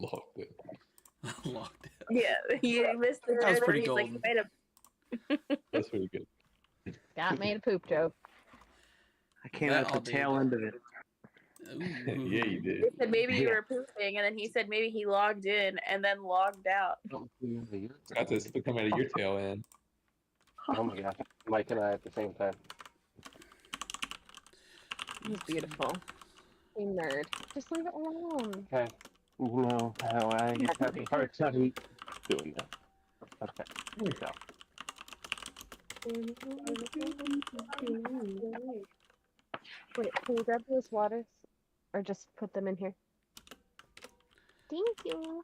Locked it. Locked it. Yeah, you missed the joke. That was pretty He's like, golden. you made a That's pretty good. Scott made a poop joke. I came That at all the day. tail end of it. Ooh. Yeah, you did. They said maybe you Yeah. were pooping, and then he said maybe he logged in and then logged out. Got this to come out of your tail end. Oh my gosh. Mike and I at the same time. He's beautiful. You nerd. Just leave it alone. Okay. You know how I have a hard time doing that. Okay. Here we go. Wait, can you grab those waters? Or just put them in here? Thank you.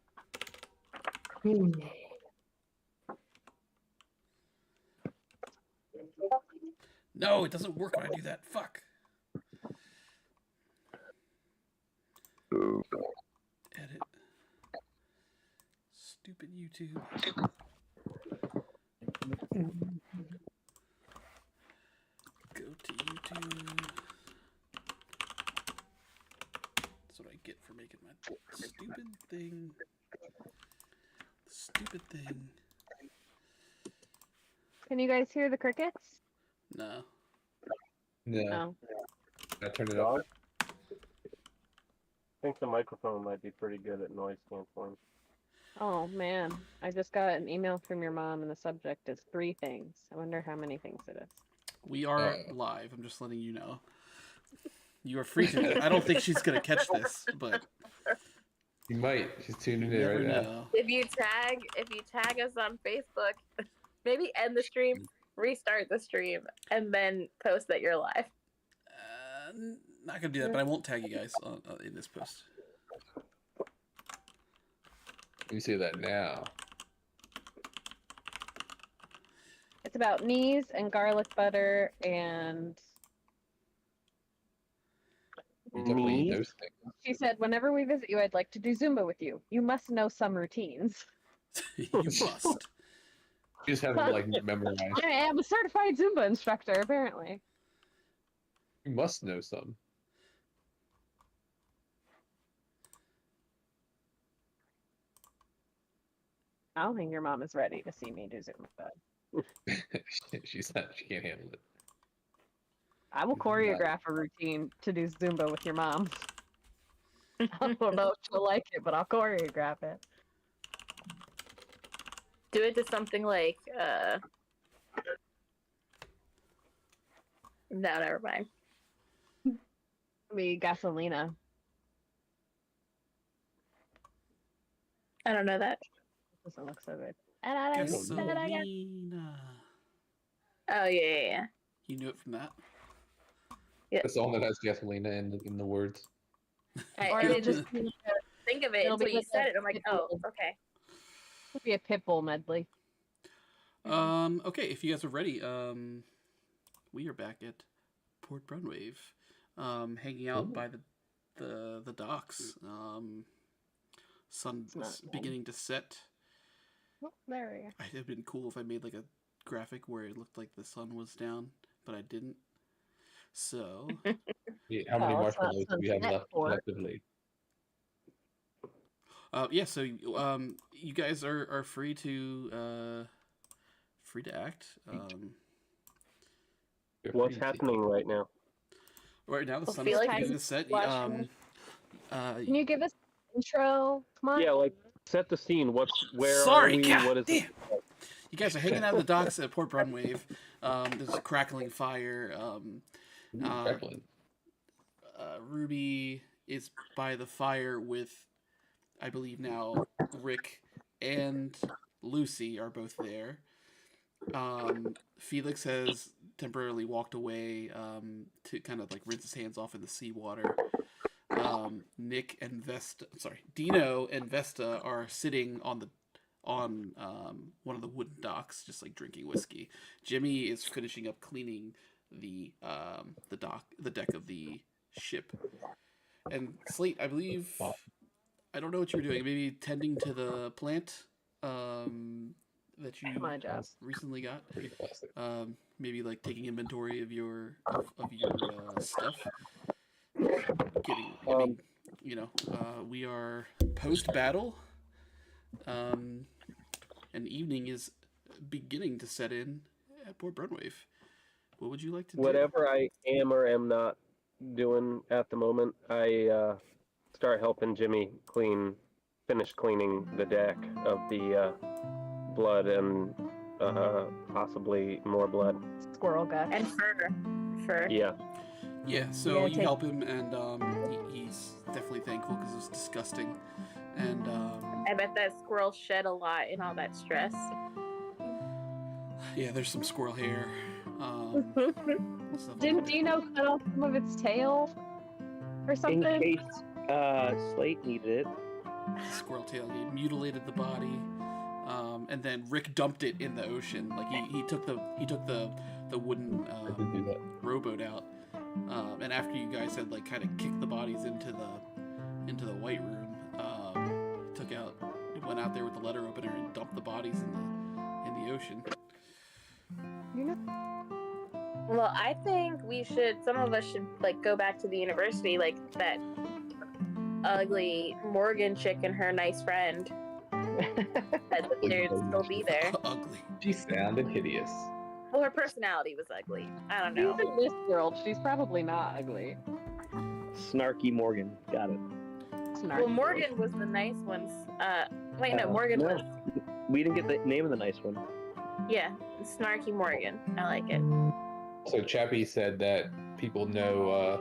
No, it doesn't work when I do that. Fuck. Edit. Stupid YouTube. Go to YouTube. That's what I get for making my stupid thing. Stupid thing. Can you guys hear the crickets? No. No. No. I turned it off. I think the microphone might be pretty good at noise canceling. Oh man, I just got an email from your mom and the subject is 3 things. I wonder how many things it is. We are live. I'm just letting you know. You are free to. I don't think she's gonna catch this, but You might. She's tuning you in never right now. know. If you tag us on Facebook, maybe end the stream, restart the stream, and then post that you're live. Not gonna do that, but I won't tag you guys in this post. You say that now. It's about knees and garlic butter and You definitely eat Me? those things. she said, whenever we visit you, I'd like to do Zumba with you. You must know some routines. You must. You just haven't like memorized. I am a certified Zumba instructor, apparently. You must know some. I don't think your mom is ready to see me do Zumba. She's not. She can't handle it. I will choreograph a routine to do Zumba with your mom. I don't know if she'll like it, but I'll choreograph it. Do it to something like no, never mind. Be Gasolina. I don't know that. Doesn't look so good. And I don't know that I got- Gasolina. Oh yeah. You knew it from that? That's the one that has gasolina in the words. Or I it'll didn't just be, think of it it'll until be you like said a it. I'm like, oh, okay. it'll be a Pitbull medley. Okay, if you guys are ready, we are back at Port Brunwave, hanging out by the docks. Sun's beginning to set. Oh, there we go. It'd have been cool if I made like a graphic where it looked like the sun was down, but I didn't. So, Yeah, how many Well, it's not marshmallows do we have sunset left for it. collectively? yeah. So, you guys are free to act. What's happening right now? Right now, the Well, sun feel is like beginning to he's set. watching. Can you give us an intro? Come on. Yeah, like set the scene. Where Sorry, are we? God What is damn. it? You guys are hanging out at the docks at Port Brunwave. There's a crackling fire. Crackling. Ruby is by the fire with, I believe now, Rick and Lucy are both there. Felix has temporarily walked away to kind of like rinse his hands off in the seawater. Nick and Dino and Vesta are sitting on one of the wooden docks, just like drinking whiskey. Jimmy is finishing up cleaning the deck of the ship. And Slate, I believe, I don't know what you were doing. Maybe tending to the plant that you My job. recently got. Pretty classic. Maybe like taking inventory of your stuff. we are post-battle. And evening is beginning to set in at Port Brunwave. What would you like to do? Whatever I am or am not doing at the moment, I start helping Jimmy finish cleaning the deck of the blood and possibly more blood. Squirrel gut. And fur. Yeah. Yeah, so Yeah, you help him, and he's definitely thankful because it was disgusting. And I bet that squirrel shed a lot in all that stress. yeah, there's some squirrel hair. Stuff Didn't like that. Dino cut off some of its tail or In something? case Slate needed it. Squirrel tail. He mutilated the body, and then Rick dumped it in the ocean. Like he took the wooden I did do that. rowboat out, and after you guys had like kind of kicked the bodies into the white room, went out there with the letter opener and dumped the bodies in the ocean. You know, Well, I think some of us should like go back to the university, like that ugly Morgan chick and her nice friend that appeared to still be there. Ugly. She sounded hideous. Well, her personality was ugly. I don't she's know. in this world. She's probably not ugly. Snarky Morgan. Got it. Snarky. Well, Morgan was the nice ones. Wait, no, Morgan no. was, We didn't get the name of the nice one. yeah, snarky Morgan. I like it. So Chappy said that people know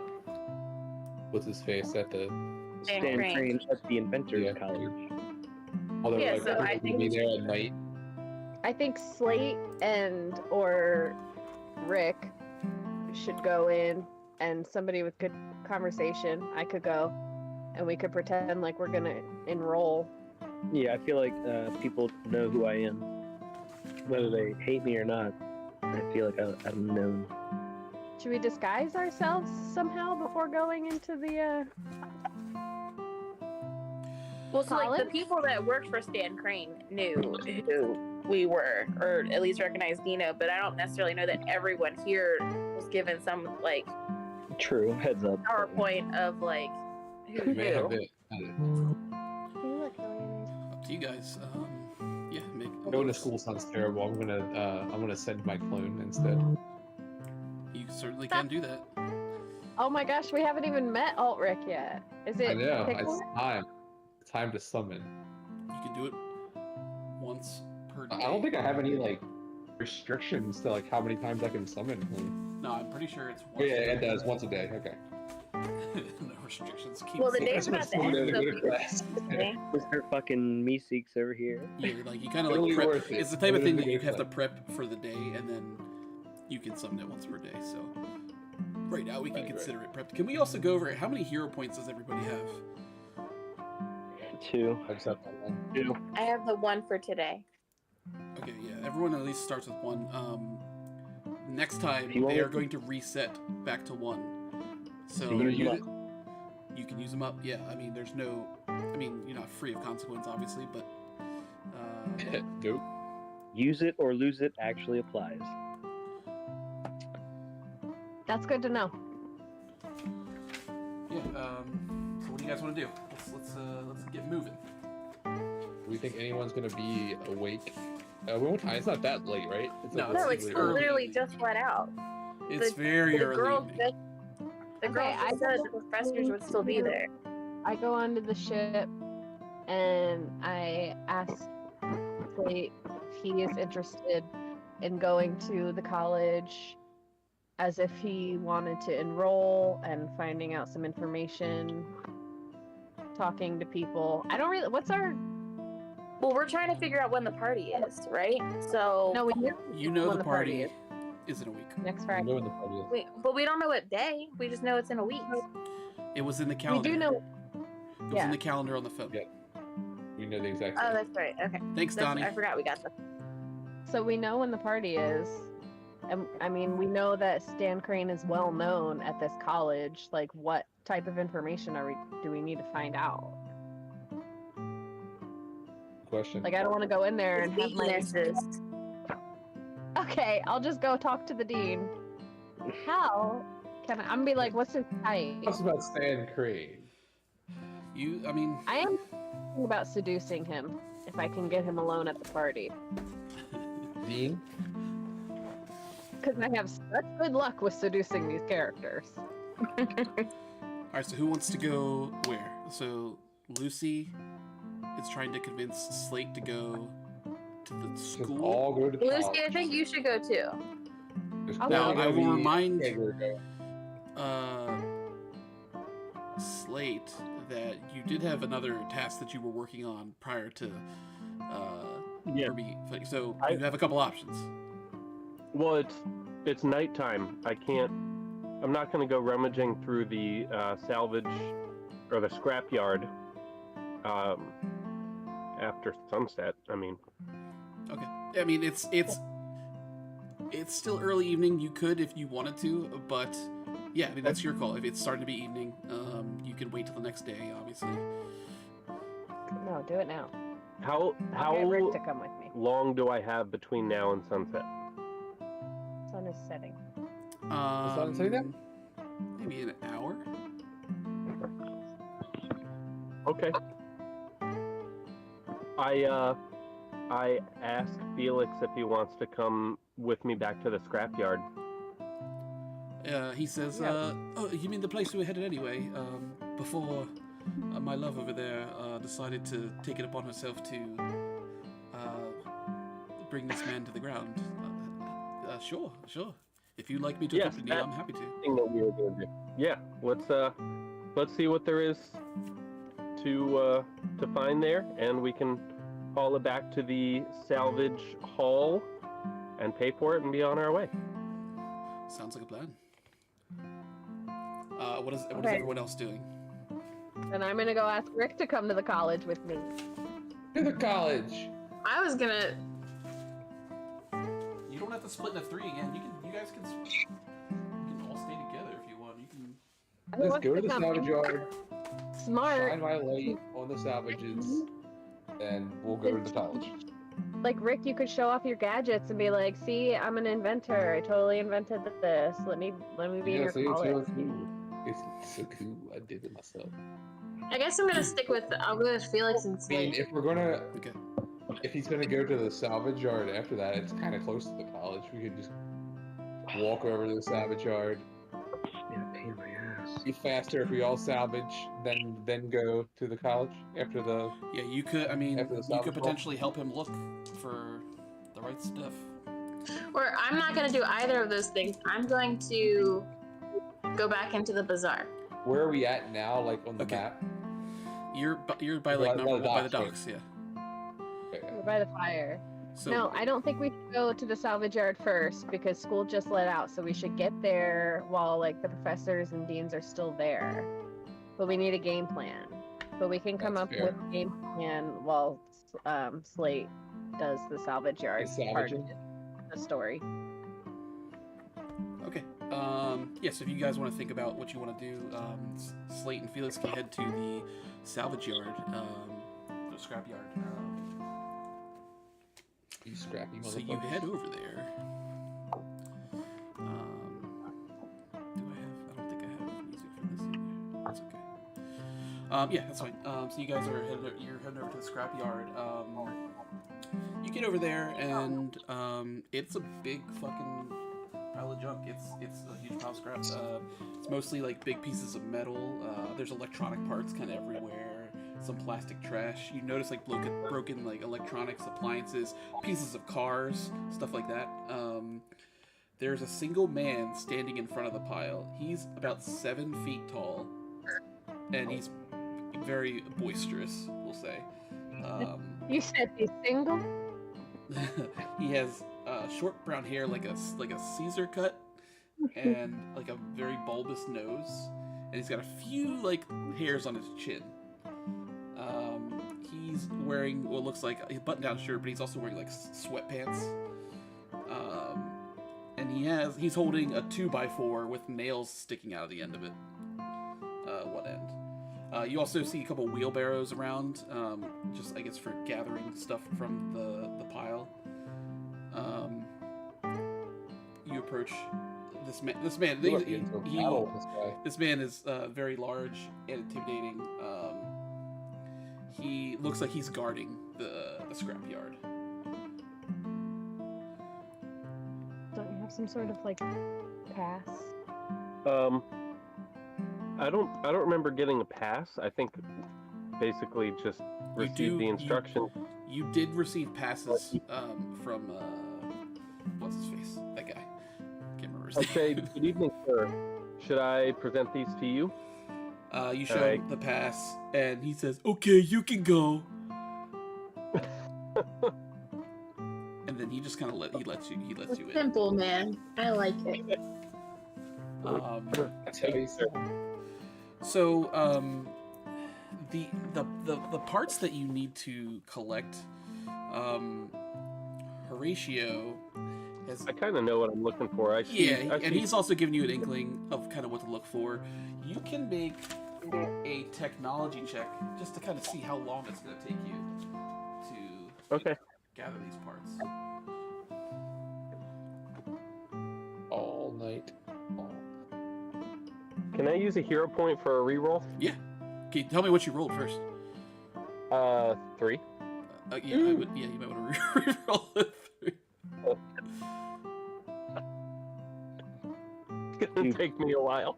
what's his face at the Stan Stan Crane. Crane at the Inventors Yeah. College. although Yeah, like so I people be think- there at night. I think Slate or Rick should go in, and somebody with good conversation, I could go, and we could pretend like we're gonna enroll. Yeah, I feel like people know who I am, whether they hate me or not. I feel like I'm known. Should we disguise ourselves somehow before going into the? Well, so like the College? people that worked for Stan Crane knew who we were, or at least recognized Dino, but I don't necessarily know that everyone here was given some like True. Heads up. PowerPoint of like who You may have knew. been. Up to you guys. Yeah, Going to school sounds terrible. I'm gonna send my clone instead. You certainly can do that. Oh my gosh, we haven't even met Alt-Rick yet. Is it? I know. Pickle? It's time. Time to summon. You can do it once per day. I don't think I have any like restrictions to like how many times I can summon him. No, I'm pretty sure it's Oh, once. yeah, a it does once a day. Okay. No restrictions. Keep Well, the it. day's about to end, Go so to if class. you- Mr. fucking Meeseeks over here. You're like you kind of Totally like prep. worth it. It's the type of thing that Totally you have to worth prep for the day, and then you can summon it once per day. So right now we can Right. consider it prepped. Can we also go over how many hero points does everybody have? 2. I just have that one. 2. I have the one for today. Okay, yeah, everyone at least starts with 1. Next time If you want they me- are going to reset back to 1. So You're gonna use it? you can use them up. Yeah, I mean, there's no. I mean, you're not free of consequence, obviously, but. Nope. Use it or lose it actually applies. That's good to know. Yeah. So what do you guys want to do? Let's get moving. Do we think anyone's gonna be awake? It's not that late, right? It's No, No, it's it's early. literally just let out. It's The- very The early. girls evening. just the girls Okay, I just said don't- the professors would still be there. I go onto the ship, and I ask Slate if he is interested in going to the college, as if he wanted to enroll and finding out some information, talking to people. I don't really. What's our? Well, we're trying to figure out when the party is, right? So No, we knew You know when the the party party is in a week. next I Friday. know when the party is. but we don't know what day. We just know it's in a week. It was in the We calendar. do know. It was yeah. in the calendar on the phone. Yeah. We know the exact. Oh, date. that's right. Okay. Thanks, Donnie. I forgot we got the. So we know when the party is. And I mean, we know that Stan Crane is well known at this college. Like, what type of information do we need to find out? Question. Like, I don't want to go in there and have my. Weaknesses. Okay, I'll just go talk to the dean. How can I? I'm gonna be like, what's his height? What's about Stan Crane? I mean, I am thinking about seducing him if I can get him alone at the party. Dean? Because I have such good luck with seducing these characters. all right. So who wants to go where? So Lucy is trying to convince Slate to go to the Just school. all go to college. Lucy, I think you should go too. There's Now, probably I gonna will be- remind- Yeah, go. Slate that you did have another task that you were working on prior to Yeah. Kirby. So I- you have a couple options. Well, it's nighttime. I'm not going to go rummaging through the salvage or the scrapyard after sunset. I mean, Okay. I mean, it's still early evening. You could if you wanted to, but yeah, I mean that's your call. If it's starting to be evening, you can wait till the next day, obviously. No, do it now. how I'll get Rick to come with me. long do I have between now and sunset? Sun is setting. sun say that? Maybe an hour. Okay. I ask Felix if he wants to come with me back to the scrapyard. He says, Yeah. "Oh, you mean the place we were headed anyway? Before my love over there decided to take it upon herself to bring this man to the ground. Sure. If you'd like me to Yes, accompany you, I'm happy to." Thing that we were going to do. Yeah, let's see what there is to find there, and we can haul it back to the salvage hall and pay for it and be on our way. Sounds like a plan. What is Okay. everyone else doing? Then I'm gonna go ask Rick to come to the college with me. To the college. I was gonna. You don't have to split into three again. You guys can all stay together if you want. You can. Who Let's wants go to the come? salvage yard, Smart. shine my light on the salvages, and we'll go to the college. Like Rick, you could show off your gadgets and be like, "See, I'm an inventor. I totally invented this. Let me be in your see, it's college." so cool. It's so cool. I did it myself. I guess I'm gonna stick with. I'll go with Felix and I mean, Slate. if we're gonna, Okay. if he's gonna go to the salvage yard after that, it's kind of close to the college. We could just walk over to the salvage yard. Yeah, pain in my ass. Be faster if we all salvage, then go to the college after the. Yeah, you could. I mean, After the you salvage could hall? potentially help him look for the right stuff. Or I'm not gonna do either of those things. I'm going to go back into the bazaar. Where are we at now? Like on the Okay. map? You're by By like the number by the docks, docks, yeah. Okay. We're by the fire. So No, I don't think we should go to the salvage yard first because school just let out. So we should get there while like the professors and deans are still there. But we need a game plan. But we can come That's up fair. with a game plan while Slate does the salvage yard Is part salvaging? of the story. Okay. Yeah, so if you guys want to think about what you want to do, Slate and Felix can head to the salvage yard, the scrap yard. You scrappy So you motherfuckers. head over there. Do I have? I don't think I have music for this either. That's okay. Yeah, that's fine. So you guys are you're heading over to the scrap yard. You get over there and it's a big fucking pile of junk. It's a huge pile of scrap. It's mostly like big pieces of metal. There's electronic parts kind of everywhere. Some plastic trash. You notice like broken like electronics, appliances, pieces of cars, stuff like that. There's a single man standing in front of the pile. He's about 7 feet tall, and he's very boisterous, we'll say. You said he's single? He has short brown hair, like a Caesar cut, and like a very bulbous nose, and he's got a few like hairs on his chin. He's wearing what looks like a button-down shirt, but he's also wearing like sweatpants. And he's holding a 2x4 with nails sticking out of the end of it. One end. You also see a couple wheelbarrows around, just I guess for gathering stuff from the pile. You approach this man. This man, We're into a battle with this guy. this man is very large and intimidating. He looks like he's guarding the scrapyard. Don't you have some sort of like pass? I don't remember getting a pass. I think basically just received the instructions. You did receive passes from what's his face? That guy. Can't remember his Okay, name. good evening, sir. Should I present these to you? You show him the pass, and he says, "Okay, you can go." And then he just kind of lets you in. Simple, man. I like it. That's how you say. So, the parts that you need to collect, Horatio has. I kind of know what I'm looking for. I see, and he's also given you an inkling of kind of what to look for. You can make a technology check just to kind of see how long it's going to take you to gather these parts. All night. Can I use a hero point for a reroll? Yeah. Okay, tell me what you rolled first. 3. Yeah, I would. Yeah, you might want to reroll it. It's gonna take me a while.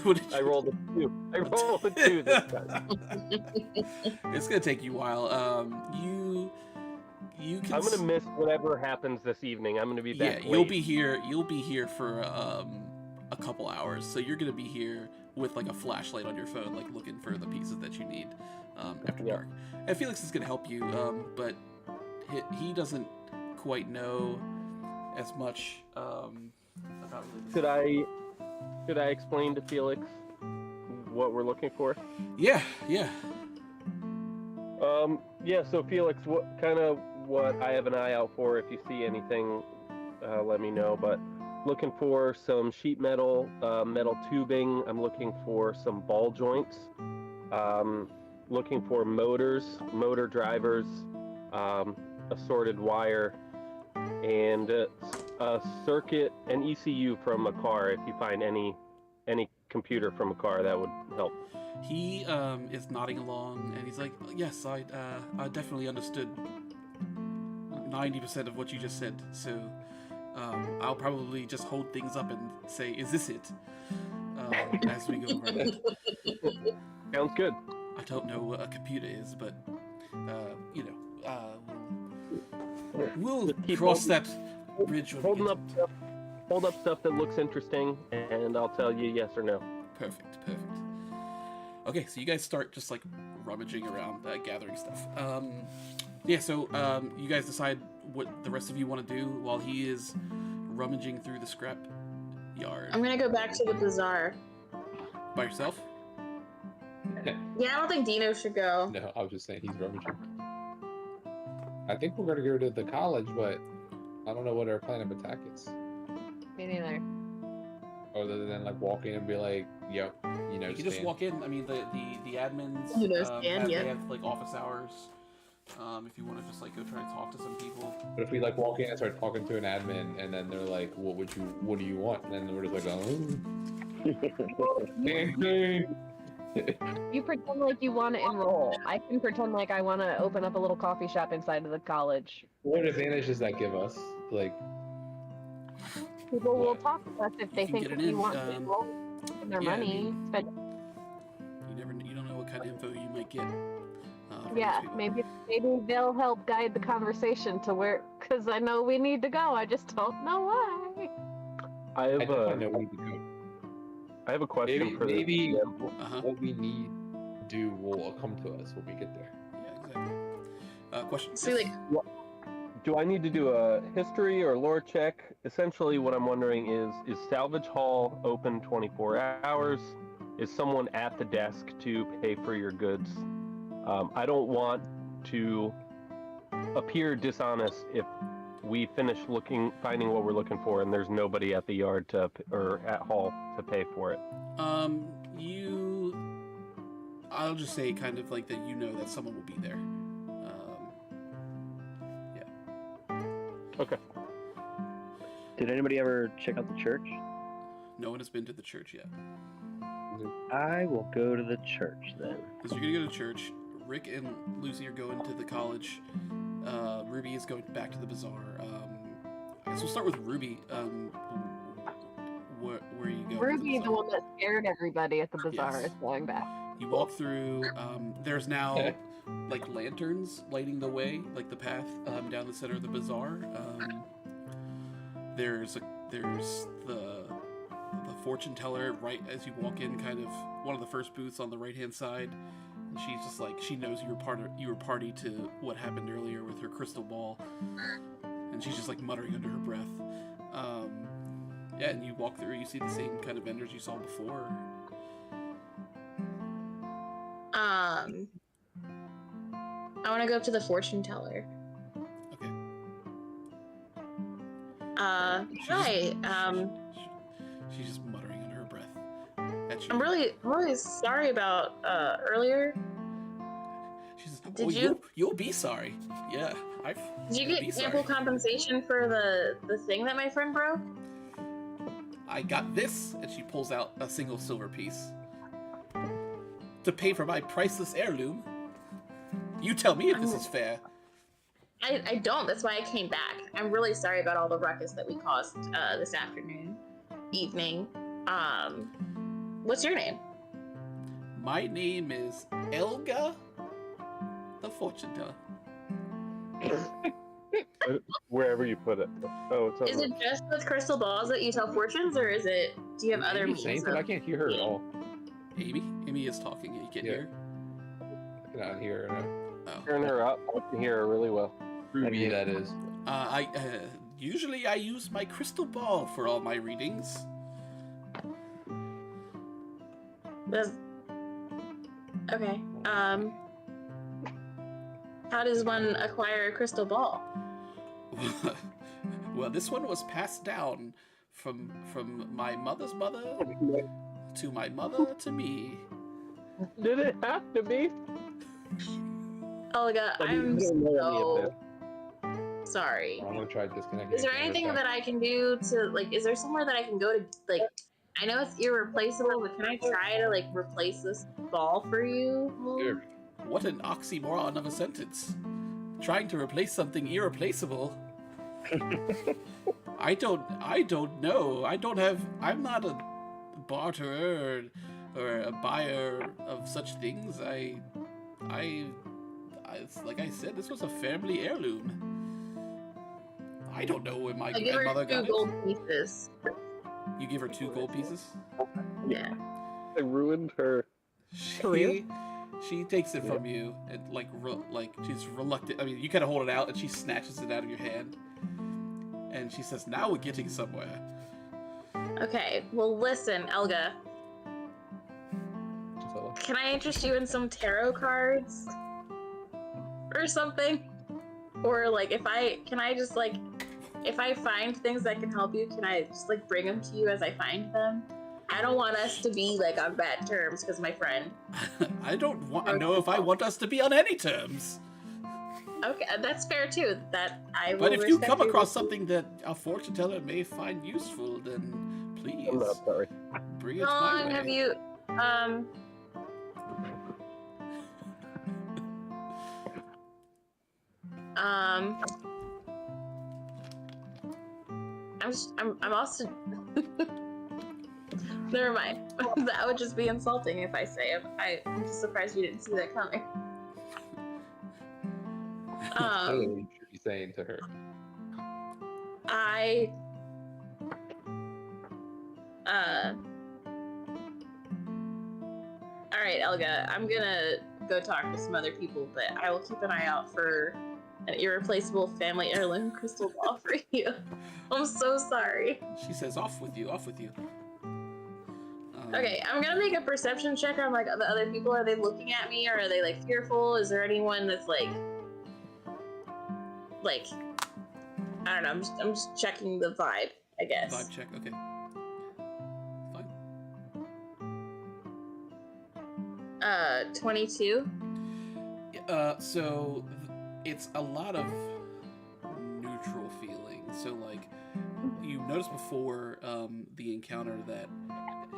What did you I rolled a 2. I rolled a 2 this time. It's gonna take you a while. You can. I'm gonna miss whatever happens this evening. I'm gonna be back. Yeah, you'll be here. You'll be here for a couple hours. So you're gonna be here with like a flashlight on your phone, like looking for the pieces that you need after dark. And Felix is gonna help you, but he doesn't quite know as much about. Should I explain to Felix what we're looking for? Yeah. So Felix, what I have an eye out for. If you see anything, let me know. But looking for some sheet metal, metal tubing. I'm looking for some ball joints. Looking for motors, motor drivers, assorted wire, and a circuit, an ECU from a car. If you find any computer from a car, that would help. He is nodding along, and he's like, "Yes, I definitely understood 90% of what you just said. So I'll probably just hold things up and say, is this it? As we go around. Sounds good. I don't know what a computer is, but we'll cross that bridge when we get Hold up stuff that looks interesting, and I'll tell you yes or no. Perfect. Okay, so you guys start just like rummaging around, gathering stuff. So you guys decide what the rest of you want to do while he is rummaging through the scrap yard. I'm gonna go back to the bazaar. By yourself? Yeah, I don't think Dino should go. No, I was just saying he's rummaging. I think we're gonna go to the college, but I don't know what our plan of attack is. Me neither. Other than like walk in and be like, "Yep, You can just walk in. I mean, the admins they have like office hours. If you want to just like go try to talk to some people. But if we like walk in and start talking to an admin, and then they're like, what do you want? And then we're just like, You pretend like you want to enroll. I can pretend like I want to open up a little coffee shop inside of the college. What advantage does that give us? Like, people will talk to us if they think we want to enroll in their money. I mean, you don't know what kind of info you might get. Maybe they'll help guide the conversation to where, because I know we need to go. I just don't know why. I know we need to go. I have a question for maybe what we need to do will come to us when we get there. Yeah, exactly. Question. So do I need to do a history or lore check? Essentially, what I'm wondering is Salvage Hall open 24 hours? Is someone at the desk to pay for your goods? I don't want to appear dishonest if we finish finding what we're looking for, and there's nobody at the yard or at Hall to pay for it. I'll just say kind of like that. You know that someone will be there. Okay. Did anybody ever check out the church? No one has been to the church yet. I will go to the church then. Because you're gonna go to church. Rick and Lucy are going to the college. Ruby is going back to the bazaar. I guess we'll start with Ruby. Where are you going? Ruby, the one that scared everybody at the bazaar, Yes. is going back. You walk through. There's now like lanterns lighting the way, like the path down the center of the bazaar. There's the fortune teller right as you walk in, kind of one of the first booths on the right hand side. And she's just like, she knows you were party to what happened earlier with her crystal ball, and she's just like muttering under her breath. Yeah, and you walk through, you see the same kind of vendors you saw before. I want to go up to the fortune teller. Okay. Hi. She's just muttering under her breath at you. I'm really sorry about earlier. She says, Did "Oh, you- you'll be sorry." Yeah, Did you you'll be get sorry. ample compensation for the thing that my friend broke? I got this, and she pulls out a single silver piece to pay for my priceless heirloom. You tell me if this is fair. I don't. That's why I came back. I'm really sorry about all the ruckus that we caused this evening. What's your name? My name is Elga, the fortune teller. Wherever you put it. Oh, it's over. Is it just with crystal balls that you tell fortunes, or do you have other Amy's saying means? something? I can't hear her at all. Amy is talking. You can't Yeah. hear. I cannot hear her. Oh. Turn her up. I can hear her really well. Ruby, that is. Usually I use my crystal ball for all my readings. Okay. How does one acquire a crystal ball? Well, this one was passed down from my mother's mother to my mother to me. Did it have to be? Olga, I mean, I'm you don't know any of so sorry. I'm gonna try disconnecting. Is there anything that I can do to, like, is there somewhere that I can go to, like, I know it's irreplaceable, but can I try to, like, replace this ball for you? Sure. What an oxymoron of a sentence. Trying to replace something irreplaceable. I don't know. I'm not a barterer or a buyer of such things. Like I said, this was a family heirloom. I don't know where my I give her grandmother 2 got gold it. pieces. You give her 2 gold pieces? Yeah. I ruined her. She takes it from you and like she's reluctant. I mean, you kind of hold it out and she snatches it out of your hand, and she says, "Now we're getting somewhere." Okay, well, listen, Elga. Can I interest you in some tarot cards? Or something? Or, like, if I find things that can help you, can I just, like, bring them to you as I find them? I don't want us to be, like, on bad terms, because my friend. I don't know if I want us to be on any terms. Okay, that's fair, too. That I will But if you respect come your across wisdom. something that a fortune teller may find useful, then please I'm not sorry. bring it How my long way. have you, I'm also. Never mind. That would just be insulting if I say it. I'm just surprised you didn't see that coming. What you should be saying to her. Alright, Elga, I'm gonna go talk to some other people, but I will keep an eye out for an irreplaceable family heirloom crystal ball for you. I'm so sorry. She says, "Off with you, off with you." Okay, I'm gonna make a perception check on, like, the other people. Are they looking at me, or are they, like, fearful? Is there anyone that's like, I don't know. I'm just checking the vibe, I guess. Vibe check. Okay. Fine. 22. So it's a lot of neutral feeling. So like you noticed before the encounter that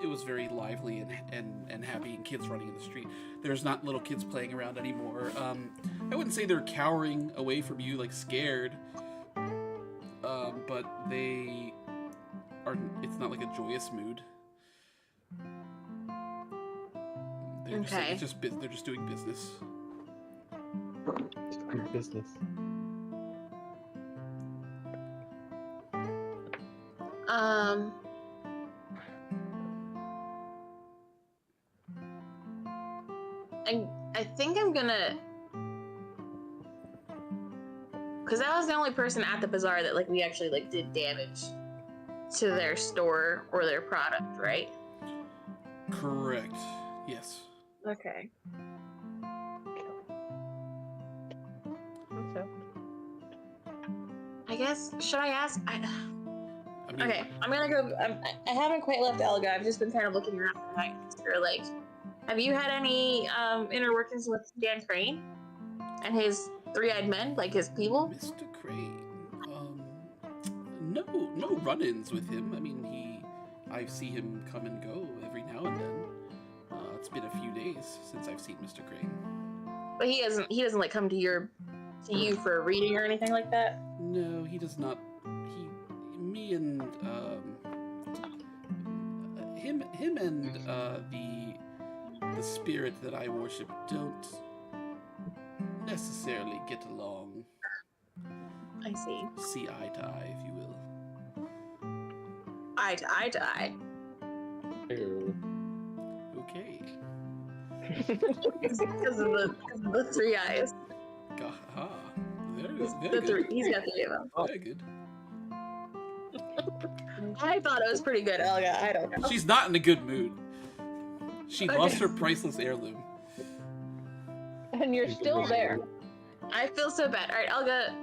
it was very lively and happy, and kids running in the street. There's not little kids playing around anymore. I wouldn't say they're cowering away from you, like scared, but they are. It's not like a joyous mood. They're Okay. They're just doing business. Business. I think I'm gonna, because I was the only person at the bazaar that like we actually like did damage to their store or their product, right? Correct. Yes. Okay. So, I guess, should I ask? I mean, Okay, I'm gonna go. I haven't quite left Elga. I've just been kind of looking around and I asked her, like, have you had any inner workings with Dan Crane and his three-eyed men, like his people? Mr. Crane. No run-ins with him. I mean, I see him come and go every now and then. It's been a few days since I've seen Mr. Crane. But he doesn't like come to you for a reading or anything like that. No, he does not. Me and him and the spirit that I worship don't necessarily get along. I see. See eye to eye, if you will. Eye to eye to eye. Ew. Okay. Because of the three eyes. Aha. Very good. He's got three of them. Very good. I thought it was pretty good, Elga. I don't know. She's not in a good mood. She Okay. lost her priceless heirloom. and you're still there. I feel so bad. All right, Elga.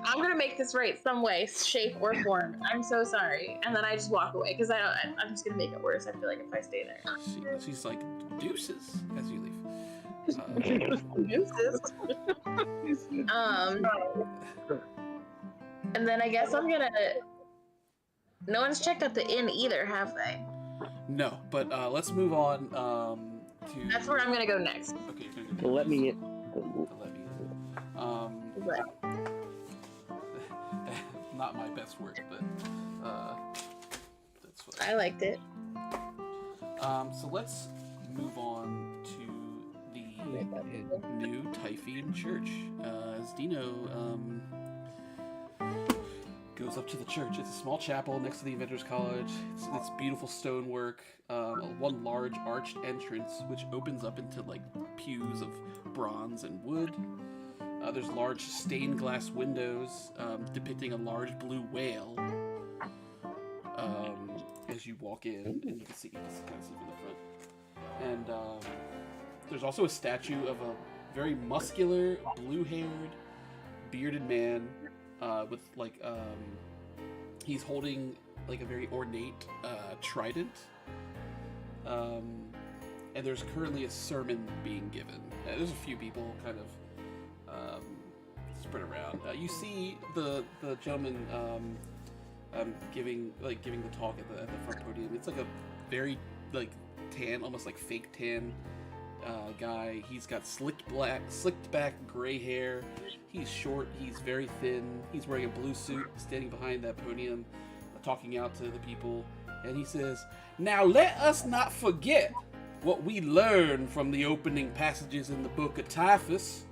I'm gonna make this right some way, shape, or form. I'm so sorry. And then I just walk away because I'm just gonna make it worse. I feel like if I stay there. She's like, deuces as you leave. Deuces. And then I guess I'm gonna. No one's checked out the inn either, have they? No, but let's move on to. That's where I'm gonna go next. Okay, you're gonna go Let me in. Let me in. Not my best work, but that's what. I liked it. So let's move on to the new Typhoon Church. As Dino goes up to the church. It's a small chapel next to the Inventors College. It's beautiful stonework, one large arched entrance which opens up into like pews of bronze and wood. There's large stained glass windows depicting a large blue whale as you walk in, and you can kind of see from the front. And there's also a statue of a very muscular, blue-haired, bearded man with like he's holding like a very ornate trident. And there's currently a sermon being given. There's a few people kind of spread around. You see the gentleman giving the talk at the front podium. It's like a very like tan, almost like fake tan guy. He's got slicked back gray hair. He's short. He's very thin. He's wearing a blue suit, standing behind that podium, talking out to the people. And he says, "Now let us not forget what we learned from the opening passages in the book of Typhus.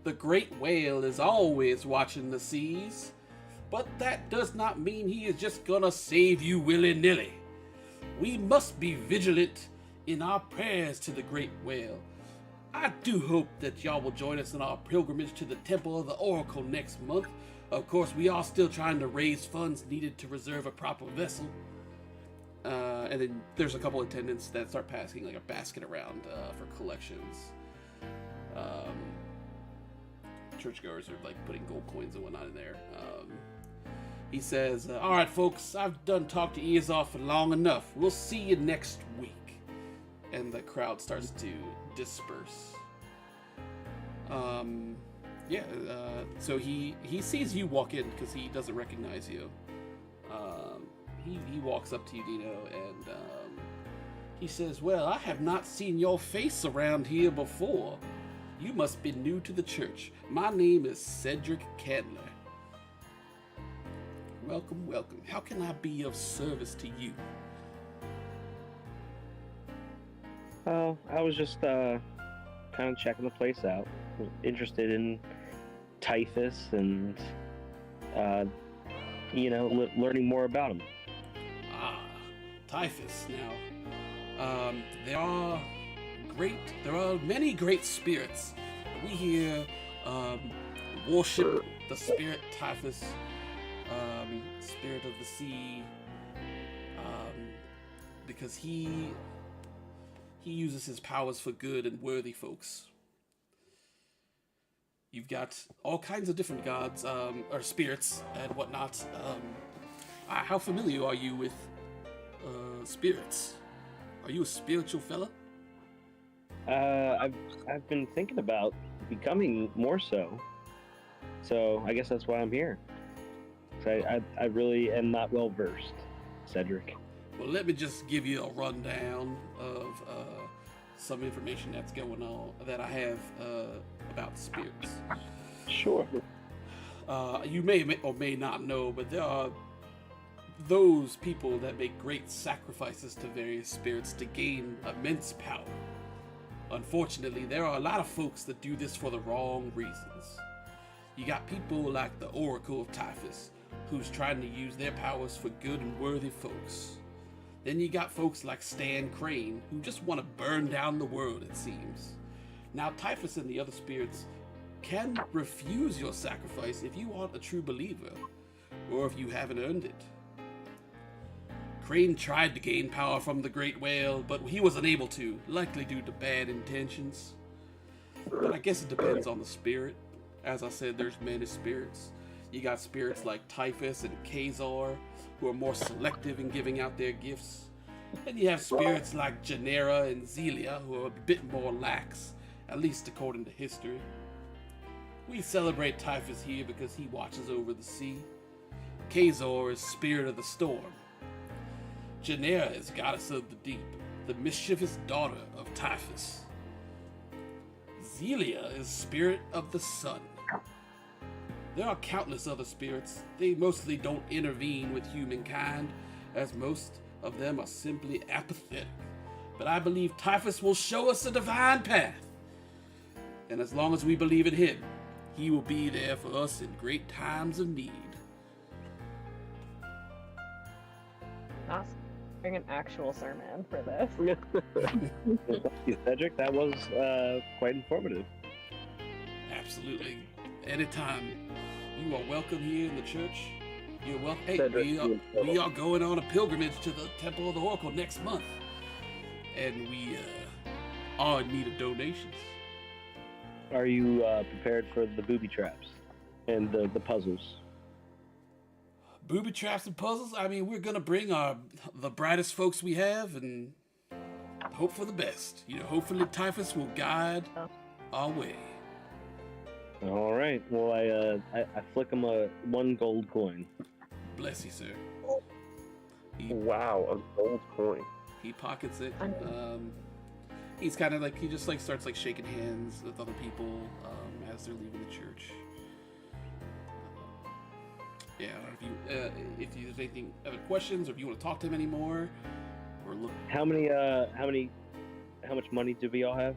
The great whale is always watching the seas, but that does not mean he is just gonna save you willy-nilly. We must be vigilant in our prayers to the great whale. I do hope that y'all will join us in our pilgrimage to the Temple of the Oracle next month. Of course, we are still trying to raise funds needed to reserve a proper vessel." And then there's a couple attendants that start passing like a basket around for collections. Churchgoers are like putting gold coins and whatnot in there. He says, "All right, folks, I've done talked your ears off for long enough. We'll see you next week." And the crowd starts to disperse. So he sees you walk in because he doesn't recognize you. he walks up to you, Dino, and he says, "Well, I have not seen your face around here before. You must be new to the church. My name is Cedric Candler. Welcome, welcome. How can I be of service to you?" Oh, I was just kind of checking the place out. Interested in typhus and learning more about him. Ah, typhus. Now, there are many great spirits. We here worship the spirit typhus, spirit of the sea, because he uses his powers for good and worthy folks. You've got all kinds of different gods, or spirits and whatnot. How familiar are you with spirits? Are you a spiritual fella? I've been thinking about becoming more so. So I guess that's why I'm here. So I really am not well versed, Cedric. Well, let me just give you a rundown of some information that's going on that I have about spirits. Sure. You may or may not know, but there are those people that make great sacrifices to various spirits to gain immense power. Unfortunately, there are a lot of folks that do this for the wrong reasons. You got people like the Oracle of Typhus, who's trying to use their powers for good and worthy folks. Then you got folks like Stan Crane, who just want to burn down the world, it seems. Now, Typhus and the other spirits can refuse your sacrifice if you aren't a true believer, or if you haven't earned it. Crane tried to gain power from the Great Whale, but he was unable to, likely due to bad intentions. But I guess it depends on the spirit. As I said, there's many spirits. You got spirits like Typhus and Kazor, who are more selective in giving out their gifts. And you have spirits like Janera and Zelia, who are a bit more lax, at least according to history. We celebrate Typhus here because he watches over the sea. Kazor is spirit of the storm. Janera is goddess of the deep, the mischievous daughter of Typhus. Zelia is spirit of the sun. There are countless other spirits. They mostly don't intervene with humankind, as most of them are simply apathetic. But I believe Typhus will show us a divine path. And as long as we believe in him, he will be there for us in great times of need. Awesome. Bring an actual sermon for this. Thank you, Cedric. That was quite informative. Absolutely. Anytime. You are welcome here in the church. You're welcome. Hey, Cedric, we are going on a pilgrimage to the Temple of the Oracle next month. And we are in need of donations. Are you prepared for the booby traps and the puzzles? Booby traps and puzzles? I mean, we're going to bring the brightest folks we have and hope for the best. Hopefully Typhus will guide our way. All right. Well, I flick him a 1 gold coin. Bless you, sir. Wow, a gold coin. He pockets it. He's kind of he just starts shaking hands with other people as they're leaving the church. Yeah, I don't know if there's anything other questions or if you want to talk to him anymore, or look. How much money do we all have?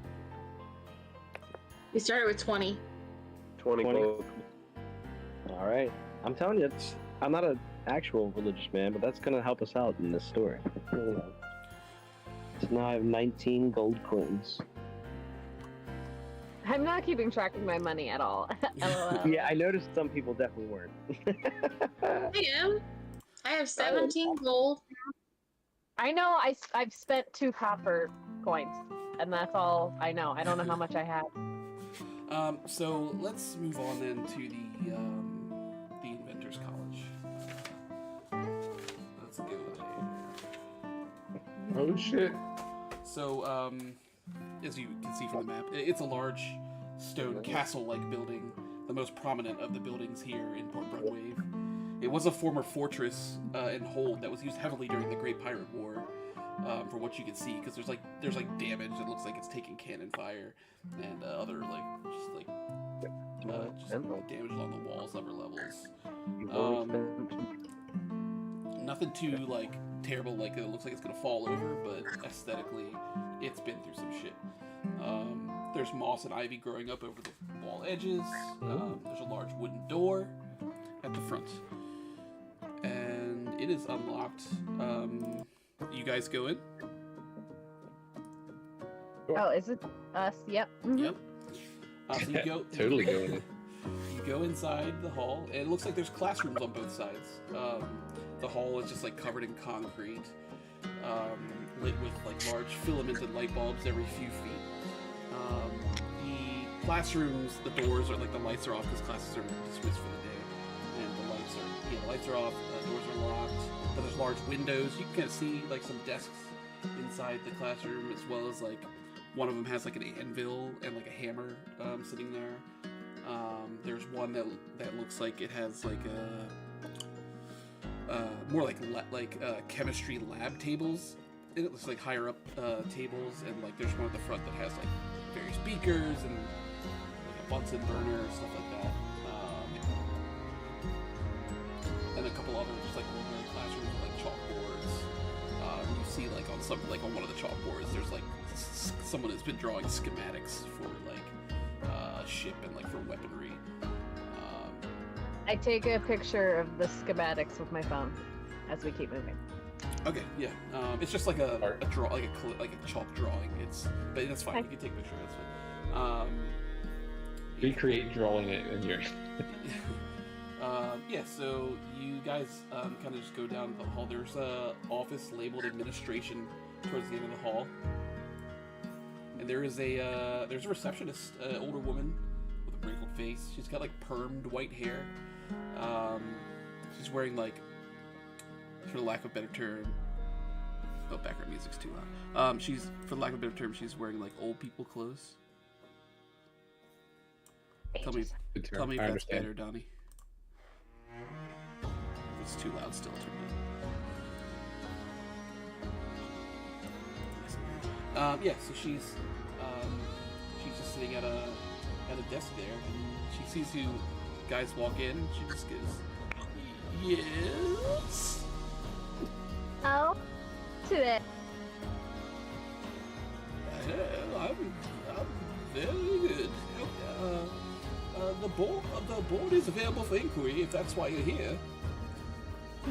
We started with 20. 20 gold. All right. I'm telling you, I'm not an actual religious man, but that's going to help us out in this story. Really. So now I have 19 gold coins. I'm not keeping track of my money at all. LOL. Yeah, I noticed some people definitely weren't. I am. I have 17 gold. I know I've spent 2 copper coins, and that's all I know. I don't know how much I have. So let's move on then to the Inventors College. Let's go there. Oh shit. So, as you can see from the map, it's a large stone castle-like building, the most prominent of the buildings here in Port Brunwave. It was a former fortress and hold that was used heavily during the Great Pirate War. From what you can see, because there's like damage. It looks like it's taking cannon fire and other just damage along the walls, upper levels. Nothing too like terrible. Like it looks like it's gonna fall over, but aesthetically, it's been through some shit. There's moss and ivy growing up over the wall edges. There's a large wooden door at the front, and it is unlocked. You guys go in? Oh, is it us? Yep. Yep. So you go. Totally go in. You go inside the hall, and it looks like there's classrooms on both sides. The hall is just like covered in concrete, lit with like large filamented light bulbs every few feet. The classrooms, the doors are like the lights are off because classes are dismissed for the day, and the lights are off. Doors are locked. But there's large windows. You can kind of see like some desks inside the classroom, as well as like one of them has like an anvil and like a hammer sitting there. There's one that looks like it has like a more like chemistry lab tables. It looks like higher up tables, and like there's one at the front that has like various beakers and like a Bunsen burner and stuff like that. And a couple other just like ordinary classrooms with like chalkboards. You see like on one of the chalkboards, there's like someone has been drawing schematics for like ship and like for weaponry. I take a picture of the schematics with my phone as we keep moving. Okay, yeah. It's just like a draw, like a chalk drawing. But that's fine. You can take a picture. That's fine. Recreate drawing it in your. Yeah, so you guys kind of just go down the hall. There's a office labeled administration towards the end of the hall, and there's a receptionist, older woman with a wrinkled face. She's got like permed white hair. She's wearing like, for lack of a better term, background music's too loud. For lack of a better term, she's wearing like old people clothes. Tell me if that's better, Donnie. If it's too loud, still turn it down. Yeah, so she's just sitting at a desk there, and she sees you guys walk in. And she just goes, "Yes." Oh, today. I'm very good. The board is available for inquiry if that's why you're here.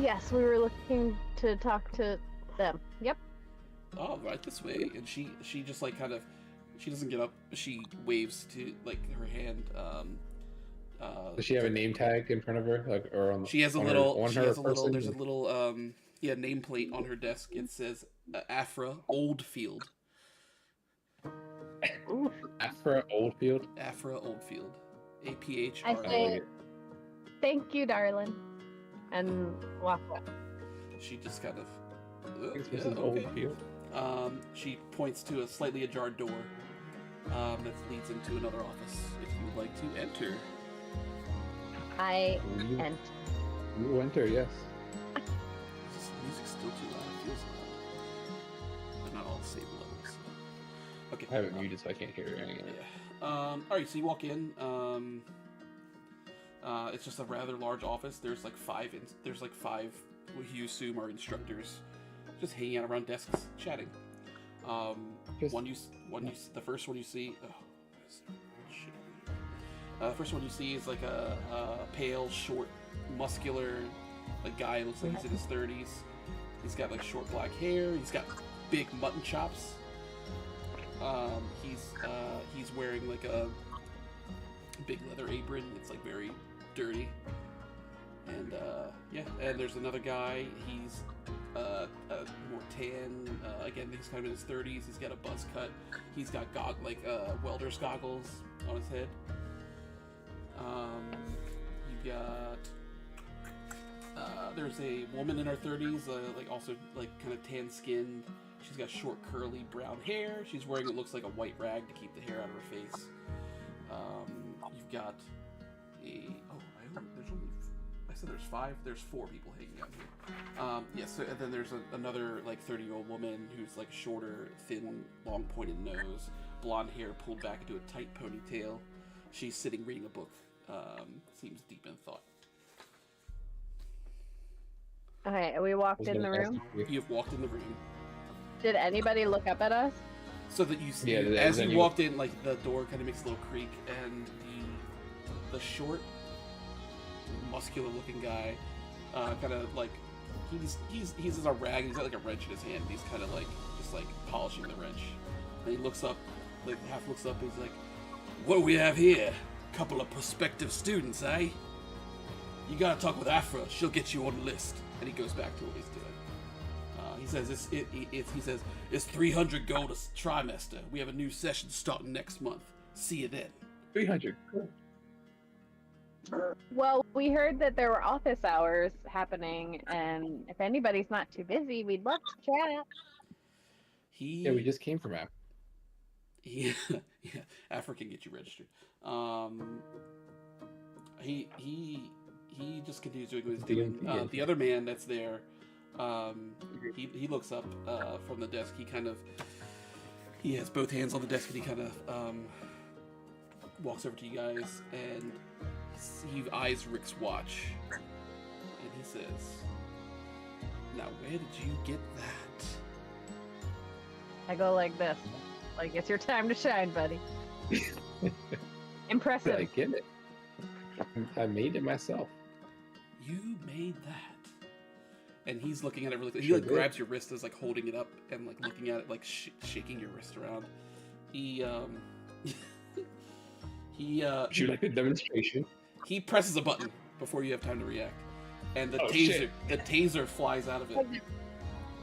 Yes, we were looking to talk to them. Yep. Oh, right this way. And she just like kind of, she doesn't get up. She waves to like her hand. Does she have a name tag in front of her, like, or on? She has a on little. Her, on she her has a little. person? There's a little nameplate on her desk. It says Afra Oldfield. Afra Oldfield. Afra Oldfield. APH. I say, thank you, darling, and walk up. She just kind of. This Yeah, is okay. Oldfield. She points to a slightly ajar door that leads into another office. If you would like to enter. I You- enter. You enter, yes. This music's still too loud. It feels loud. They're not all the same levels. So. Okay. I have it muted so I can't hear anything. Yeah. All right. So you walk in. It's just a rather large office. There's like five. What you assume are instructors, just hanging out around desks, chatting. The first one you see. Oh, shit. The first one you see is like a pale, short, muscular, guy. Looks like he's in his 30s. He's got like short black hair. He's got big mutton chops. He's wearing like a big leather apron. It's like very dirty. And and there's another guy. He's more tan. Again, he's kind of in his 30s. He's got a buzz cut. He's got welder's goggles on his head. You got there's a woman in her 30s, also kind of tan skinned. She's got short curly brown hair. She's wearing what looks like a white rag to keep the hair out of her face. You've got I said there's 5. There's 4 people hanging out here. Yes. So, and then there's another like 30-year-old woman who's like shorter, thin, long pointed nose, blonde hair pulled back into a tight ponytail. She's sitting reading a book. Seems deep in thought. Okay, we walked in the room. You've walked in the room. Did anybody look up at us? So that you see, Yeah, as then you you- walked in, like the door kind of makes a little creak, and the short, muscular-looking guy, kind of like he's in a rag. He's got like a wrench in his hand. He's kind of like just like polishing the wrench. And he looks up, like half looks up. And he's like, "What do we have here? Couple of prospective students, eh? You gotta talk with Afra. She'll get you on the list." And he goes back to what he's doing. He says he says it's 300 gold a trimester. We have a new session starting next month. See you then. 300. Well, we heard that there were office hours happening, and if anybody's not too busy, we'd love to chat. He Yeah, we just came from Africa. yeah, Afra can get you registered. He just continues doing what he's doing. The other man that's there, he looks up from the desk. He has both hands on the desk, and he kind of walks over to you guys, and he eyes Rick's watch, and he says, "Now, where did you get that?" I go like this. Like, it's your time to shine, buddy. Impressive. I get it. I made it myself. You made that. And he's looking at it really quick. He Sure like did. grabs your wrist, is like holding it up and like looking at it, like shaking your wrist around. He Would you like a demonstration? he presses a button before you have time to react, and the Oh, taser the taser flies out of it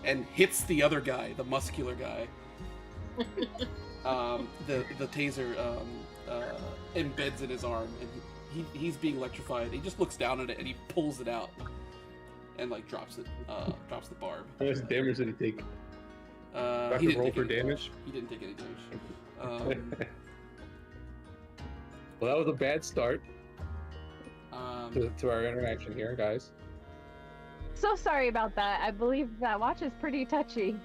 and hits the other guy, the muscular guy. The taser embeds in his arm, and he's being electrified. He just looks down at it and he pulls it out and like drops the barb. How much damage did he take? Do I have He to didn't roll take for any damage? He didn't take any damage. Well, that was a bad start Um, to our interaction here, guys. So sorry about that. I believe that watch is pretty touchy.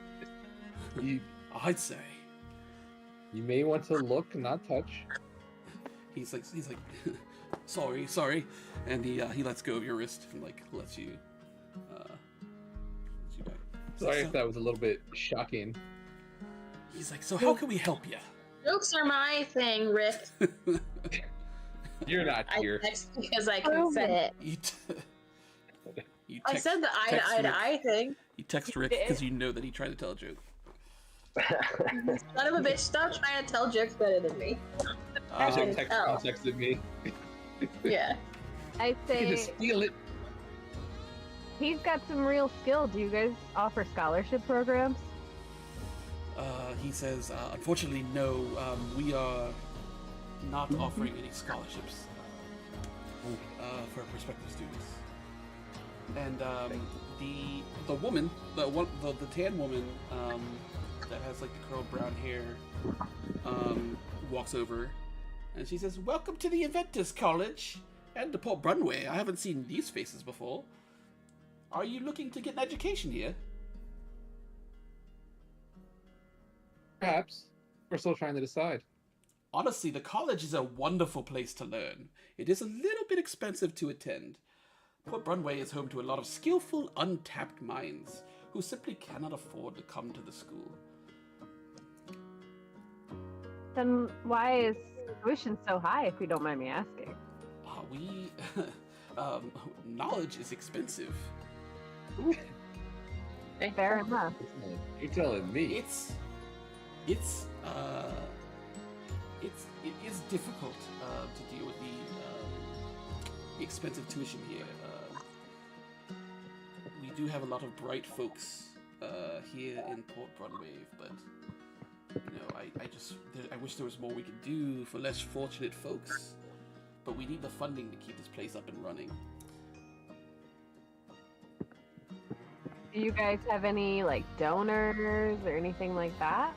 You, I'd say you may want to look, not touch. he's like sorry, and he lets go of your wrist and like lets you back. Sorry if that was a little bit shocking. He's like, so how can we help you? Jokes are my thing, Rick. You're not I here. text because I Prove consent. it. You I text, said the eye to text eye to Rick. eye thing. You text Rick because you know that he tried to tell a joke. Son of a bitch, stop trying to tell jokes better than me. I Um, should texted me. Yeah. I You can say just steal it. he's got some real skill. Do you guys offer scholarship programs? he says, unfortunately, no. We are not offering any scholarships for prospective students. And the woman, the tan woman that has like the curled brown hair, walks over, and she says, "Welcome to the Inventors College and to Port Brunwave. I haven't seen these faces before. Are you looking to get an education here?" Perhaps. We're still trying to decide. Honestly, the college is a wonderful place to learn. It is a little bit expensive to attend. Port Brunwave is home to a lot of skillful, untapped minds who simply cannot afford to come to the school. Then why is tuition so high, if you don't mind me asking? Knowledge is expensive. Fair enough. You're telling me. It is difficult to deal with the expensive tuition here. We do have a lot of bright folks here in Port Brunwave, but you know, I wish there was more we could do for less fortunate folks. But we need the funding to keep this place up and running. Do you guys have any like donors or anything like that?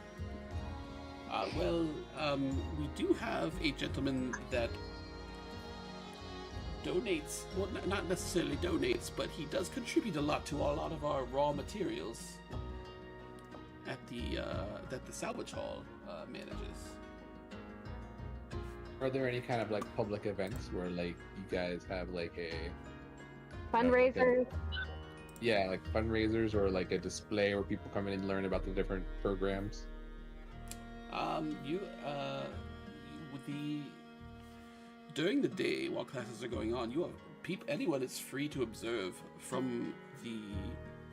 We do have a gentleman that donates, well, not necessarily donates, but he does contribute a lot to a lot of our raw materials at that the salvage hall manages. Are there any kind of like public events where like you guys have like a Fundraisers. yeah, like fundraisers or like a display where people come in and learn about the different programs? During the day while classes are going on, anyone is free to observe from the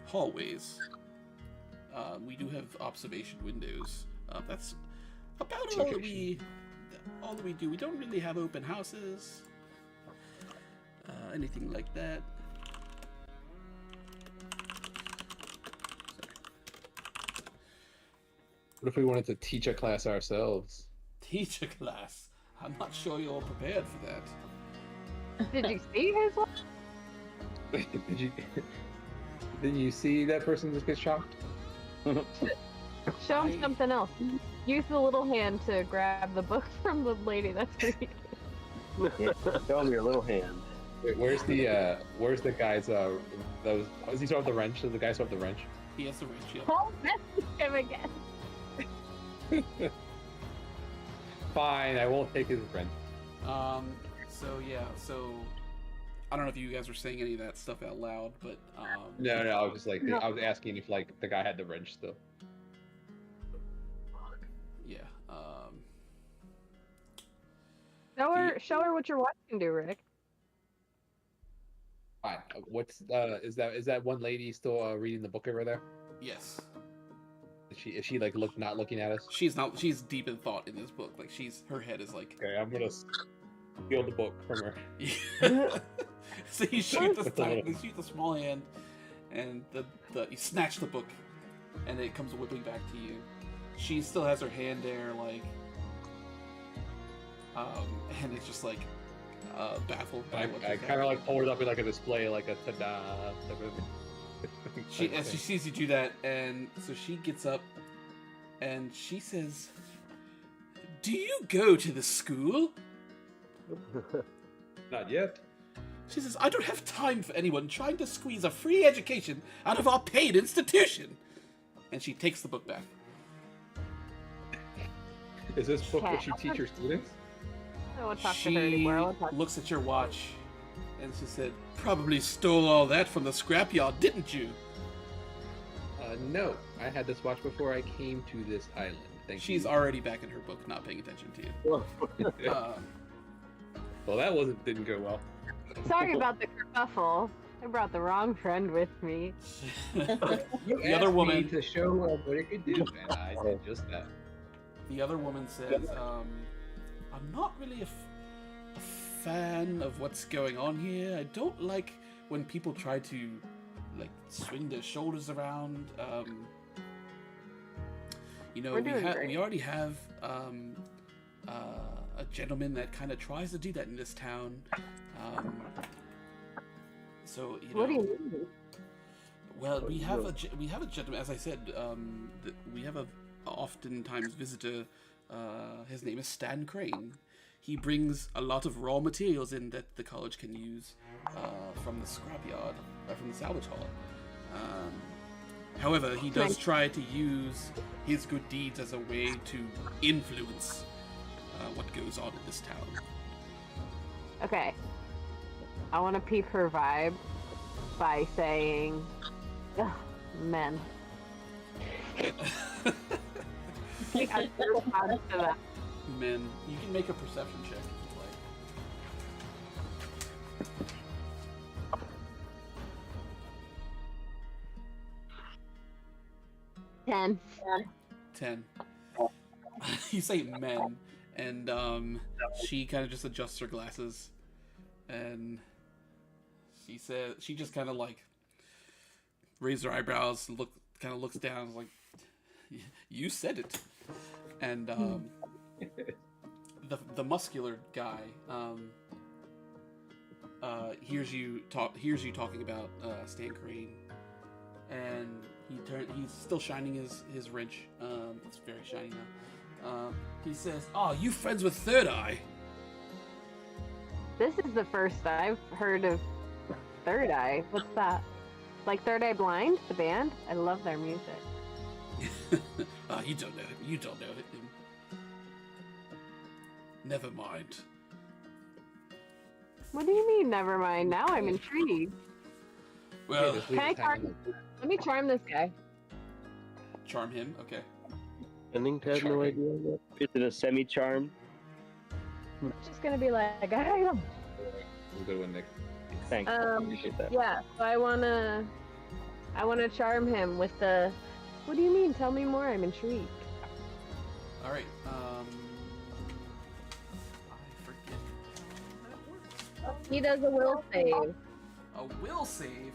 hallways. We do have observation windows. That's about all that we do. We don't really have open houses, anything like that. What if we wanted to teach a class ourselves? Teach a class? I'm not sure you're prepared for that. Did you see his one? Did you see that person just get shocked? Show him something else. Use the little hand to grab the book from the lady that's reading. Yeah, show him your little hand. Wait, where's the guy's those? Does he still have the wrench? Does the guy still have the wrench? He has the wrench, yeah. Don't message him again. Fine, I won't take his wrench. So I don't know if you guys were saying any of that stuff out loud, but No, I was just like I was asking if like the guy had the wrench still. yeah. Show her what you're watching, do Rick. Fine. What's is that one lady still reading the book over there? Yes. Is she like not looking at us? She's not. She's deep in thought in this book. Like her head is like. Okay, I'm gonna steal the book from her. So you shoot the small hand, and you snatch the book, and it comes whipping back to you. She still has her hand there, like, and it's just like baffled by what I kind of like hold it up in like a display, like a ta-da. As she sees you do that, and so she gets up, and she says, "Do you go to the school?" Not yet. She says, "I don't have time for anyone trying to squeeze a free education out of our paid institution." And she takes the book back. Is this book what you teach your students? I won't talk to her anymore. She looks at your watch, and she said, "Probably stole all that from the scrapyard, didn't you?" No, I had this watch before I came to this island. She's already back in her book, not paying attention to you. Well, that didn't go well. Sorry about the kerfuffle. I brought the wrong friend with me. The other woman to show what it could do, and I did just that. The other woman says, "I'm not really a fan of what's going on here. I don't like when people try to like swing their shoulders around. We already have a gentleman that kind of tries to do that in this town. So What do you mean? Well, we have a gentleman, as I said. We have a oftentimes visitor. His name is Stan Crane. He brings a lot of raw materials in that the college can use from the scrapyard, from the salvage hall. However, he does try to use his good deeds as a way to influence what goes on in this town." Okay. I want to peep her vibe by saying, "Ugh, men." I should respond to that. Men, you can make a perception check if you'd like. 10. 10. You say men, and she kind of just adjusts her glasses, and she just kind of like raises her eyebrows and looks down, and like, "You said it." And the muscular guy hears you talking about Stan Crane, and he's still shining his wrench. It's very shiny now. He says, "Oh, you friends with Third Eye?" This is the first I've heard of Third Eye. What's that? Like Third Eye Blind, the band? I love their music. You don't know him. You don't know him. Never mind. What do you mean, never mind? Now I'm intrigued. Well, Can I let me charm this guy. charm him. Okay. Ending had no idea. Is it a semi-charm? I'm just gonna be like, I am. That's a good one, Nick. Thanks. I appreciate that. Yeah, so I wanna charm him with the. What do you mean? Tell me more. I'm intrigued. All right. I forget how that works. He does a will save. A will save.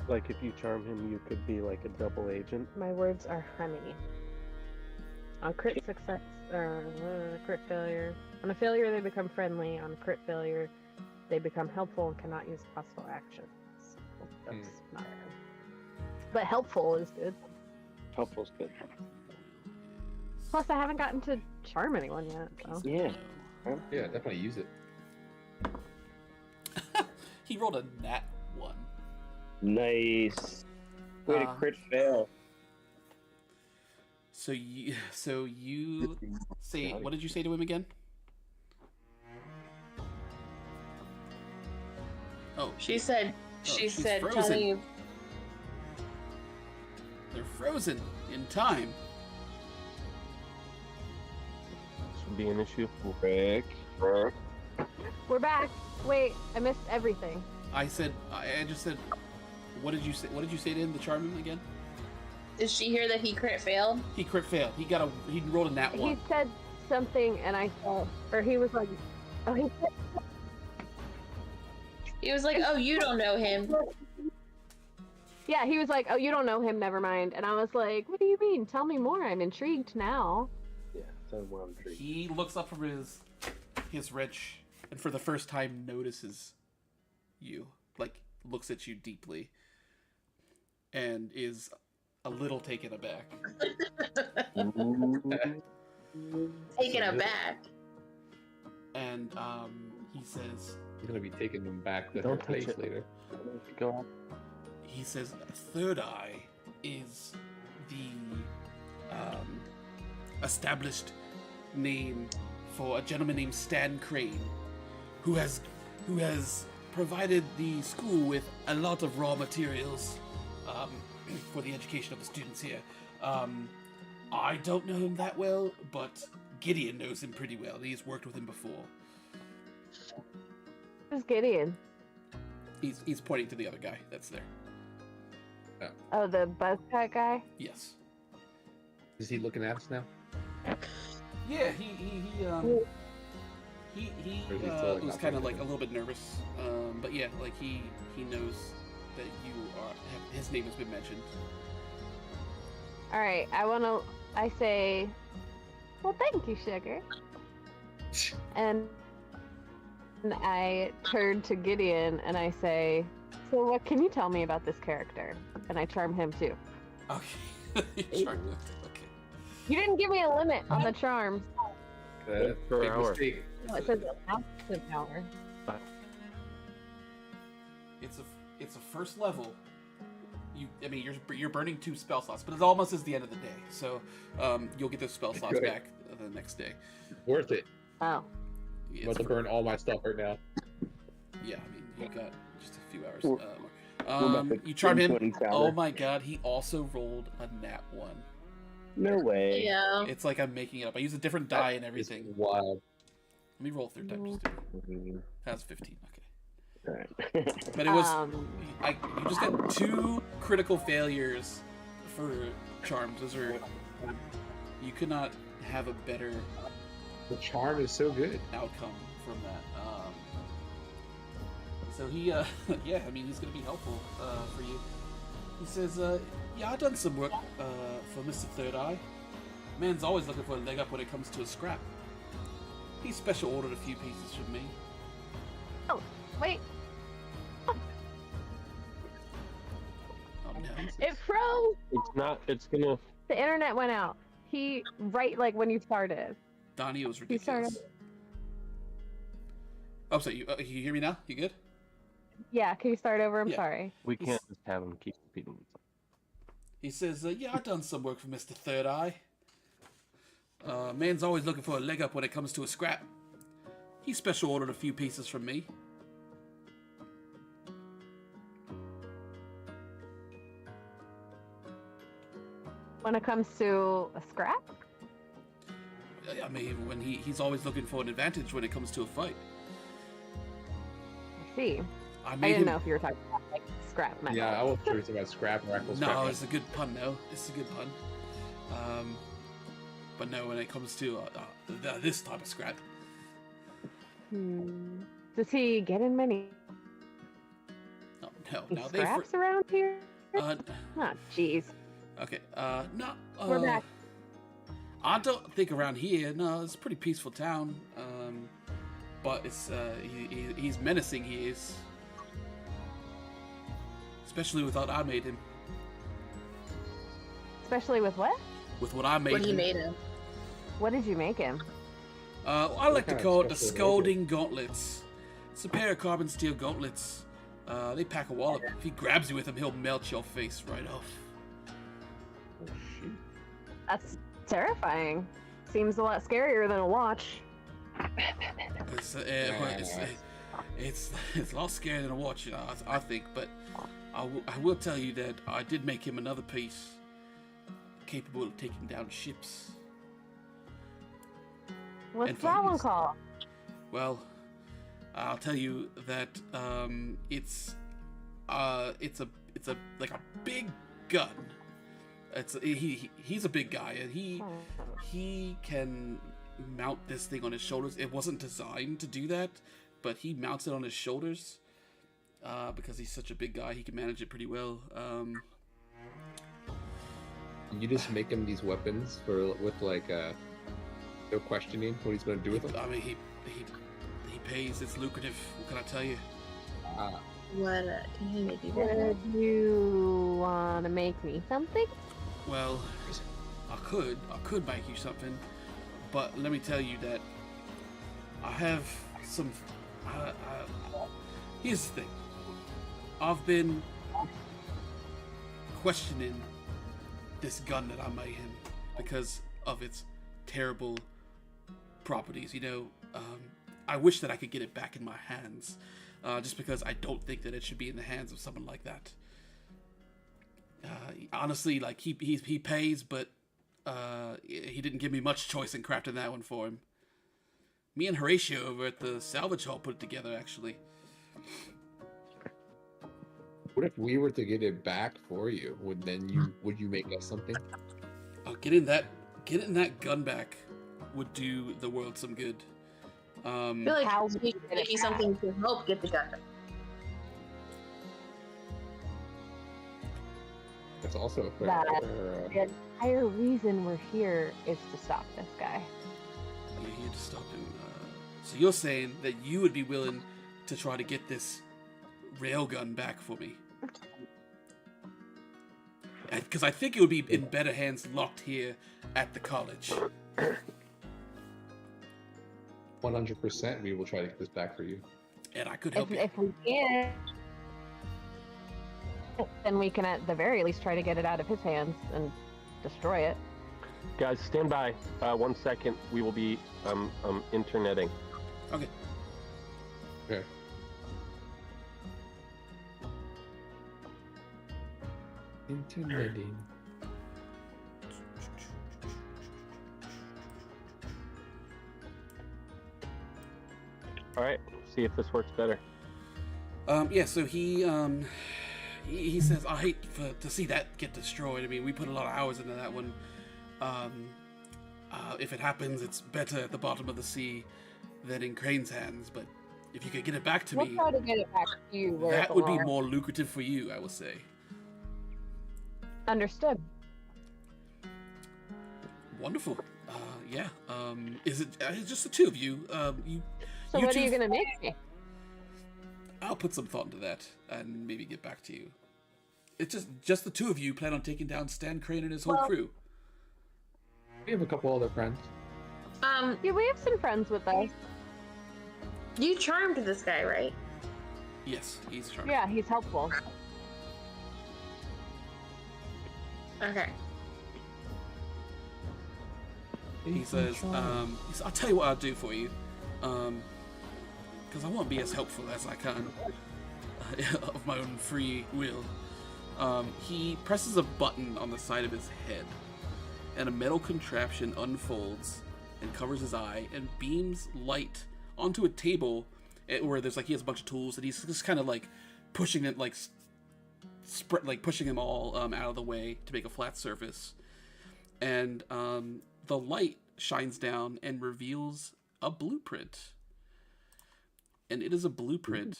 Like if you charm him, you could be like a double agent. My words are honey. On crit success, crit failure. On a failure, they become friendly. On crit failure, they become helpful and cannot use hostile actions. That's not it. But helpful is good. Helpful's good. Plus, I haven't gotten to charm anyone yet. So. Yeah. Yeah, definitely use it. He rolled a nat 1. Nice. Way to crit fail. So you say, what did you say to him again? Oh, She said, she's tell frozen. you. They're frozen in time. Should be an issue. Rick. We're back. Wait, I missed everything. I just said, what did you say? What did you say to him to charm him again? Did she hear that he crit failed? He crit failed. He rolled a nat 1. He said something, and I saw, or he was like, oh, he said. He was like, oh, you don't know him. Yeah, he was like, oh, you don't know him, never mind. And I was like, what do you mean? Tell me more. I'm intrigued now. Yeah, tell me more. I'm intrigued. He looks up from his wrench and for the first time notices you, like looks at you deeply, and is a little taken aback. Taken aback. And he says, You're gonna be taking them back to Don't her touch place it. later. Go on. he says, Third Eye is the established name for a gentleman named Stan Crane, who has provided the school with a lot of raw materials for the education of the students here. I don't know him that well, but Gideon knows him pretty well. He's worked with him before. Who's Gideon? He's pointing to the other guy that's there. Oh, the buzz cut guy? Yes. Is he looking at us now? Yeah, Or is he still, like, was not kind of paying like a little bit nervous, but yeah, like he knows that you are. His name has been mentioned. All right, I say, well, thank you, Sugar. And I turn to Gideon and I say, so what can you tell me about this character? And I charm him too. Okay. okay. You didn't give me a limit on the charms. Per Big hour. mistake. No, it says an hour. It's a first level. You're burning 2 spell slots, but it almost is the end of the day. So you'll get those spell slots Good. back the next day. Worth it. Oh. Yeah, I'm about to burn all my stuff right now. yeah, I mean you got just a few hours. We're about to You charm him. 20 counter. Oh my god, he also rolled a nat 1. No way. Yeah. It's like I'm making it up. I use a different die and everything. It's wild. Let me roll third time. Just do it. That's 15. Okay. Alright. But it was you just got 2 critical failures for charms. Those are you could not have a better The charm is so good. outcome from that. So he yeah, I mean he's gonna be helpful for you. He says, yeah, I've done some work for Mr. Third Eye. Man's always looking for a leg up when it comes to a scrap. He special ordered a few pieces from me. Oh, wait. Oh no. It froze. It's not. It's gonna The internet went out. Right like when you started. Donnie was He started. ridiculous. Oh, so you hear me now? You good? Yeah, can you start over? I'm Yeah. sorry. We can't just have him keep repeating himself. He says, yeah, I've done some work for Mr. Third Eye. Man's always looking for a leg up when it comes to a scrap. He special ordered a few pieces from me. When it comes to a scrap? I mean, when he's always looking for an advantage when it comes to a fight. I see. I I made didn't him... know if you were talking about like scrap metal. Yeah, I was curious about scrap or actual scrap. No, it's a good pun, though. It's a good pun. But no, when it comes to this type of scrap. Does he get in many Oh, no, no, they... scraps around here? Oh, jeez. okay, no, We're back. I don't think around here, no, it's a pretty peaceful town. But it's, he's menacing, he is. Especially with what I made him. Especially with what? With what I made When him. he made him. What did you make him? I like to kind of call it the special Scalding Gauntlets. It's a pair of carbon steel gauntlets. They pack a wallop. If he grabs you with them, he'll melt your face right off. Oh, shoot. That's terrifying. Seems a lot scarier than a watch. It's a lot scarier than a watch, you know, I think. But I will tell you that I did make him another piece capable of taking down ships. What's And that one fighters. called? Well, I'll tell you that it's like a big gun. He's a big guy, and he can mount this thing on his shoulders. It wasn't designed to do that, but he mounts it on his shoulders because he's such a big guy. He can manage it pretty well. You just make him these weapons with like no questioning what he's going to do with them. I mean, he pays. It's lucrative. What can I tell you? What can he make you Would you want to make me something? Well, I could make you something, but let me tell you that I have some. Here's the thing. I've been questioning this gun that I made him because of its terrible properties. You know, I wish that I could get it back in my hands, just because I don't think that it should be in the hands of someone like that. Honestly, like he pays, but he didn't give me much choice in crafting that one for him. Me and Horatio over at the salvage hall put it together, actually. What if we were to get it back for you? Would you make us something? Getting that gun back would do the world some good. I feel like How he would you could get give it me back? something to help get the gun. That's also a fair. That- The entire reason we're here is to stop this guy. You're here to stop him. So you're saying that you would be willing to try to get this railgun back for me? Because I think it would be in better hands locked here at the college. 100%, we will try to get this back for you. And I could help you. If we can, then we can at the very least try to get it out of his hands and destroy it. Guys, stand by. 1 second. We will be interneting. Okay. Okay. Interneting. All right. See if this works better. Yeah, so he says, I hate to see that get destroyed. I mean, we put a lot of hours into that one. If it happens, it's better at the bottom of the sea than in Crane's hands. But if you could get it back to We'll me, try to get it back to you. Where that it would be belongs. more lucrative for you, I would say. Understood. Wonderful. Yeah. Is it just the two of you? So you what are two- you gonna make me? I'll put some thought into that and maybe get back to you. It's just the two of you plan on taking down Stan Crane and his whole Well- crew. We have a couple other friends. Yeah, we have some friends with us. You charmed this guy, right? Yes, he's charmed. Yeah, he's helpful. Okay. He says, I'll tell you what I'll do for you. Because I want to be as helpful as I can of my own free will. He presses a button on the side of his head, and a metal contraption unfolds and covers his eye and beams light onto a table where there's like he has a bunch of tools, and he's just kind of like pushing it pushing them all out of the way to make a flat surface. And the light shines down and reveals a blueprint. And it is a blueprint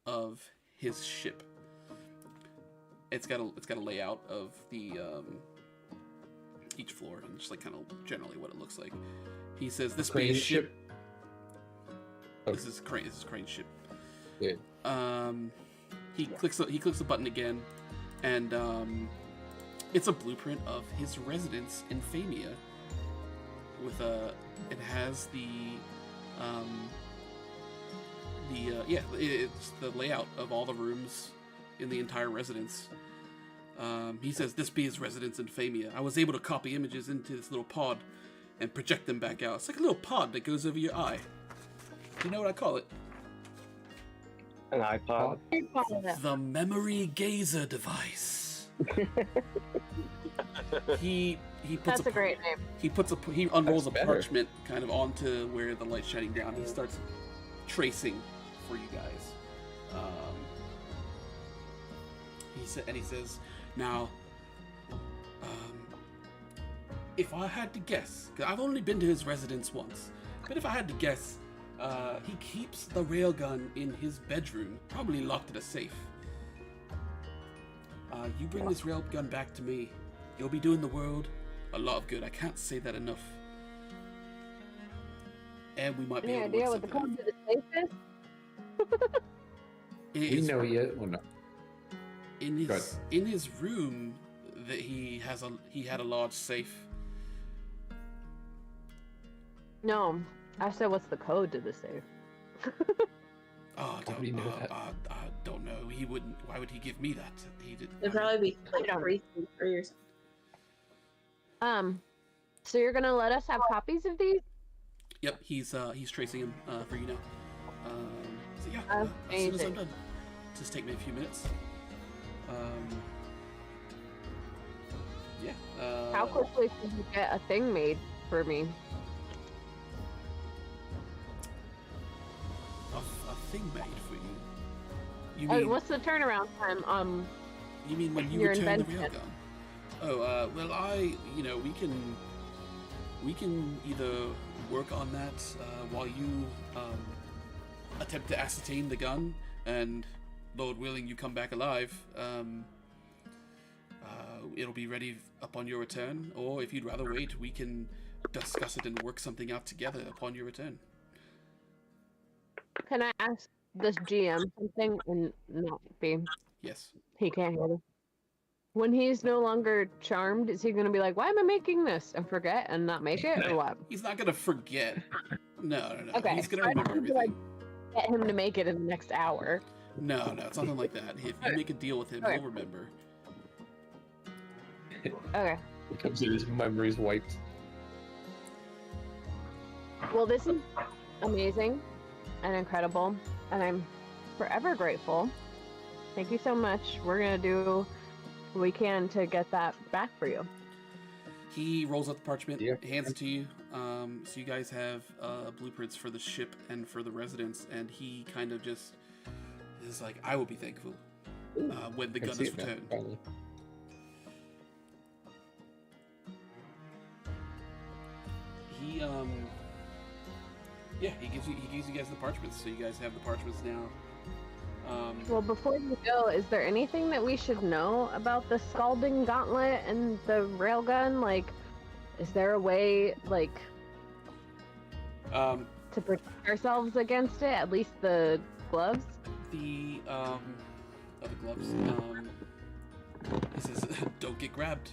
of his ship. It's got a layout of the each floor and just like kind of generally what it looks like. He says this Crane spaceship. Oh. This is Crane's ship. Yeah. He clicks the button again, and it's a blueprint of his residence in Famia. It has it's the layout of all the rooms in the entire residence. He says this be his residence in Famia. I was able to copy images into this little pod and project them back out. It's like a little pod that goes over your eye. Do you know what I call it? An iPod. The memory gazer device. He puts That's a great name. He unrolls That's a better. parchment kind of onto where the light's shining down. He starts tracing for you guys. He says, now, if I had to guess, because I've only been to his residence once, but if I had to guess, he keeps the railgun in his bedroom, probably locked in a safe. You bring this railgun back to me, you'll be doing the world a lot of good. I can't say that enough. And we might be Any able to idea work what the something code to the safe is? out. We know yet? Well, no. In his room, that he had a large safe. No, I said what's the code to the safe? Oh, How do you know that? I don't know. He wouldn't. Why would he give me that? He did. It'd probably be like don't- 3 for yours. So you're gonna let us have copies of these? Yep, he's tracing him for you now. So yeah, as soon as I'm Amazing. done, just take me a few minutes. How quickly can you get a thing made for me? A thing made for you? You mean What's the turnaround time? you mean when you your return the invention? railgun? Oh, well, we can either work on that while you attempt to ascertain the gun, and Lord willing, you come back alive. It'll be ready upon your return, or if you'd rather wait, we can discuss it and work something out together upon your return. Can I ask this GM something and not be? Yes. He can't hear me. When he's no longer charmed, is he gonna be like, "Why am I making this?" and forget and not make it, or what? He's not gonna forget. No. Okay, He's gonna so I remember need to, like, everything. Get him to make it in the next hour. No, it's nothing like that. If you make a deal with him, Okay. he'll remember. Okay. It comes in his memories wiped. Well, this is amazing and incredible, and I'm forever grateful. Thank you so much. We're gonna do what we can to get that back for you. He rolls up the parchment, Yeah. hands it to you. So you guys have blueprints for the ship and for the residence, and he kind of just is like, I will be thankful when the I can gun see is it now, returned. finally. He he gives you guys the parchments, so you guys have the parchments now. Well, before you go, is there anything that we should know about the scalding gauntlet and the railgun? Like, is there a way, like, to protect ourselves against it? At least the gloves? The gloves. He says, "Don't get grabbed."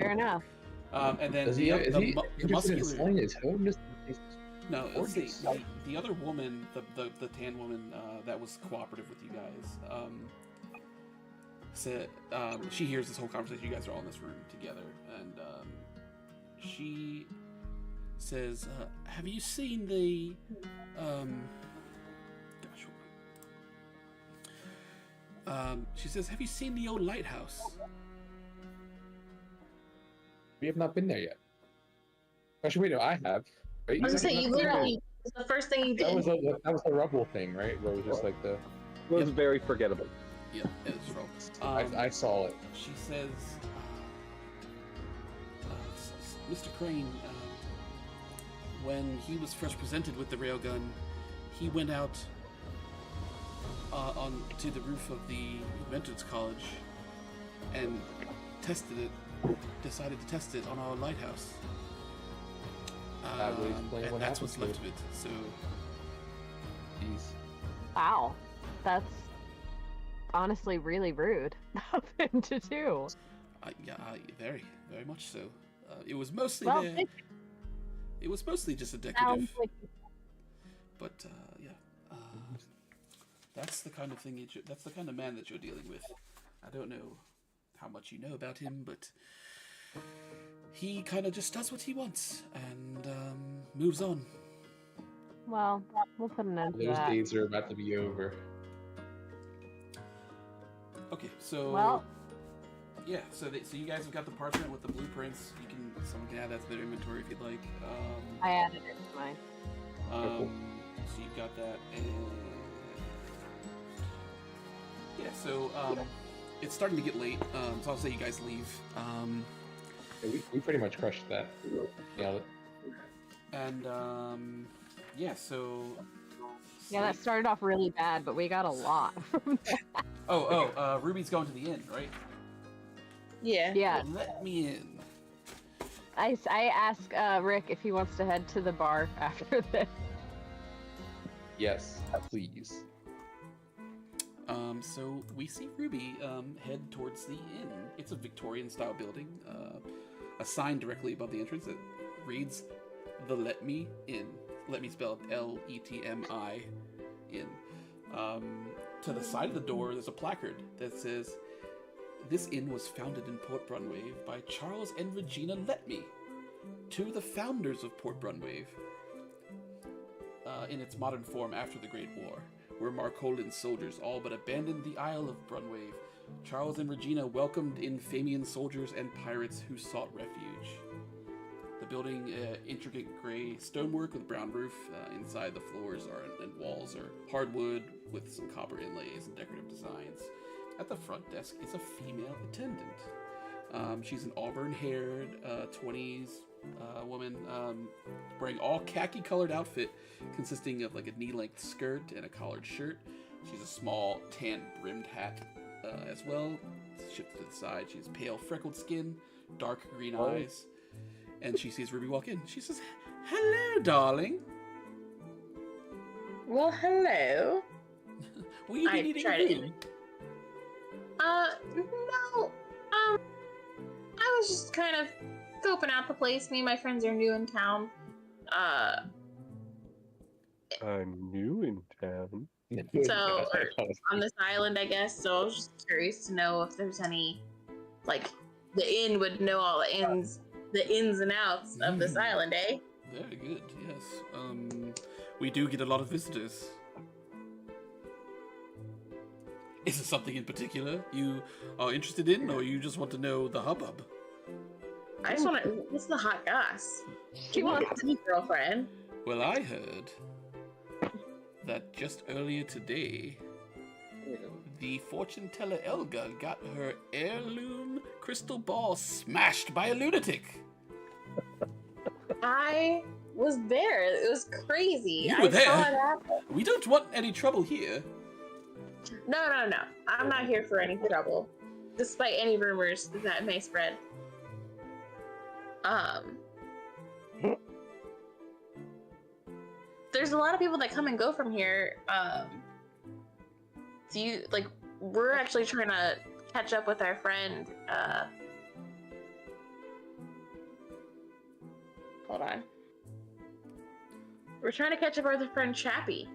Fair enough. And then Is the he the interested in muscular. selling his home? No, let's see. Gorgeous. The other woman, the tan woman that was cooperative with you guys, said she hears this whole conversation. You guys are all in this room together, and she says, "Have you seen the she says, "Have you seen the old lighthouse?" We have not been there yet. Actually, wait, no, I have. Right? I was gonna say, you That's pretty literally, it's the first thing you good. did. That was the rubble thing, right? Where it was just like the. It was very forgettable. Yeah, it's wrong. I saw it. She says, Mr. Crane, when he was first presented with the railgun, he went out on to the roof of the Inventors College and tested it. Decided to test it on our lighthouse. That would explain and what that's happened what's to left it. of it. So, Jeez. Wow, that's honestly really rude of him to do. yeah, very, very much so. It was mostly Well, there. It was mostly just a sounds decorative. like But yeah, that's the kind of thing. That's the kind of man that you're dealing with. I don't know how much you know about him, but he kind of just does what he wants and moves on. well, we'll put an end to Those that. days are about to be over. Okay, so Well, yeah, so you guys have got the parchment with the blueprints. Someone can add that to their inventory if you'd like. I added it to mine. So you've got that, and yeah, so it's starting to get late. So I'll say you guys leave. Yeah, we pretty much crushed that. Yeah. And yeah, so Yeah, that started off really bad, but we got a lot from that. Ruby's going to the inn, right? Yeah. Yeah, Let me in. I ask Rick if he wants to head to the bar after this. Yes, please. So we see Ruby head towards the inn. It's a Victorian-style building. A sign directly above the entrance that reads, "The Let Me Inn." Let me spelled Letmi Inn. To the side of the door, there's a placard that says, "This inn was founded in Port Brunwave by Charles and Regina Letme, to the founders of Port Brunwave, in its modern form after the Great War, where Marcolin's soldiers all but abandoned the Isle of Brunwave. Charles and Regina welcomed in Famian soldiers and pirates who sought refuge." The building, intricate gray stonework with brown roof. Inside, the floors and walls are hardwood with some copper inlays and decorative designs. At the front desk is a female attendant. She's an auburn-haired, 20s woman, wearing all khaki-colored outfit consisting of like a knee-length skirt and a collared shirt. She's a small tan-brimmed hat as well. Shifted to the side. She has pale, freckled skin, dark green eyes, and she sees Ruby walk in. She says, "Hello, darling. Well, hello. Will you be I needing tried a it. room?" No. I was just kind of scoping out the place. Me and my friends are new in town. I'm new in town. So, on this island, I guess. So I was just curious to know if there's any, like, the inn would know all the ins and outs of this island, eh? Very good, yes. We do get a lot of visitors. Is there something in particular you are interested in, or you just want to know the hubbub? I just want to. What's the hot goss? She wants to be girlfriend. Well, I heard that just earlier today, the fortune teller Elga got her heirloom crystal ball smashed by a lunatic. I was there. It was crazy. You were there? Saw it happen. We don't want any trouble here. No. I'm not here for any trouble, despite any rumors that may spread. There's a lot of people that come and go from here. We're actually trying to catch up with our friend, Hold on. We're trying to catch up with our friend Chappy.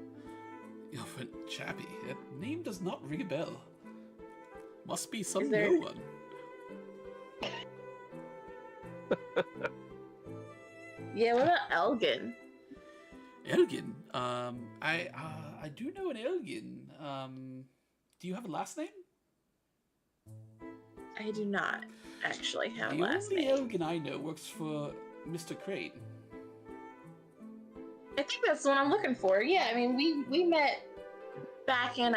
Your friend Chappy? That name does not ring a bell. Must be some Is there- new one. Yeah, what about Elgin? Elgin? I do know an Elgin. Do you have a last name? I do not actually have a The last only name. Elgin I know works for Mr. Crane. I think that's the one I'm looking for. Yeah, I mean, we met back in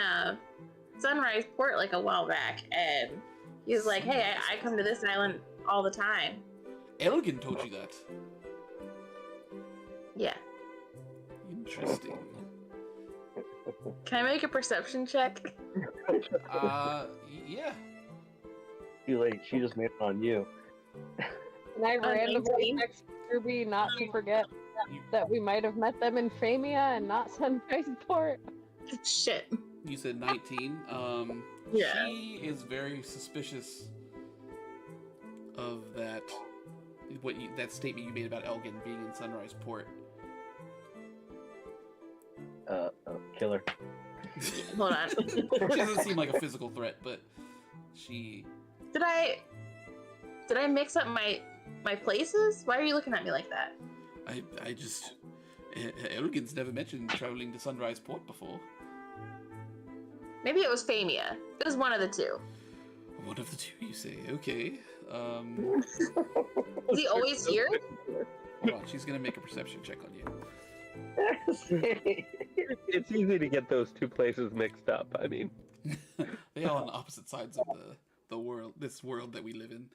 Sunrise Port like a while back, and he was like, "Hey, I come to this island all the time." Elgin told you that. Yeah. Interesting. Can I make a perception check? Yeah. Too late. She just made it on you. And I randomly 19? text Ruby not to forget that we might have met them in Famia and not Sunrise Port. Shit. You said 19. Yeah. She is very suspicious of that. That statement you made about Elgin being in Sunrise Port. Killer. Hold on. She doesn't seem like a physical threat, but she. Did I mix up my places? Why are you looking at me like that? I just. Elgin's never mentioned traveling to Sunrise Port before. Maybe it was Famia. It was one of the two. One of the two, you say? Okay. Is he always here? Hold on, she's gonna make a perception check on you. It's easy to get those two places mixed up. I mean, They are on opposite sides of the world, this world that we live in.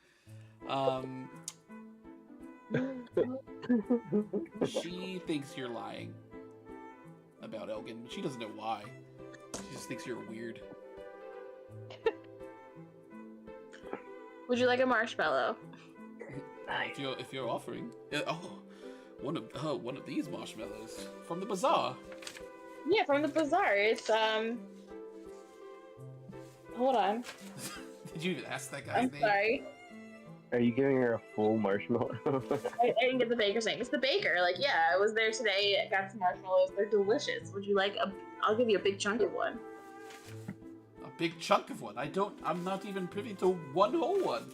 She thinks you're lying about Elgin, but she doesn't know why. She just thinks you're weird. Would you like a marshmallow? If you're offering, one of these marshmallows from the bazaar. Yeah, from the bazaar. It's Hold on. Did you even ask that guy's I'm name? sorry. Are you giving her a full marshmallow? I didn't get the baker's name. It's the baker. Like, yeah, I was there today. I got some marshmallows. They're delicious. Would you like I'll give you a big chunk of one. A big chunk of one. I'm not even privy to one whole one.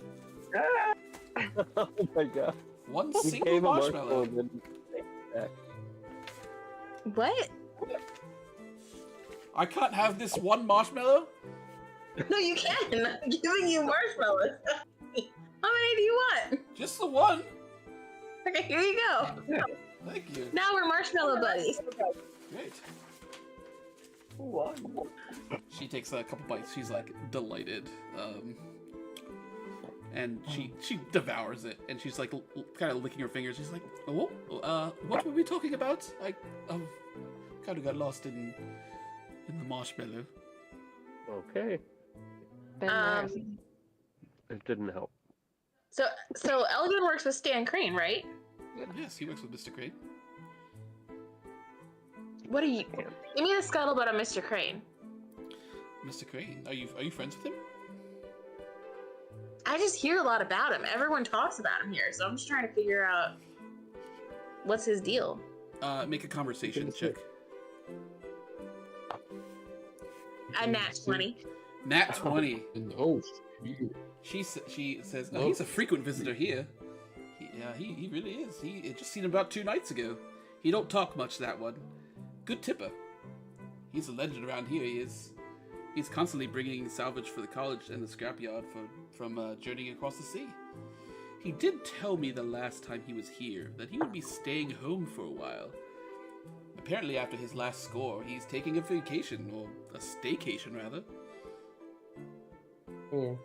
oh my god. One He single gave a marshmallow. and then take it back. What? I can't have this one marshmallow? No, you can. I'm giving you marshmallows. How many do you want? Just the one. Okay, here you go. Thank you. Now we're marshmallow buddies. Great. She takes a couple bites. She's like delighted. And she devours it. And she's like kind of licking her fingers. She's like, "Oh, what were we talking about? I kind of got lost in the marshmallow." Okay. Been there. It didn't help. So Elgin works with Stan Crane, right? Yes, he works with Mr. Crane. What are you? Give me the scuttlebutt on Mr. Crane. Mr. Crane, are you friends with him? I just hear a lot about him. Everyone talks about him here, so I'm just trying to figure out what's his deal. Make a conversation check. A nat 20. Nat 20. And oh, shoot. She says, "No, he's a frequent visitor here. He really is. He just seen him about 2 nights ago. He don't talk much, that one. Good tipper. He's a legend around here. He is. He's constantly bringing salvage for the college and the scrapyard from journeying across the sea. He did tell me the last time he was here that he would be staying home for a while. Apparently, after his last score, he's taking a vacation, or a staycation rather." Oh.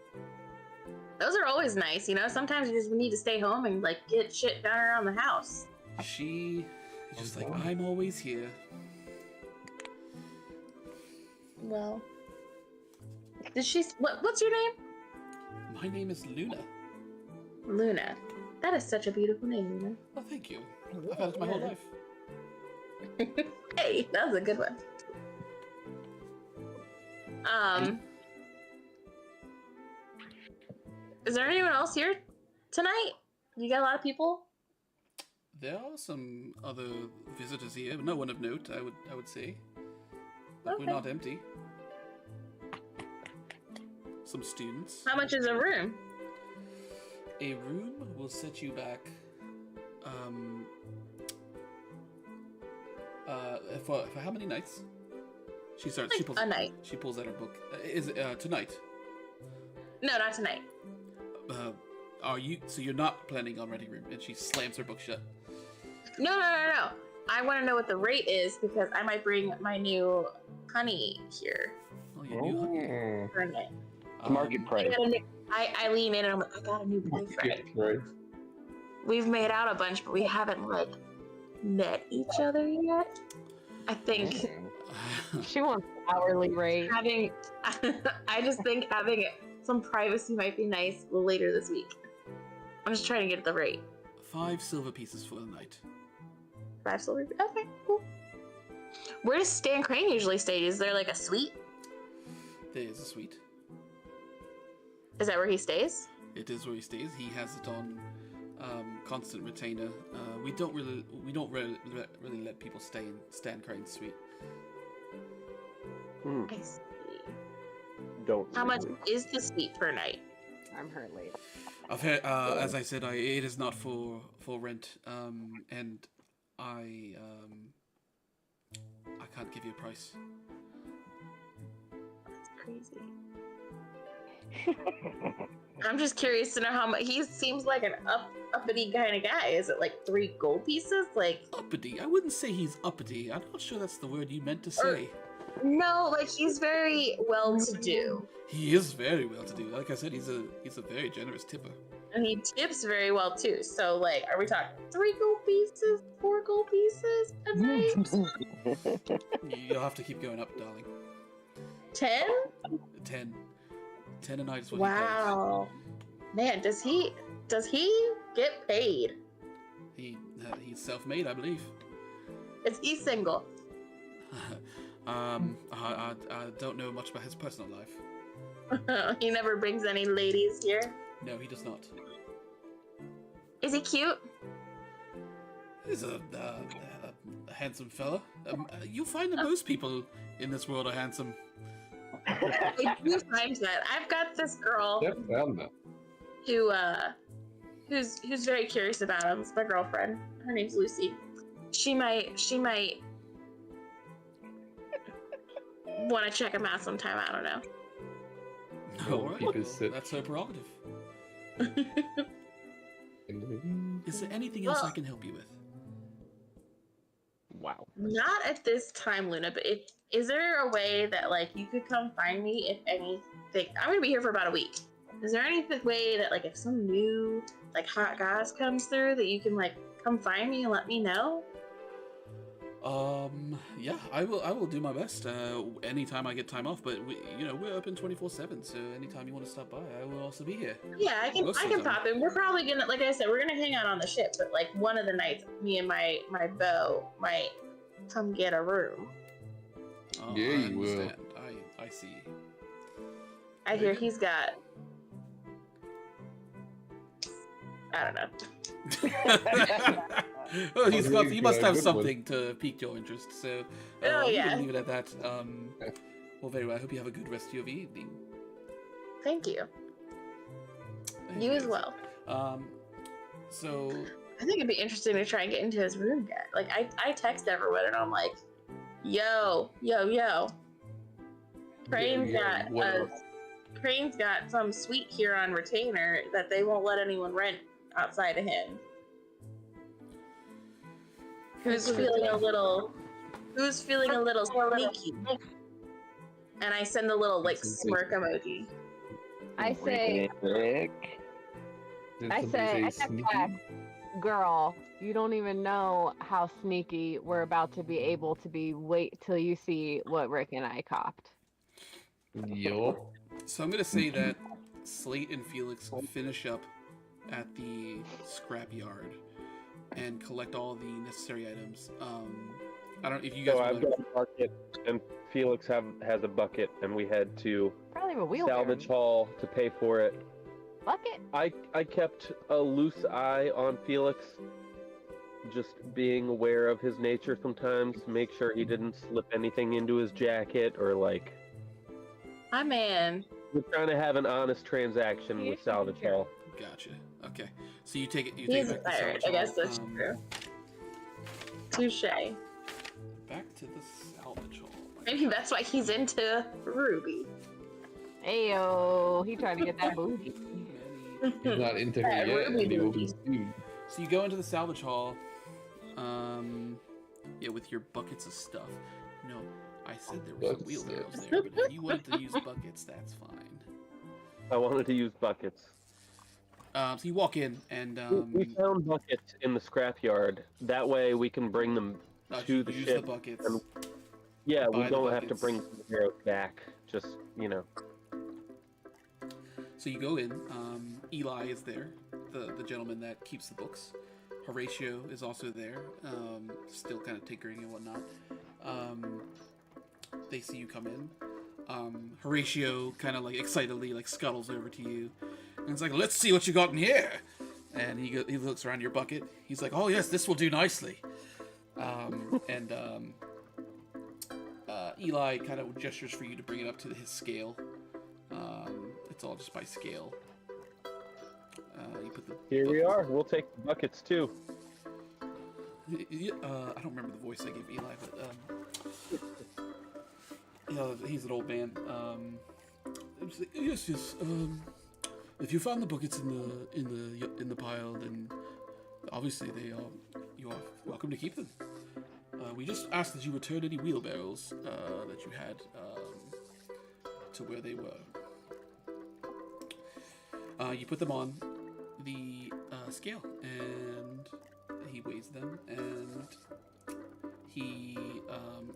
Those are always nice, you know? Sometimes you just need to stay home and, like, get shit done around the house. She is just like, "I'm always here." Well. Did she... What's your name? My name is Luna. Luna. That is such a beautiful name, Luna. Oh, thank you. I've had it my whole life. Hey, that was a good one. Is there anyone else here tonight? You got a lot of people? There are some other visitors here, no one of note, I would say. But we're Okay. not empty. Some students. How much is a room? A room will set you back. For how many nights? She starts. Like a night. She pulls out her book. Is it tonight? No, not tonight. Are you? So you're not planning on renting a room? And she slams her book shut. No. I want to know what the rate is because I might bring my new honey here Oh, you knew. Oh. for a night. Market price. I lean in and I'm like, I got a new boyfriend. Right. We've made out a bunch, but we haven't like met each other yet. I think She wants hourly rate. having, I just think having some privacy might be nice later this week. I'm just trying to get the rate. 5 silver pieces for the night. 5 silver. Okay, cool. Where does Stan Crane usually stay? Is there like a suite? There is a suite. Is that where he stays? It is where he stays. He has it on constant retainer. We don't really let people stay in Stan Crane's suite. I see. Don't. How much is the suite per night? I'm hurt late. I've heard, as I said, it is not for rent, and I can't give you a price. That's crazy. I'm just curious to know how much. He seems like an uppity kind of guy. Is it like 3 gold pieces? Like Uppity? I wouldn't say he's uppity. I'm not sure that's the word you meant to say. no, like he's very well-to-do, He is very well to do. Like I said, he's a very generous tipper. and he tips very well too. So like, are we talking 3 gold pieces, 4 gold pieces a night? You'll have to keep going up, darling. 10? 10 a night is what Wow, man, does he get paid? he pays. He's self-made, I believe. Is he single? I don't know much about his personal life. He never brings any ladies here. No, he does not. Is he cute? He's a handsome fella. You find that most people in this world are handsome. I do find that. I've got this girl Yep, found that. who's very curious about him. It's my girlfriend. Her name's Lucy. She might want to check him out sometime. I don't know. All right, keep his well, sit. that's her prerogative. Is there anything else I Well- can help you with? Wow. Not at this time, Luna. But is there a way that like you could come find me if anything? I'm gonna be here for about a week. Is there any way that like if some new like hot guys comes through that you can like come find me and let me know? Yeah, I will do my best. Anytime I get time off, but we're open 24/7, so anytime you want to stop by, I will also be here. Yeah, I Most of can the time. pop in. We're probably gonna, like I said, we're gonna hang out on the ship, but like one of the nights, me and my beau might come get a room. Oh, Yeah, I you will. understand. I see. I hear he's got, I don't know. Well, he must have good something to pique your interest. So, Oh, we yeah. can leave it at that. Well, very well. I hope you have a good rest of your evening. Thank you. You as well. So, I think it'd be interesting to try and get into his room yet. Like I text everyone and I'm like, yo. Crane's got some suite here on retainer that they won't let anyone rent outside of him. Who's feeling a little sneaky? And I send a little like smirk emoji. I say, I text back, girl, you don't even know how sneaky we're about to be able to be. Wait till you see what Rick and I copped. Yo. So I'm gonna say that Slate and Felix finish up at the scrapyard and collect all the necessary items. I don't know if you guys. So I've got a bucket, and Felix has a bucket, and we head to Probably have a wheelbarrow. salvage hall to pay for it. Bucket. I kept a loose eye on Felix just being aware of his nature sometimes. Make sure he didn't slip anything into his jacket or like. My man. We're trying to have an honest transaction with Salvage Hall. Gotcha. Okay. So you take it. You He take is it a back to pirate. Salvage I guess Hall. that's true. Touche. Back to the Salvage Hall. Maybe that's why he's into Ruby. Ayo, he trying to get that booty. He's not into her Yeah, yet, Ruby and he will be movies. soon. So you go into the Salvage Hall. Yeah, with your buckets of stuff. No, I said there were some Buckets. wheelbarrows there, but if you wanted to use buckets, that's fine. I wanted to use buckets. So you walk in, and We found buckets in the scrapyard. That way we can bring them to you the use ship. the buckets. and- Yeah, we buy the don't have to buckets. bring the arrows back. Just, you know. So you go in. Eli is there, the gentleman that keeps the books. Horatio is also there, still kind of tinkering and whatnot. They see you come in. Horatio kind of like excitedly like scuttles over to you, and it's like, "Let's see what you got in here." And he looks around your bucket. He's like, "Oh yes, this will do nicely." And Eli kind of gestures for you to bring it up to his scale. It's all just by scale. You put the Here we buckets- are. We'll take the buckets too. I don't remember the voice I gave Eli, but he's an old man. It's like, yes. If you found the buckets in the pile, then obviously you are welcome to keep them. We just asked that you return any wheelbarrows that you had to where they were. You put them on the scale, and he weighs them, and he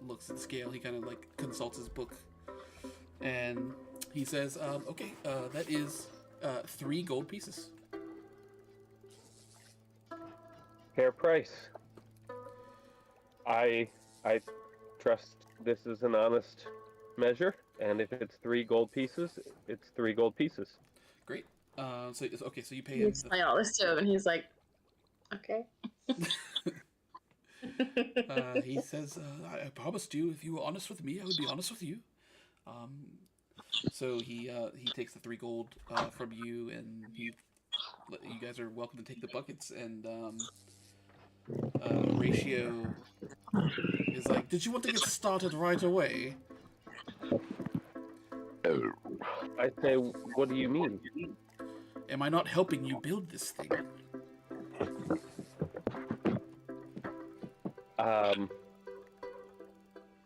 looks at the scale. He kind of like consults his book, and he says, "Okay, that is 3 gold pieces." Fair price. I trust this is an honest measure, and if it's 3 gold pieces, it's 3 gold pieces. Great. So you pay You him. explain all this to him, and he's like, okay. He says, "I promised you, if you were honest with me, I would be honest with you." So he takes the 3 gold from you, and you guys are welcome to take the buckets. And Ratio is like, "Did you want to get started right away?" I say, what do you mean? Am I not helping you build this thing?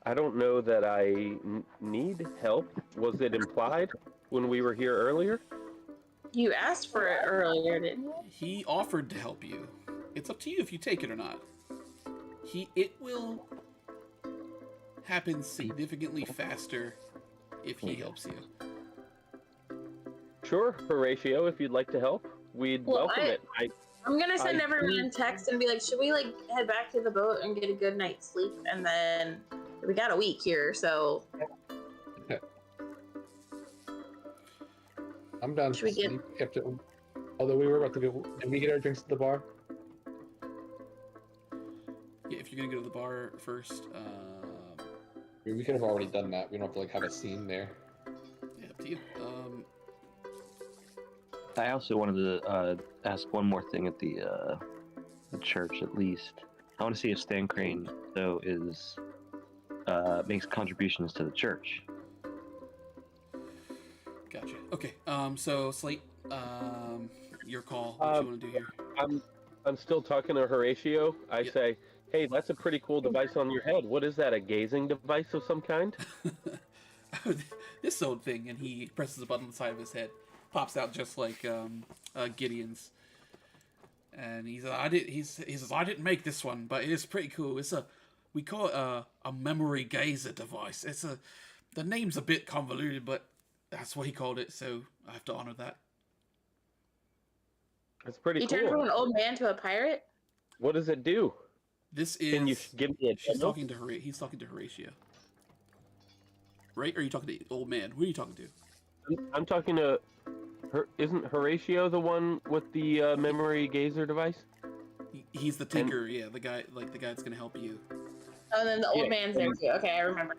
I don't know that I need help. Was it implied when we were here earlier? You asked for it earlier, didn't you? He offered to help you. It's up to you if you take it or not. It will happen significantly faster if he helps you. Sure, Horatio, if you'd like to help, we'd Well, welcome it. I'm gonna send I everyone do- a text and be like, should we like head back to the boat and get a good night's sleep? And then we got a week here, so I'm down Should to we get- sleep after. Although we were about to go, did we get our drinks at the bar? Yeah, if you're gonna go to the bar first, I mean, we could have already done that. We don't have to like have a scene there. yeah, up to you. I also wanted to ask one more thing at the church, at least. I want to see if Stan Crane though is makes contributions to the church. Gotcha. Okay. So Slate, your call. What you want to do here? I'm still talking to Horatio. I Yeah. say, hey, that's a pretty cool device on your head. What is that, a gazing device of some kind? This old thing, and he presses a button on the side of his head. Pops out just like Gideon's, and he says, "I didn't make this one, but it is pretty cool. We call it a memory gazer device. The name's a bit convoluted, but that's what he called it, so I have to honor that." That's pretty you cool. turned from an old man to a pirate. What does it do? This is. Can you give me a She's demo? talking to He's talking to Horatio. Right? Or are you talking to the old man? Who are you talking to? I'm talking to her. Isn't Horatio the one with the memory gazer device? He's the tinker, yeah, the guy that's gonna help you. Oh, and then the old Yeah. man's there too. Okay, I remember.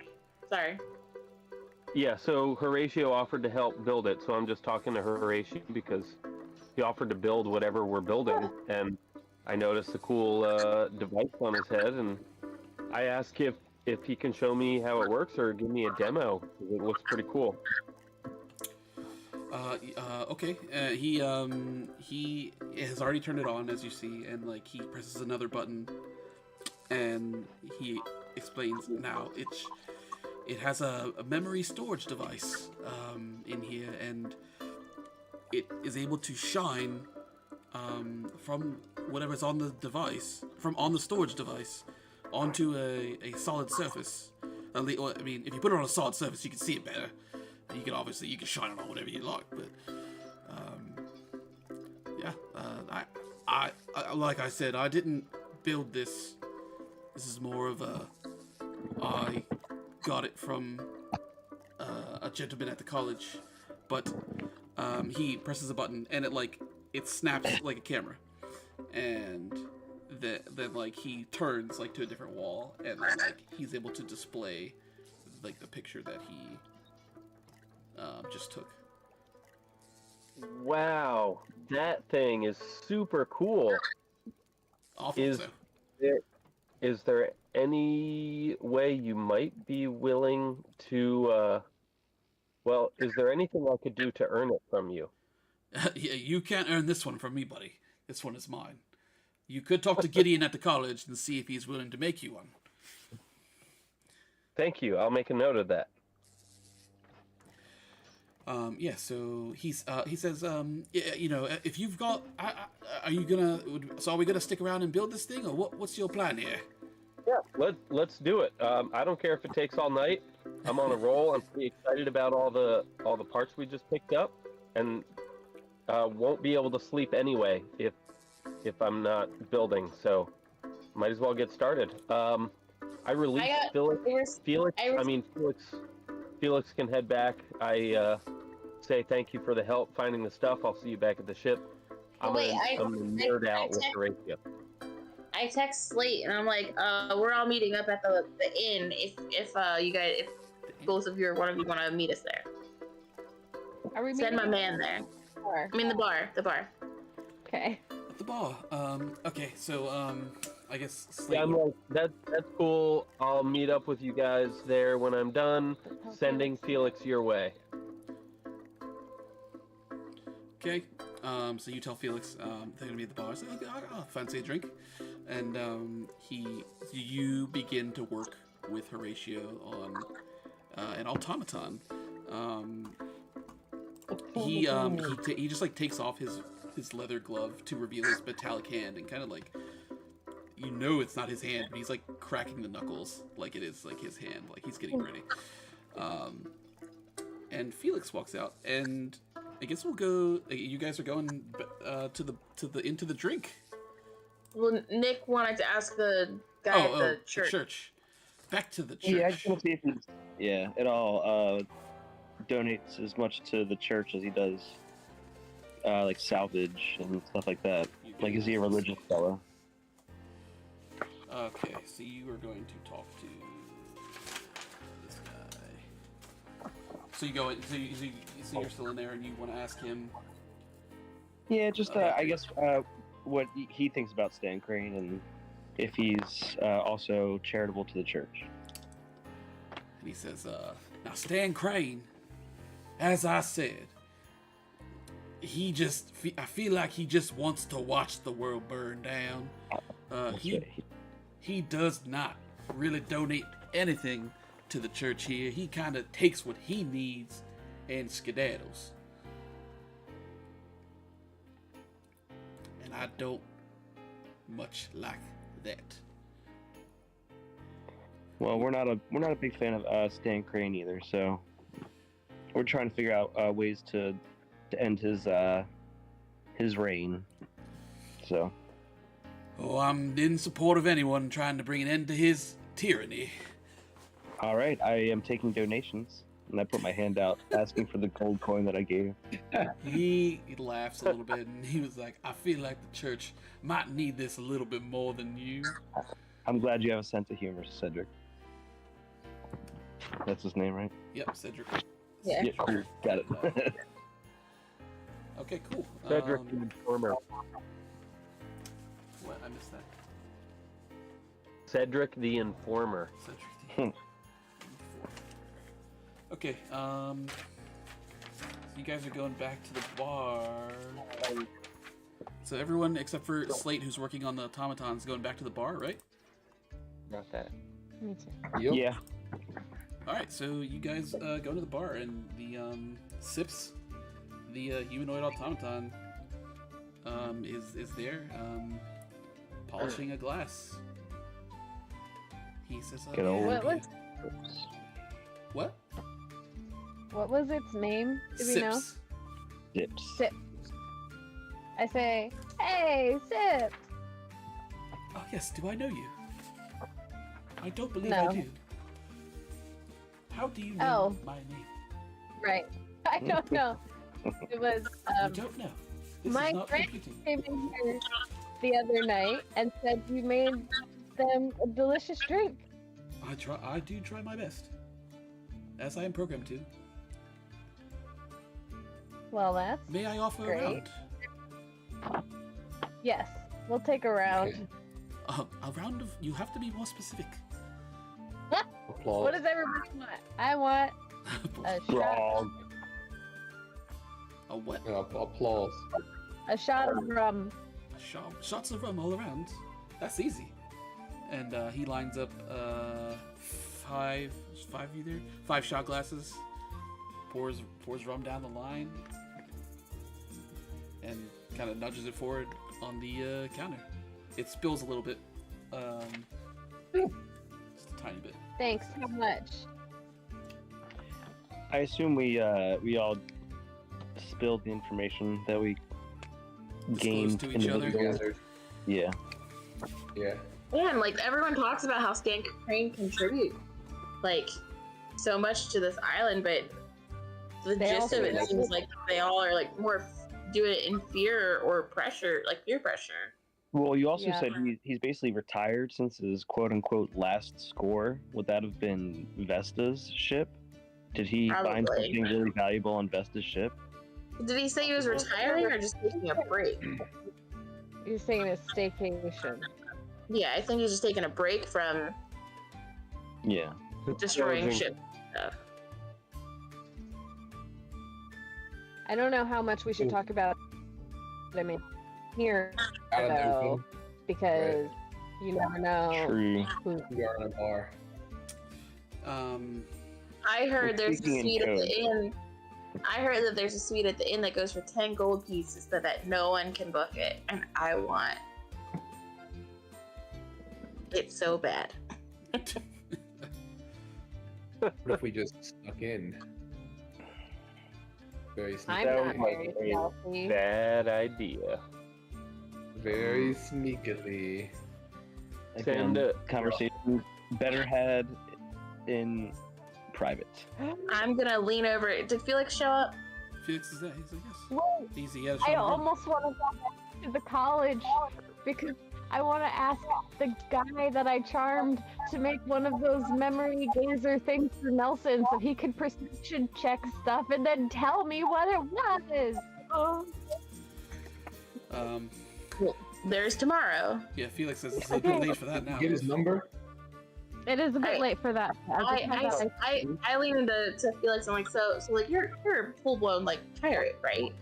Sorry. Yeah, so Horatio offered to help build it, so I'm just talking to Horatio because he offered to build whatever we're building, and I noticed a cool device on his head, and I asked if he can show me how it works or give me a demo. It looks pretty cool. Okay. He has already turned it on, as you see, and like he presses another button, and he explains now it has a memory storage device in here, and it is able to shine from whatever's on the device, from on the storage device, onto a solid surface. I mean, if you put it on a solid surface, you can see it better. You can shine it on whatever you like, but yeah, I like I said, I didn't build this. This is more of I got it from a gentleman at the college, but he presses a button and it snaps like a camera, and then like he turns like to a different wall, and then like he's able to display like the picture that he just took. Wow, that thing is super cool. Awful. Is there any way you might be willing to, well, is there anything I could do to earn it from you? Yeah, you can't earn this one from me, buddy. This one is mine. You could talk to Gideon at the college and see if he's willing to make you one. Thank you. I'll make a note of that. Yeah, so he says, you know, if you've got, are we gonna stick around and build this thing, or what's your plan here? Yeah, let's do it. I don't care if it takes all night. I'm on a roll. I'm pretty excited about all the parts we just picked up, and won't be able to sleep anyway if I'm not building. So might as well get started. I released Felix. Felix can head back. I say thank you for the help finding the stuff. I'll see you back at the ship. I'm gonna nerd out with Horatio. I text Slate and I'm like, we're all meeting up at the inn. If both of you or one of you want to meet us there. Are we Send my man there. Bar? I mean the bar. Okay. At the bar. Okay, so I guess Yeah, I'm like, that's cool. I'll meet up with you guys there when I'm done. Sending Felix your way. Okay. So you tell Felix they're gonna be at the bar. So I'll fancy a drink, and you begin to work with Horatio on an automaton. He just like takes off his leather glove to reveal his metallic hand, and kind of like, you know, it's not his hand, but he's like cracking the knuckles like it is like his hand, like he's getting ready. And Felix walks out, and I guess we'll go. You guys are going into the drink. Well, Nick wanted to ask the guy at the church. The church. Back to the church. Yeah, I just want to see if he's, it all donates as much to the church as he does, like salvage and stuff like that. Like, is he a religious fellow? Okay, so you are going to talk to this guy. So you go in, so you're still in there, and you want to ask him. Yeah, just I guess what he thinks about Stan Crane, and if he's also charitable to the church. And he says, now Stan Crane, as I said, I feel like he just wants to watch the world burn down. He does not really donate anything to the church here. He kind of takes what he needs and skedaddles. And I don't much like that. Well, we're not a big fan of Stan Crane either, so we're trying to figure out ways to end his reign. So. Oh, I'm in support of anyone trying to bring an end to his tyranny. All right, I am taking donations. and I put my hand out, asking for the gold coin that I gave. He laughs a little bit, and he was like, "I feel like the church might need this a little bit more than you." I'm glad you have a sense of humor, Cedric. That's his name, right? Yep, Cedric. Yeah. Yeah, cool. Got it. Okay, cool. Cedric the Informer. What? I missed that. Cedric the Informer. Cedric. Okay. So you guys are going back to the bar. So everyone except for Slate, who's working on the automatons, going back to the bar, right? Not that. Me too. Yep. Yeah. All right. So you guys go to the bar, and the Sips, the humanoid automaton, is there, polishing a glass. He says, Good old- What? What was its name? Do we know? Sips. Dips. Sip. I say, hey, Sip. Oh yes, do I know you? I don't believe No. I do. How do you know Oh. my name? Right. I don't know. It was You don't know. This my is not friend computing. came in here the other night and said you made them a delicious drink. I do try my best, as I am programmed to. Well, that's May I offer Great. a round? yes. We'll take a round. Okay. A round of. You have to be more specific. Applause. What does everybody want? I want a shot. Wrong. A what? Applause. A shot of rum. Shots of rum all around. That's easy. And he lines up five either 5 shot glasses. Pours rum down the line, and kind of nudges it forward on the counter. It spills a little bit, just a tiny bit. Thanks. How much? I assume we all spilled the information that we gained to each other. individually. Yeah. Yeah. Man, like everyone talks about how Stan Crane contribute like so much to this island, but the They gist also of it like- seems like they all are like more do it in fear or pressure, like peer pressure. Well, you also Yeah. said he's basically retired since his quote-unquote last score. Would that have been Vesta's ship? Did he find Probably. something really valuable on Vesta's ship? Did he say he was retiring or just taking a break? You're saying a staycation. Yeah, I think he's just taking a break from Yeah. destroying Foraging. ship stuff. I don't know how much we should talk about. I mean, here Out of the though, open, because you never know True. who. we are in a bar. I heard there's a speaking in suite at the code. inn. I heard that there's a suite at the inn that goes for 10 gold pieces so that no one can book it. And I want it so bad. What if we just snuck in? Very I'm That not was like very a healthy. Bad idea. very sneakily. Send Again, it. conversation better had in private. I'm gonna lean over. Did Felix show up? Felix is there. He's like, yes. Whoa, He has a I shot of rum. almost want to go back to the college because I want to ask the guy that I charmed to make one of those memory gazer things for Nelson so he could perception check stuff and then tell me what it was. Oh. There's tomorrow. Yeah, Felix says it's a bit late for that now. Get his number. It is a bit Alright. late for that. I lean into Felix. I'm like, so like you're a full blown like pirate, right?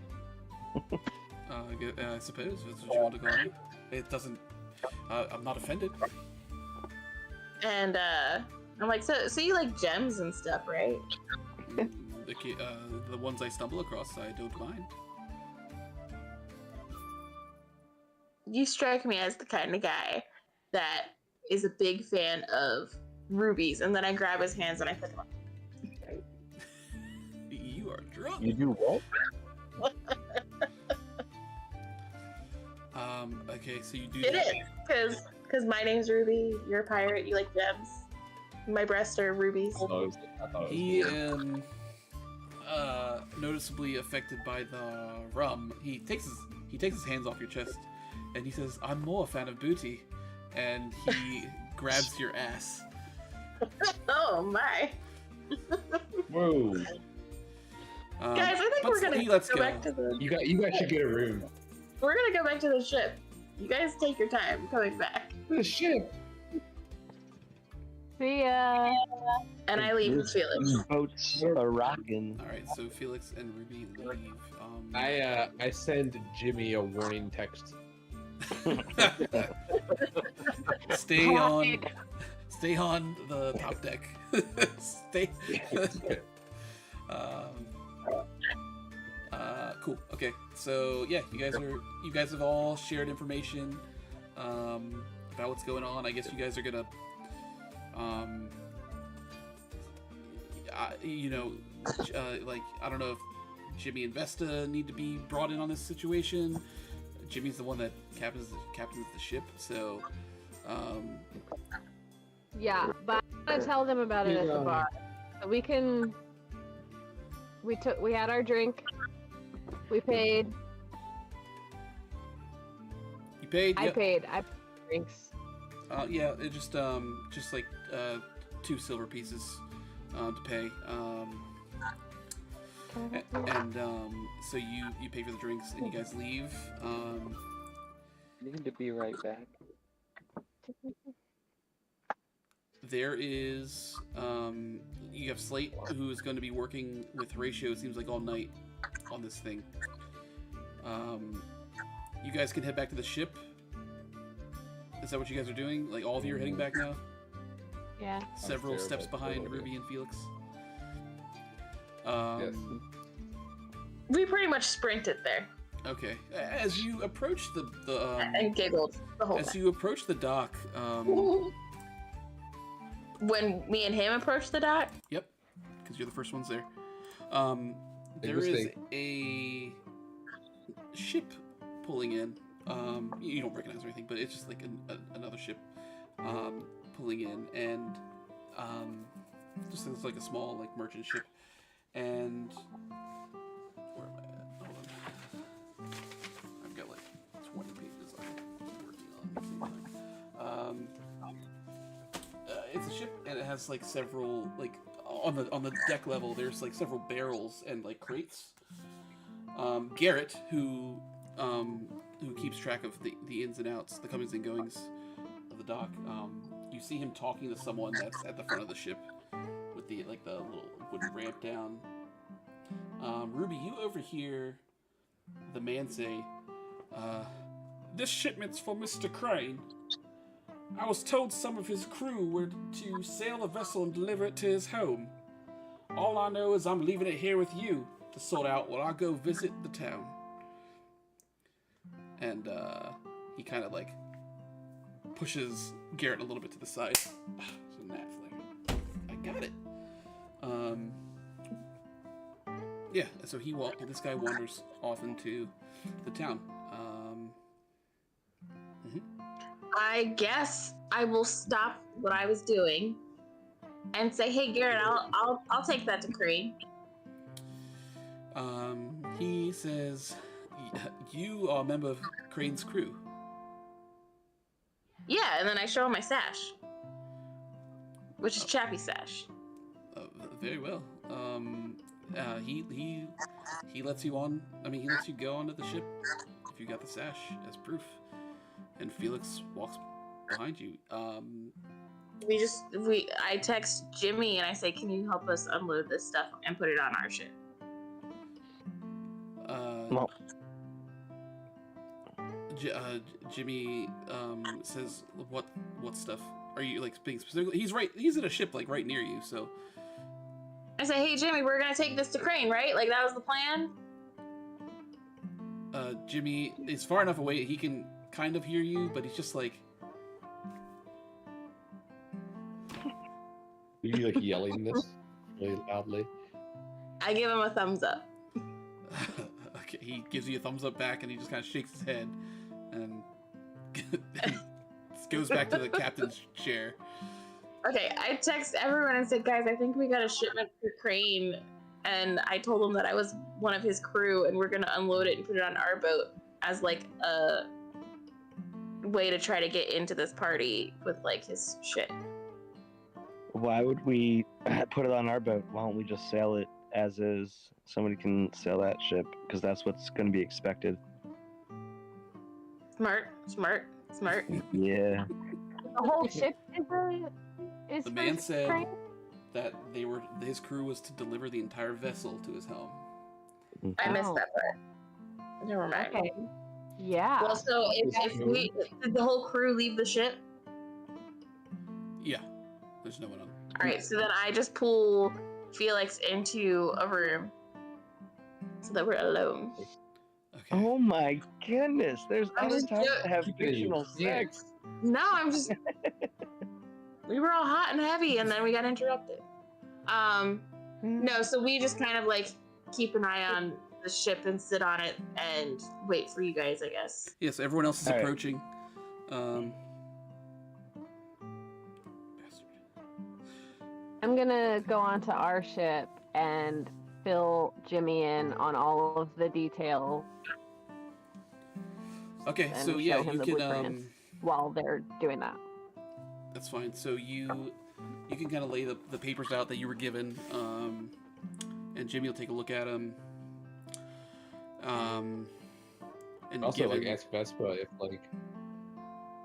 I suppose if that's what you want to call me. It doesn't. I'm not offended. And I'm like, so you like gems and stuff, right? The ones I stumble across, I don't mind. You strike me as the kind of guy that is a big fan of rubies. And then I grab his hands and I put them on. You are drunk. You do what? Okay, so you do It that. is because my name's Ruby. You're a pirate. You like gems. my breasts are rubies. I thought it was He beer. noticeably affected by the rum. He takes his hands off your chest, and he says, "I'm more a fan of booty," and he grabs your ass. Oh my. Whoa. Guys, I think but we're gonna he lets go back to the. You guys should get a room. We're gonna go back to the ship. You guys take your time coming back. The ship. See ya. And I leave with Felix. Boats are rocking. All right, so Felix and Ruby leave. I send Jimmy a warning text. Stay on the top deck. Stay. Cool. Okay. So yeah, you guys have all shared information about what's going on. I guess you guys are gonna, like I don't know if Jimmy and Vesta need to be brought in on this situation. Jimmy's the one that captains the ship, so Yeah, but I'm gonna tell them about it at the bar. So we had our drink. We paid. you paid. I Yep. paid. I paid drinks. Yeah, it just like 2 silver pieces to pay. And so you pay for the drinks and you guys leave. I need to be right back. There is you have Slate, who is going to be working with Horatio, it seems like all night on this thing. You guys can head back to the ship. Is that what you guys are doing? Like all of you are heading back now? Yeah. Several Sure, steps but behind totally. Ruby and Felix. Yes. We pretty much sprinted there Okay. As you approach the and giggled the whole as time. you approach the dock, When me and him approached the dock, yep, because you're the first ones there. There is mistake. a ship pulling in. You don't recognize or anything, but it's just like another ship pulling in, and just looks like a small like merchant ship. And where am I at? Hold on. I've got like 20 pages I'm working on at the same time. It's a ship, and it has like several like on the deck level. There's like several barrels and like crates. Garrett, who keeps track of the ins and outs, the comings and goings of the dock. You see him talking to someone that's at the front of the ship with the little wooden ramp down. Ruby, you overhear the man say, "This shipment's for Mr. Crane. I was told some of his crew were to sail the vessel and deliver it to his home. All I know is I'm leaving it here with you to sort out while I go visit the town." And he kind of like pushes Garrett a little bit to the side. So Nat Flare, I got it. Yeah. So this guy wanders off into the town. I guess I will stop what I was doing and say, "Hey, Garrett, I'll take that to Crane." He says, "You are a member of Crane's crew." Yeah, and then I show him my sash, which is Chappy's sash. Very well. He lets you on. I mean, he lets you go onto the ship if you got the sash as proof. And Felix walks behind you. I text Jimmy and I say, "Can you help us unload this stuff and put it on our ship?" Well, Jimmy says, "What stuff? Are you like being specific?" He's in a ship like right near you, so. I say, "Hey, Jimmy, we're gonna take this to Crane, right? Like that was the plan." Jimmy is far enough away he can kind of hear you, but he's just like. Are you like yelling this really loudly? I give him a thumbs up. Okay, he gives you a thumbs up back, and he just kind of shakes his head, and goes back to the captain's chair. Okay, I text everyone and said, guys, I think we got a shipment for Crane, and I told him that I was one of his crew, and we're gonna unload it and put it on our boat as like a way to try to get into this party with like his shit. Why would we put it on our boat? Why don't we just sail it as is? Somebody can sail that ship because that's what's going to be expected. Smart. Yeah. The whole ship is The for man said Crane? that his crew was to deliver the entire vessel to his helm. I missed Oh. that part. Never mind. Okay. Yeah. Well, so did the whole crew leave the ship? Yeah, there's no one on. All right, so then I just pull Felix into a room so that we're alone. Okay. Oh my goodness! There's I'm other just times joking. to have Keep it in fictional your sex. No, I'm just. We were all hot and heavy, and then we got interrupted. No, so we just kind of like keep an eye on the ship and sit on it and wait for you guys, I guess. Yes, everyone else is All right. approaching. I'm gonna go onto our ship and fill Jimmy in on all of the detail Okay, and so yeah, show him you the can. blueprints while they're doing that. That's fine. So you can kind of lay the papers out that you were given, and Jimmy will take a look at them. And Also, give like, him- ask Vespa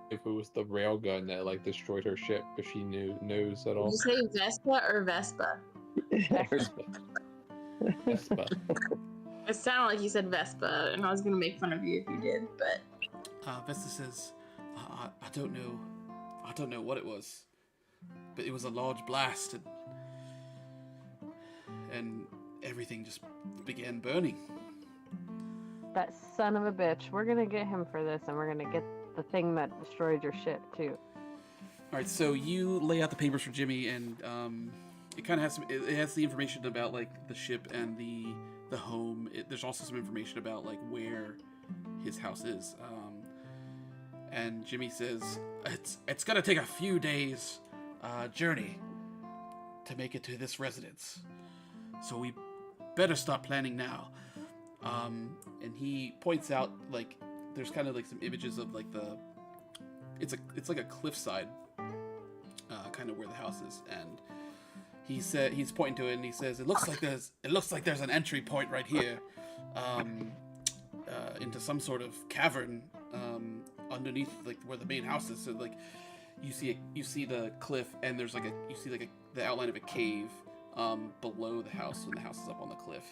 if it was the railgun that like destroyed her ship, if she knows at Did all. you say Vespa or Vespa? Vespa. It sounded like you said Vespa, and I was gonna make fun of you if you did, but Vesta says, I don't know what it was, but it was a large blast, and everything just began burning. That son of a bitch. We're gonna get him for this, and we're gonna get the thing that destroyed your ship too. All right, so you lay out the papers for Jimmy, and it kind of has it has the information about like the ship and the home. There's also some information about like where his house is. And Jimmy says it's gonna take a few days journey to make it to this residence, so we better start planning now. And he points out like there's kind of like some images of like it's like a cliffside, kind of where the house is, and he's pointing to it and he says it looks like there's an entry point right here, into some sort of cavern underneath like where the main house is. So like you see the cliff, and there's the outline of a cave below the house when the house is up on the cliff.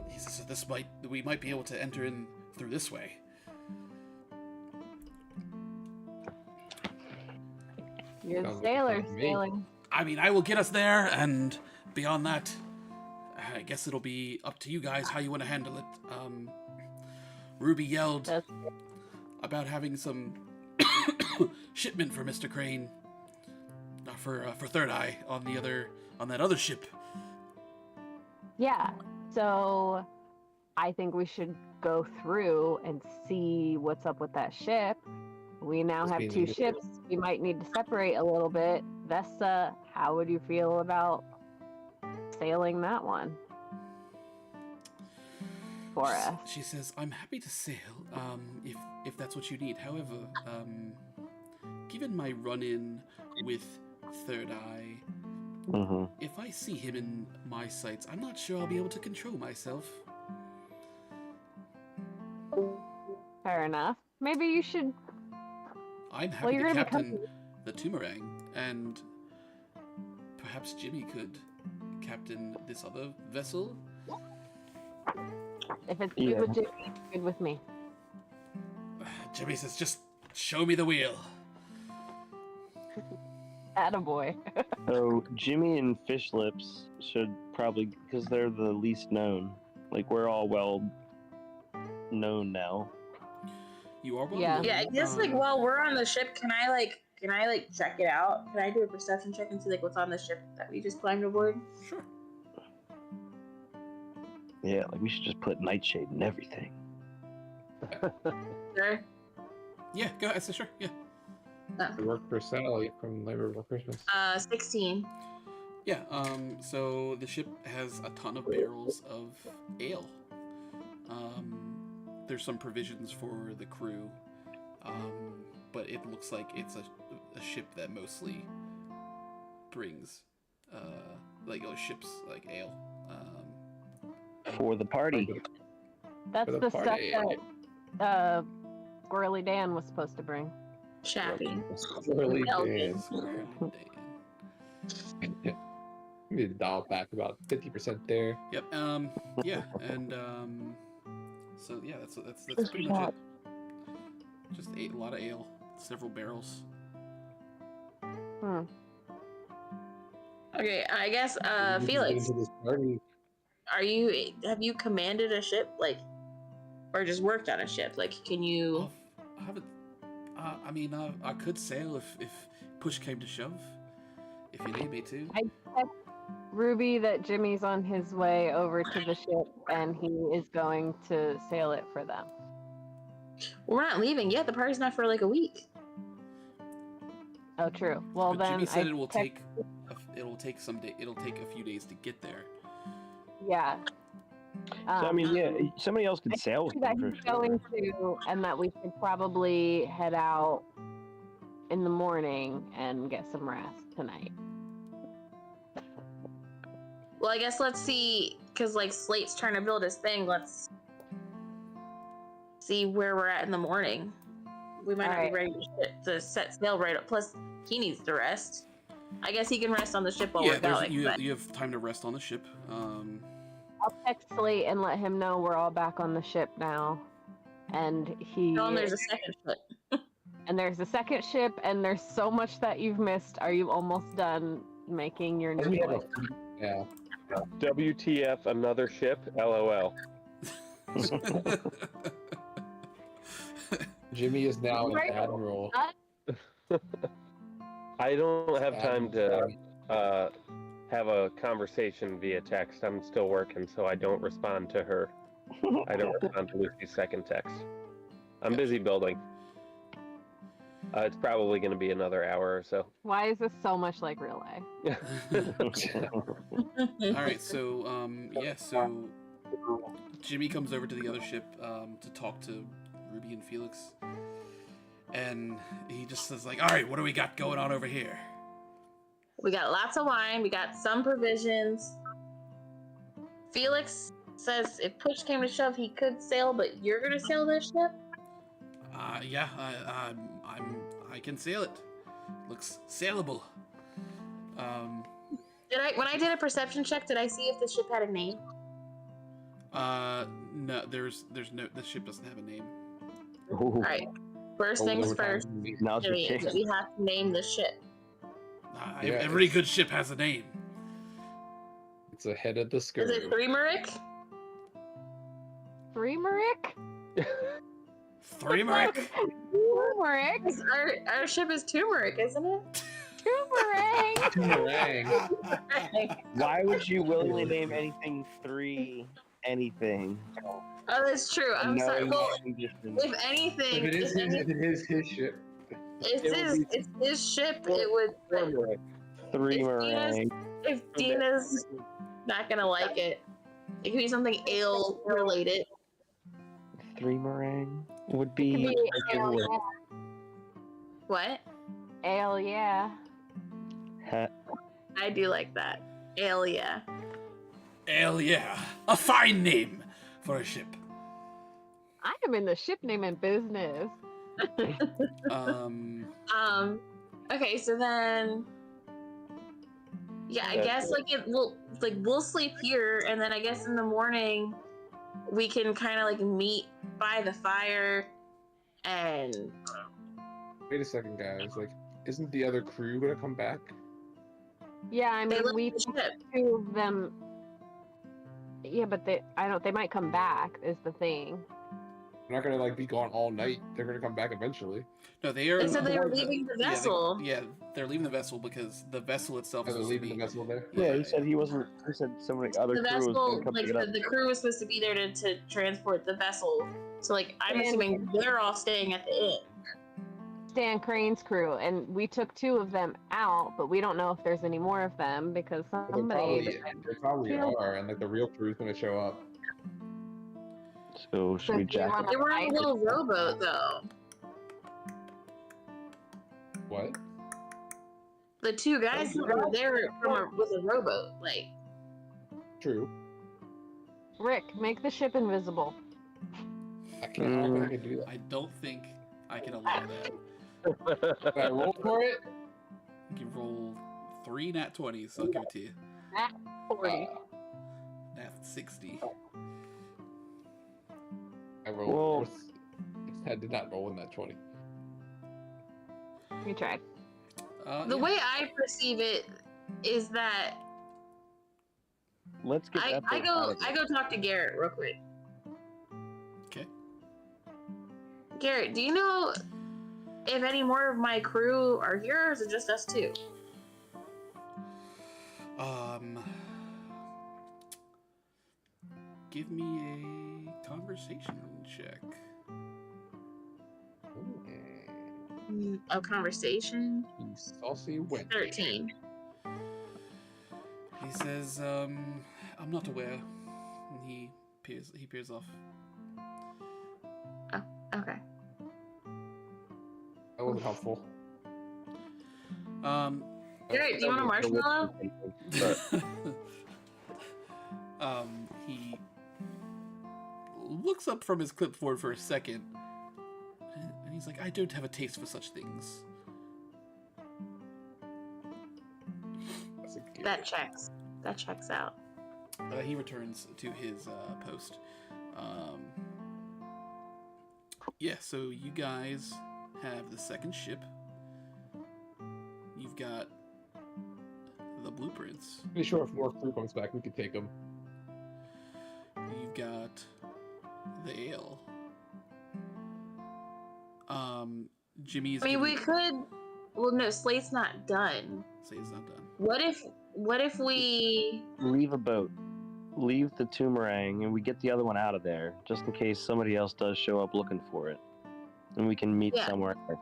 He says so we might be able to enter in through this way. You're the Sounds like a sailor plan to me. sailing. I mean, I will get us there, and beyond that, I guess it'll be up to you guys how you want to handle it. Ruby yelled That's- about having some shipment for Mr. Crane, for Third Eye on that other ship. Yeah. So I think we should go through and see what's up with that ship. We now Just have being 2 individual. ships. We might need to separate a little bit. Vesta, how would you feel about sailing that one for us? She says, "I'm happy to sail, if that's what you need. However, given my run-in with Third Eye, Mm-hmm. if I see him in my sights, I'm not sure I'll be able to control myself." Fair enough. Maybe you should. I'm Well, happy you're to gonna be captain the Toomerang, and perhaps Jimmy could captain this other vessel. If it's Yeah. good with Jimmy, it's good with me. Jimmy says, "Just show me the wheel." Attaboy. So Jimmy and Fish Lips should probably, because they're the least known. Like we're all well known now. You are well Yeah. known. yeah, I guess like while we're on the ship, can I check it out? Can I do a perception check and see like what's on the ship that we just climbed aboard? Sure. Yeah, like we should just put Nightshade in everything. Sure. Yeah, go ahead. I said sure. Yeah. We worked for Sally from Labor Before Christmas. 16. Yeah, so the ship has a ton of barrels of ale. There's some provisions for the crew, but it looks like it's a ship that mostly brings, ships like ale. For the party. That's For the the stuff party. that Squirrely Dan was supposed to bring. Chappy. Really Elgin. bad. We need to dial back about 50% there. Yep. Yeah, and so yeah, that's pretty much it. Just a lot of ale, several barrels. Okay, I guess We need to get Felix, into this party. have you commanded a ship, like, or just worked on a ship? Like, can you? I haven't. I mean, I could sail if push came to shove. If you need me to. I text Ruby that Jimmy's on his way over to the ship and he is going to sail it for them. Well, we're not leaving yet. The party's not for like a week. Oh, true. Well, But then Jimmy said I it will text- take. It'll take some day. It'll take a few days to get there. Yeah. So I mean, yeah, somebody else could sail with that them he's for sure. going to, and that we should probably head out in the morning and get some rest tonight. Well, I guess let's see, because like Slate's trying to build his thing. Let's see where we're at in the morning. We might not Alright. be ready to set sail right up. Plus, he needs to rest. I guess he can rest on the ship while yeah, we're going. you have time to rest on the ship. I'll text Slate and let him know we're all back on the ship now. And he Tell him there's a second ship. and there's a second ship, and there's so much that you've missed. Are you almost done making your new We have a voice? yeah. WTF, another ship? LOL. Jimmy is now an Right. admiral. I don't have time to have a conversation via text. I'm still working, so I don't respond to her. I don't respond to Lucy's second text. I'm busy building. It's probably going to be another hour or so. Why is this so much like real life? All right, so so Jimmy comes over to the other ship to talk to Ruby and Felix, and he just says like, "All right, what do we got going on over here?" We got lots of wine. We got some provisions. Felix says if push came to shove, he could sail, but you're gonna sail this ship? Yeah, I can sail it. Looks sailable. When I did a perception check, did I see if the ship had a name? No, there's no. The ship doesn't have a name. All right. First things first, Now's your Jimmy, is that chance. we have to name the ship. Yeah, Every good ship has a name. It's ahead of the Is skirt. it Threemerick? Threemerick? Threemerick? Turmeric? Our ship is Turmeric, isn't it? Turmeric! Meringue. Why would you willingly name anything anything? Oh, that's true. I'm No sorry. Well, condition. if anything, If it is his ship. it's his ship, it would. Three If meringue. If Dina's not gonna like it, it could be something ale related. Three meringue would Could be. be ale, yeah. What? Ale, yeah. I do like that. Ale, yeah. Hell yeah, a fine name for a ship. I am in the ship naming business. Okay, so then, yeah, I guess we'll sleep here, and then I guess in the morning we can kind of like meet by the fire, and Wait a second, guys. Like, isn't the other crew gonna come back? Yeah, I they mean, left we the ship. two of them. Yeah, but they might come back, is the thing. They're not gonna like be gone all night. They're gonna come back eventually. No, they are. They said they were leaving the vessel. Yeah, they're leaving the vessel because the vessel itself Are is they supposed to leaving be. the vessel there? Yeah, he said he wasn't. He said somebody other The crew was vessel, gonna come like pick it up. the crew was supposed to be there to transport the vessel. So like, I'm And- assuming they're all staying at the inn. Stan Crane's crew, and we took 2 of them out, but we don't know if there's any more of them because somebody. There probably are, and like the real crew's gonna show up. So should we do you jack? wanna They were on hide a little rowboat, though. What? The 2 guys who were there was a rowboat. Like, True. Rick, make the ship invisible. I can't. I don't think I can do that. I don't think I can allow that. Can I roll for it? You can roll 3 nat 20s, so I'll give it to you. 40. Nat 60. I rolled. Well- I did not roll in that 20. You tried. the Yeah. way I perceive it is that Let's get that I boat out go of here. I go talk to Garrett real quick. Okay. Garrett, do you know if any more of my crew are here, or is it just us 2? Give me a conversation check. A conversation. You saucy wench. 13. He says, I'm not aware. And he peers off. Okay. That wasn't helpful. Garrett, do you want a marshmallow? He looks up from his clipboard for a second, and he's like, I don't have a taste for such things. That's a good. That checks. That checks out. He returns to his post. Yeah, so you guys have the second ship. You've got the blueprints. Pretty sure if more crew comes back, we could take them. You've got the ale. Jimmy's. I mean, we could. Well, no, Slate's not done. Say it's not done. What if we? Leave a boat. Leave the Toomerang, and we get the other one out of there, just in case somebody else does show up looking for it, and we can meet Yeah. somewhere else.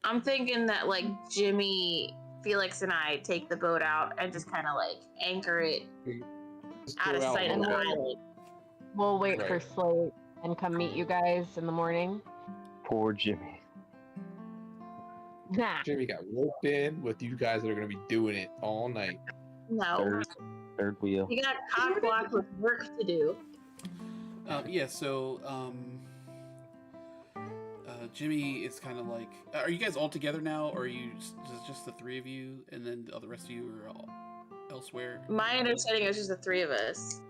I'm thinking that like Jimmy, Felix, and I take the boat out and just kind of like anchor it Just out of throw sight of the one. island. We'll wait for Right. Slate and come meet you guys in the morning. Poor Jimmy. Nah. Jimmy got roped in with you guys that are going to be doing it all night. No, Third wheel. you got cock blocked with work to do. Yeah, so Jimmy is kind of like, are you guys all together now, or are you just the 3 of you, and then the rest of you are all elsewhere? My understanding is just the 3 of us,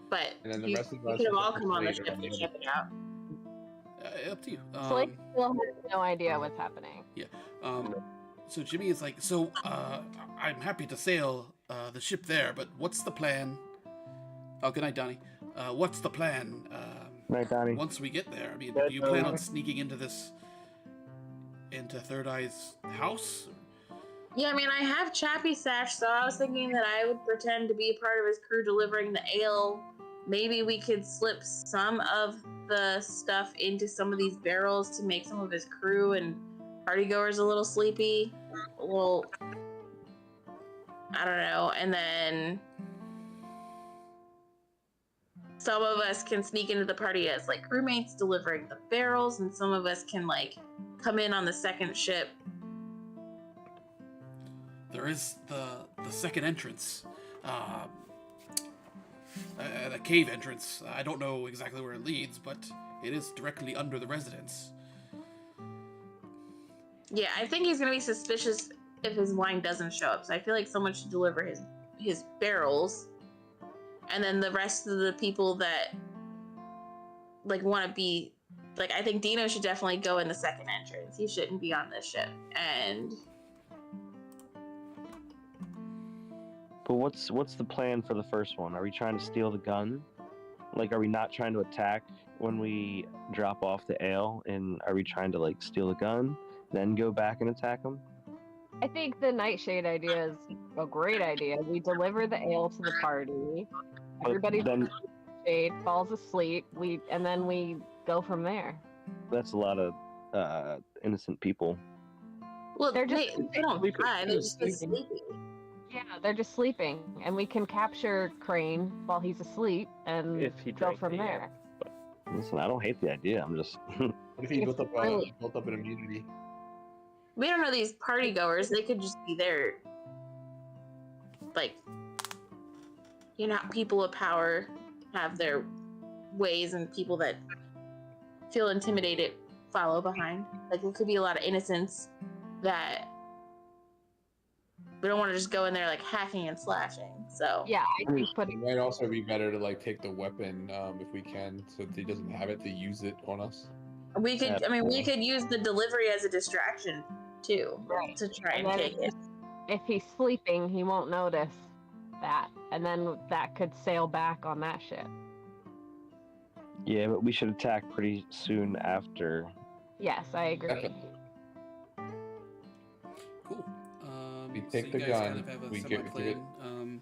but And then the you, rest of you us could have are all just come on the afraid ship of and them. check it out. Up to you. Slate still has no idea what's happening. So Jimmy is like, so I'm happy to sail the ship there, but what's the plan? Oh, good night, Donnie. What's the plan Night, Donnie. once we get there? I mean, do you plan on sneaking into Third Eye's house? Yeah, I mean, I have Chappy Sash, so I was thinking that I would pretend to be part of his crew delivering the ale. Maybe we could slip some of the stuff into some of these barrels to make some of his crew and partygoers a little sleepy. Well, I don't know. And then some of us can sneak into the party as like crewmates delivering the barrels, and some of us can like come in on the second ship. There is the second entrance, the cave entrance. I don't know exactly where it leads, but it is directly under the residence. Yeah, I think he's gonna be suspicious if his wine doesn't show up. So I feel like someone should deliver his barrels, and then the rest of the people that like want to be like, I think Dino should definitely go in the second entrance. He shouldn't be on this ship. And But what's the plan for the first one? Are we trying to steal the gun? Like, are we not trying to attack when we drop off the ale? And are we trying to like steal the gun, then go back and attack them? I think the nightshade idea is a great idea. We deliver the ale to the party. Everybody then shade falls asleep. And then we go from there. that's a lot of innocent people. Well, They're they just- don't we could die. They're just just sleeping. sleeping. Yeah, they're just sleeping, and we can capture Crane while he's asleep and If he go drank from the there. Listen, I don't hate the idea. I'm just What if he It's built up brilliant. an immunity? We don't know these party goers. They could just be there, like, you know, people of power have their ways, and people that feel intimidated follow behind. Like, there could be a lot of innocents that we don't want to just go in there like hacking and slashing. So Yeah, I think It might also be better to like take the weapon if we can, so that he doesn't have it to use it on us. we could. I mean, we Absolutely. could use the delivery as a distraction too, Right. to try And and then take it. if he's sleeping, he won't notice that, and then that could sail back on that ship. yeah, but we should attack pretty soon after. Yes, I agree. Definitely. Cool. We So take you the guys gun, kind of have a we semi get plan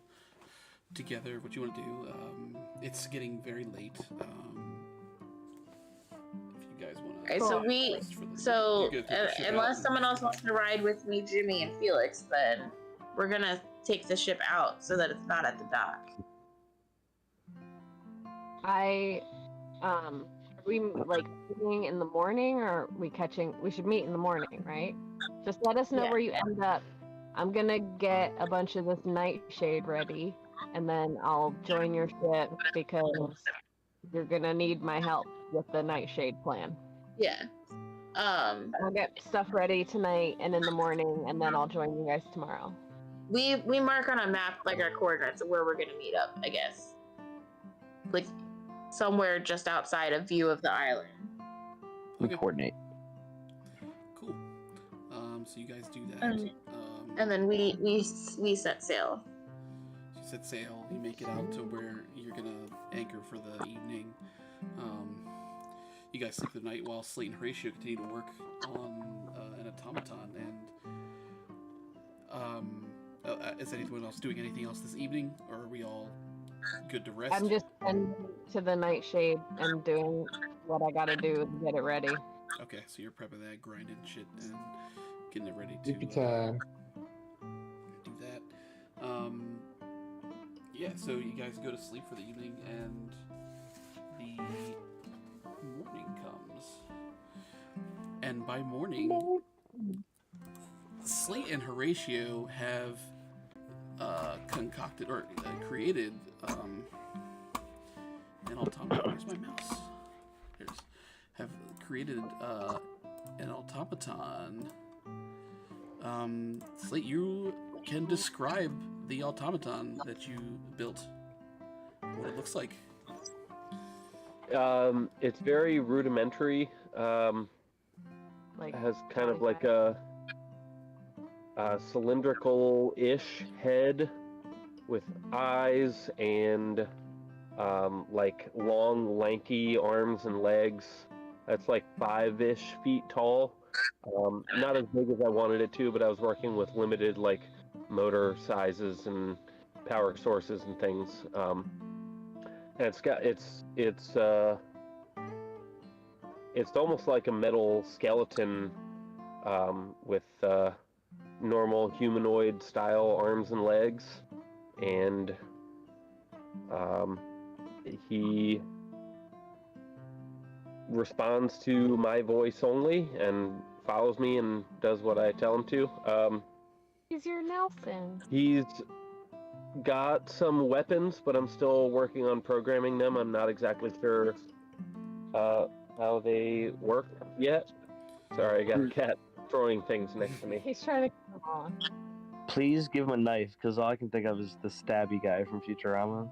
together. What you want to do? It's getting very late. If you guys want to. Okay, so we. So unless someone else wants to ride with me, Jimmy and Felix, then we're gonna take the ship out so that it's not at the dock. Are we like meeting in the morning, or are we catching? We should meet in the morning, right? Just let us know Yeah. where you end up. I'm gonna get a bunch of this nightshade ready, and then I'll join your ship because you're gonna need my help with the nightshade plan. Yeah. I'll get stuff ready tonight and in the morning, and then I'll join you guys tomorrow. We mark on a map like our coordinates of where we're gonna meet up, I guess. Like somewhere just outside of view of the island. We Okay. coordinate. Cool. So you guys do that. And then we set sail. You set sail. You make it out to where you're gonna anchor for the evening. You guys sleep the night while Slate and Horatio continue to work on an automaton. And is anyone else doing anything else this evening, or are we all good to rest? I'm just heading to the nightshade and doing what I gotta do to get it ready. Okay, so you're prepping that, grinding shit, and getting it ready to Sleepy time. do that. Yeah, so you guys go to sleep for the evening, and the morning comes. And by morning, Slate and Horatio have concocted or created an automaton. Where's my mouse? There's have created an automaton. Slate, you can describe the automaton that you built. What it looks like. It's very rudimentary. Like It has kind of like a cylindrical-ish head with eyes and like long, lanky arms and legs. That's like 5-ish feet tall. Not as big as I wanted it to, but I was working with limited like motor sizes and power sources and things. And it's almost like a metal skeleton with normal humanoid style arms and legs, and he responds to my voice only and follows me and does what I tell him to. he's your Nelson. He's got some weapons, but I'm still working on programming them. I'm not exactly sure how they work yet. Sorry, I got a cat throwing things next to me. He's trying to come on. Please give him a knife, because all I can think of is the stabby guy from Futurama.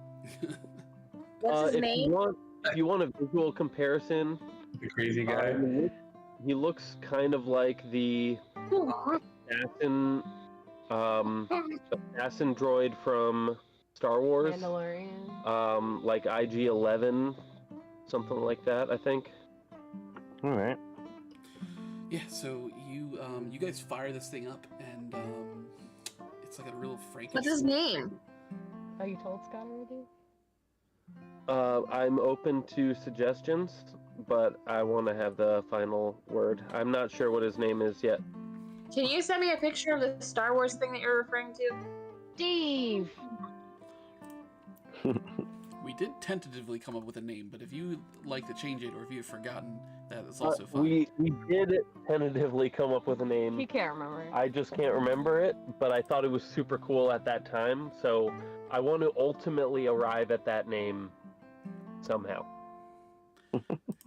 What's his If name? you want a visual comparison, The crazy guy. he looks kind of like the assassin droid from Star Wars, Mandalorian. like IG-11, something like that, I think. All right. Yeah, so you guys fire this thing up, and it's like a real Frankenstein. What's his name? Oh, you told Scott already? I'm open to suggestions. but I want to have the final word. I'm not sure what his name is yet. Can you send me a picture of the Star Wars thing that you're referring to? Steve! We did tentatively come up with a name, but if you like to change it or if you've forgotten, that is also fine. We did tentatively come up with a name. He can't remember. I just can't remember it, but I thought it was super cool at that time, so I want to ultimately arrive at that name somehow.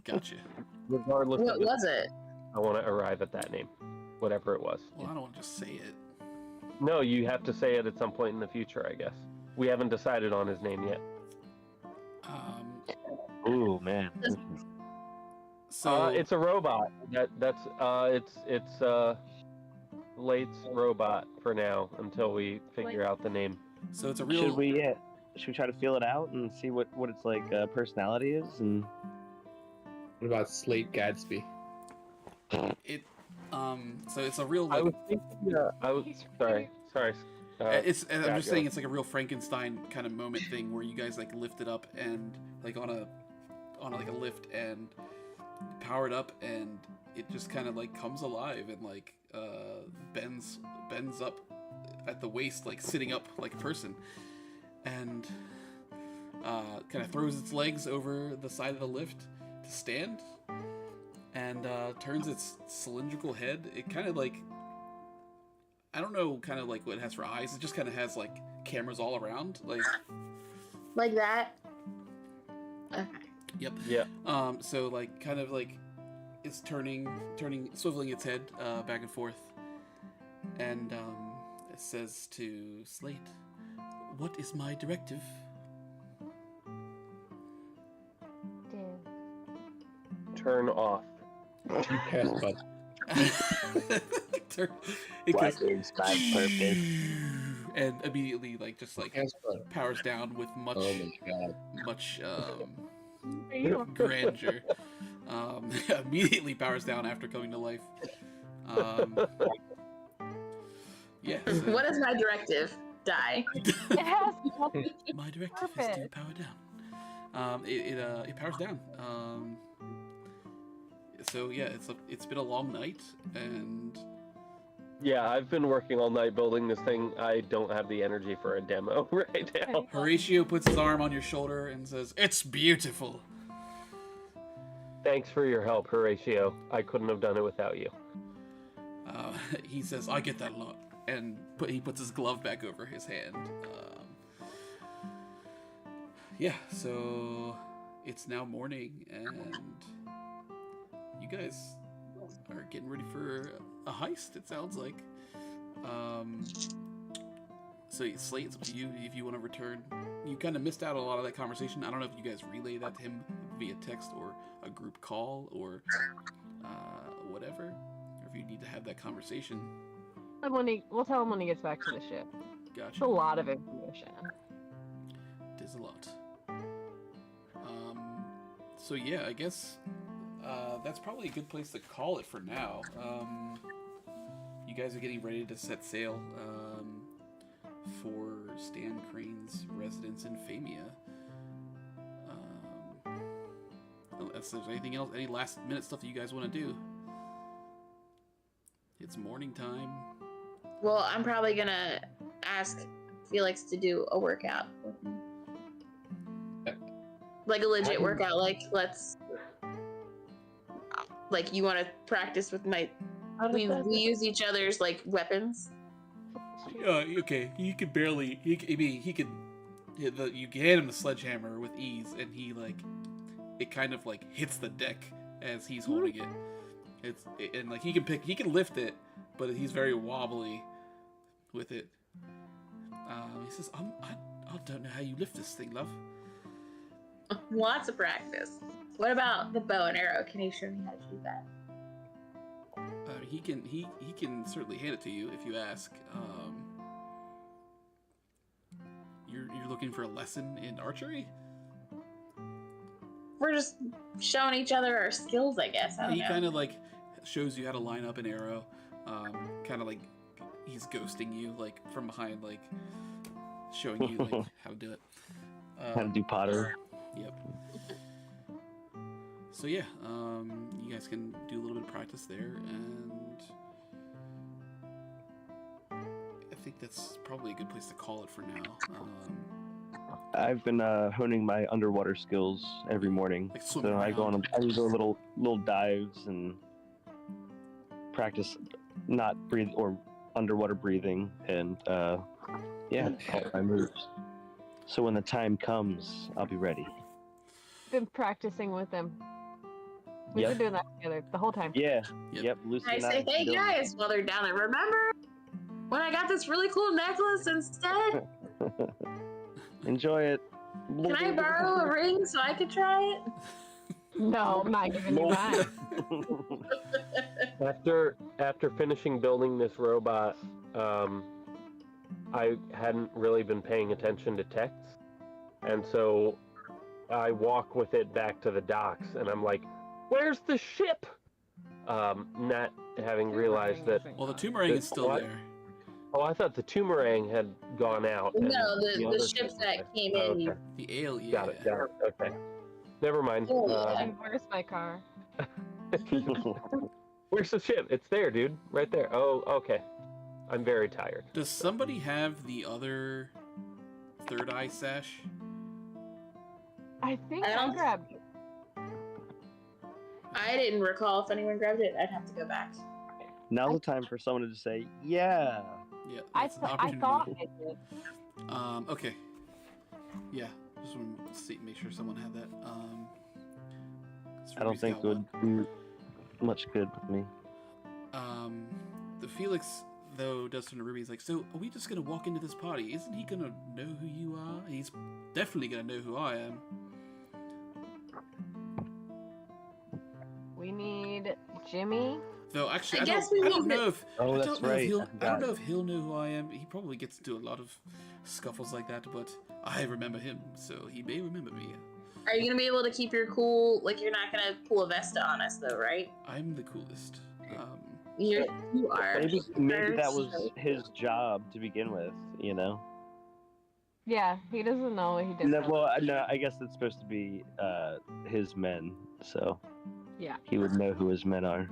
Gotcha. Regardless What of the, was it? I want to arrive at that name, whatever it was. Well, I don't want to just say it. No, you have to say it at some point in the future, I guess. We haven't decided on his name yet. Ooh, man. So It's a robot. It's Late's robot for now until we figure out the name. so it's a real. Should we try to feel it out and see what its like personality is? And What about Slate Gadsby? It so it's a real I like was thinking. Sorry. it's I'm yeah, just go. saying it's like a real Frankenstein kind of moment thing where you guys like lift it up and like on like a lift and power it up and it just kind of like comes alive and like bends up at the waist like sitting up like a person and kind of throws its legs over the side of the lift to stand and turns its cylindrical head. It kind of like I don't know kind of like what it has for eyes. It just kind of has like cameras all around Like that? Okay. Yep. Yeah. So like kind of like it's swiveling its head back and forth, and it says to Slate, "What is my directive?" Turn off. Pass button. It what goes, is my purpose? and immediately like just like Pass button. powers down with much Oh my god. much grandeur. Immediately powers down after coming to life. Yeah. So What is my directive? Die. It has my directive is to power down. It powers down. So yeah, it's been a long night, and Yeah, I've been working all night building this thing. I don't have the energy for a demo right now. Horatio puts his arm on your shoulder and says, "It's beautiful." Thanks for your help, Horatio. I couldn't have done it without you. He says, "I get that a lot," and he puts his glove back over his hand. Yeah, so it's now morning, and you guys are getting ready for a heist. It sounds like. So Slate, it's up to you if you want to return. You kind of missed out a lot of that conversation. I don't know if you guys relayed that to him via text or a group call or whatever, or if you need to have that conversation. We'll tell him when he gets back to the ship. It's a Gotcha. lot of information. It is a lot. So yeah, I guess that's probably a good place to call it for now. You guys are getting ready to set sail for Stan Crane's residence in Famia. Unless there's anything else, any last minute stuff that you guys want to do. It's morning time. Well, I'm probably gonna ask Felix to do a workout with me. Like a legit workout. Like, let's. Like, you want to practice with my. We use each other's, like, weapons. Okay, he could barely. You can hand him the sledgehammer with ease, and it kind of like hits the deck as he's holding it. And like he can lift it, but he's very wobbly with it. He says, I don't know how you lift this thing, love." Lots of practice. What about the bow and arrow? Can you show me how to do that? He can certainly hand it to you if you ask. You're looking for a lesson in archery? We're just showing each other our skills, I guess. I don't He know. kind of like shows you how to line up an arrow. Kind of like he's ghosting you, like from behind, like showing you like how to do it. How to do pottery. Yep. So yeah, you guys can do a little bit of practice there, and I think that's probably a good place to call it for now. I've been honing my underwater skills every morning. Like swimming So I go around. little dives and practice not breathe or underwater breathing and yeah, all my moves. So when the time comes, I'll be ready. Been practicing with them. We've Yep. been doing that together the whole time. Yeah. Yep. Yep. Lucy I and say, have been hey doing it. guys, while they're down there, remember when I got this really cool necklace instead? Enjoy it. Can I borrow a ring so I could try it? No, I'm not giving you mine. After finishing building this robot, I hadn't really been paying attention to text, and so I walk with it back to the docks, and I'm like, "Where's the ship?" Not having realized that. Well, the Toomerang is still What? there. Oh, I thought the Toomerang had gone out. and No, the other ships ship that was came there. in. Okay. The ale, yeah. Got it. Okay. Never mind. Oh, yeah. And where's my car? Where's the ship? It's there, dude. Right there. Oh, okay. I'm very tired. Does somebody have the other third eye sash? I think I I don't- grabbed it. I didn't recall if anyone grabbed it. I'd have to go back. Now's the time for someone to just say, "Yeah." Yeah, I that's an thought opportunity. I did. Okay. Yeah, just want to see, make sure someone had that. I don't think it would do much good with me. The Felix though does turn to Ruby. He's like, "So are we just gonna walk into this party? Isn't he gonna know who you are? He's definitely gonna know who I am." We need Jimmy. Though actually, I I guess don't, we I don't need know if Oh, I that's don't know right. if he'll, I I forgot. don't know if he'll know who I am. He probably gets into a lot of scuffles like that, but I remember him, so he may remember me. Are you gonna be able to keep your cool? Like you're not gonna pull a Vesta on us, though, right? I'm the coolest. You are. Maybe that was his job to begin with, you know? Yeah, he doesn't know what he did. No, well, no, I guess it's supposed to be his men, so Yeah. he would know who his men are.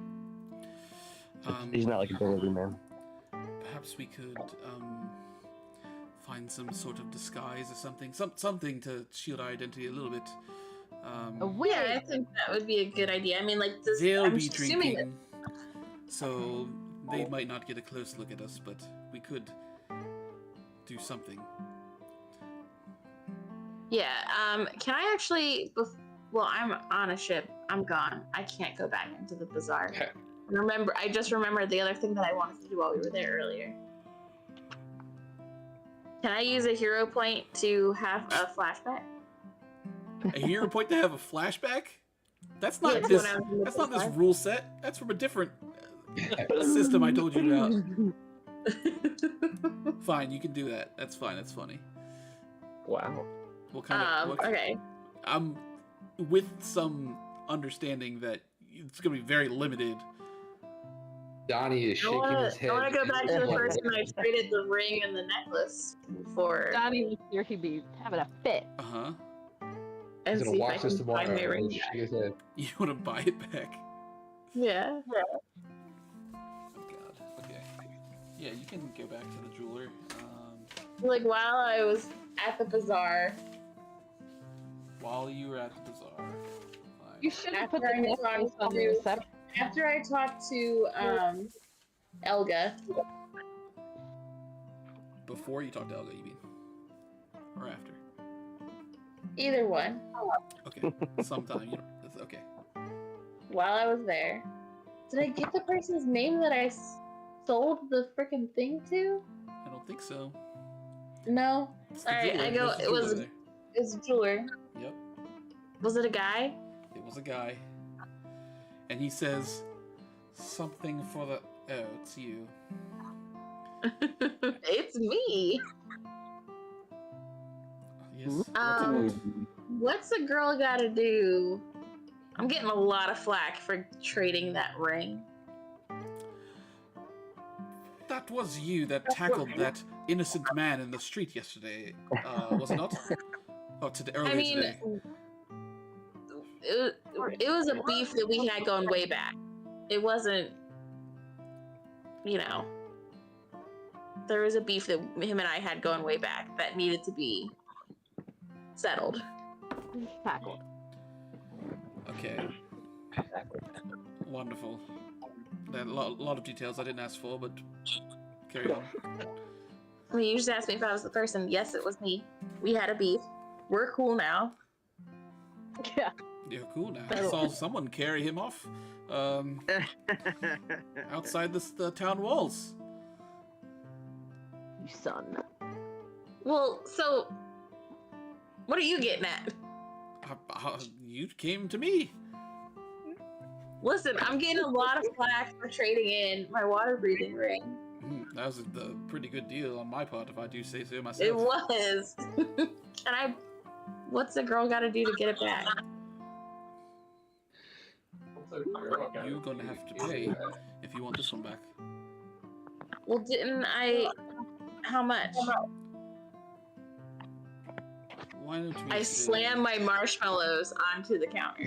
So he's not like a delivery man. Perhaps we could find some sort of disguise or something, something to shield our identity a little bit. Yeah, I think that would be a good idea. I mean, like, They'll I'm be assuming drinking, so they might not get a close look at us, but we could do something. Yeah. Can I actually? Well, I'm on a ship. I'm gone. I can't go back into the bazaar. I just remembered the other thing that I wanted to do while we were there earlier. Can I use a hero point to have a flashback? A hero point to have a flashback? That's not Yeah, this. when I was in the That's not this bazaar. rule set. That's from a different system I told you about. Fine, you can do that. That's fine. That's funny. Wow. What kind of? Okay. I'm with some understanding that it's going to be very limited. Donnie is I shaking wanna, his head. I want to go back to the person I traded the ring and the necklace for, Donnie was here, he'd be having a fit. Uh huh. and He's see gonna if I watch this can tomorrow. find my and ring. shake his head. You want to buy it back? Yeah. Oh God. Okay. Yeah, you can go back to the jeweler. Like while I was at the bazaar, While you were at the bazaar. Fine. You should have put After the I talked necklace on the to- reception. after I talked to Elga, Before you talked to Elga, you mean? Or after? either one, Okay. Sometime. You don't, it's okay. while I was there, did I get the person's name that I sold the freaking thing to? I don't think so. No. It's the Alright, jeweler. I go. There's the It was. jeweler there. It's a jeweler. Yep. Was it a guy? It was a guy. And he says something for the. Oh, it's you. It's me. Yes. What's a girl gotta do? I'm getting a lot of flack for trading that ring. That was you that tackled that innocent man in the street yesterday, was it not? Oh, today, earlier I mean, today. it was a beef that we had going way back. It wasn't, there was a beef that him and I had going way back that needed to be settled. Tackled. Okay. Wonderful. A lot of details I didn't ask for, but carry on. I mean, you just asked me if I was the person. Yes, it was me. We had a beef. We're cool now. Yeah. You're cool now. I saw someone carry him off outside the town walls. You son. Well, so what are you getting at? You came to me. Listen, I'm getting a lot of flack for trading in my water breathing ring. That was a pretty good deal on my part, if I do say so myself. It was. What's the girl got to do to get it back? You're gonna have to pay if you want this one back. Well, didn't I? How much? Why don't we? I slammed my marshmallows onto the counter.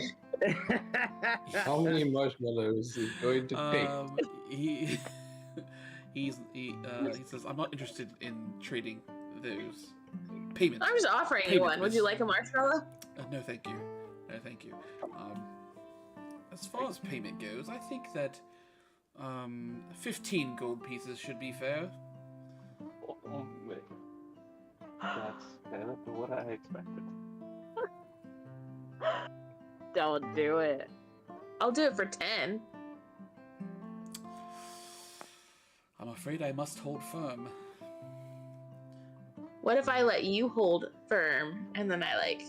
How many marshmallows is going to take? He says, I'm not interested in trading those payments. I'm just offering you one. Would you like a marshmallow? No, thank you. No, thank you. As far as payment goes, I think that 15 gold pieces should be fair. Oh, wait. That's kind of what I expected. Don't do it. I'll do it for 10. I'm afraid I must hold firm. What if I let you hold firm and then I like?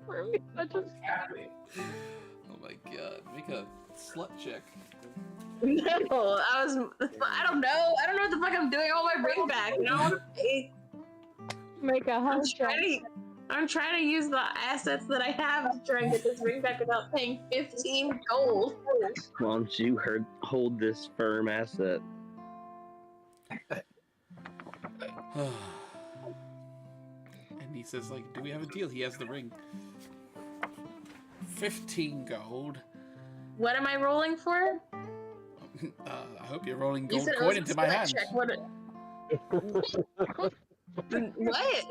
For me, I just Oh my god, make a slut check. No, I don't know. I don't know what the fuck I'm doing. All my bring back. make a home check. I'm trying to use the assets that I have to try and get this ring back without paying 15 gold. Why don't you hold this firm asset? And he says, like, do we have a deal? He has the ring. 15 gold. What am I rolling for? I hope you're rolling You gold said it coin was a into my split hand. check. What?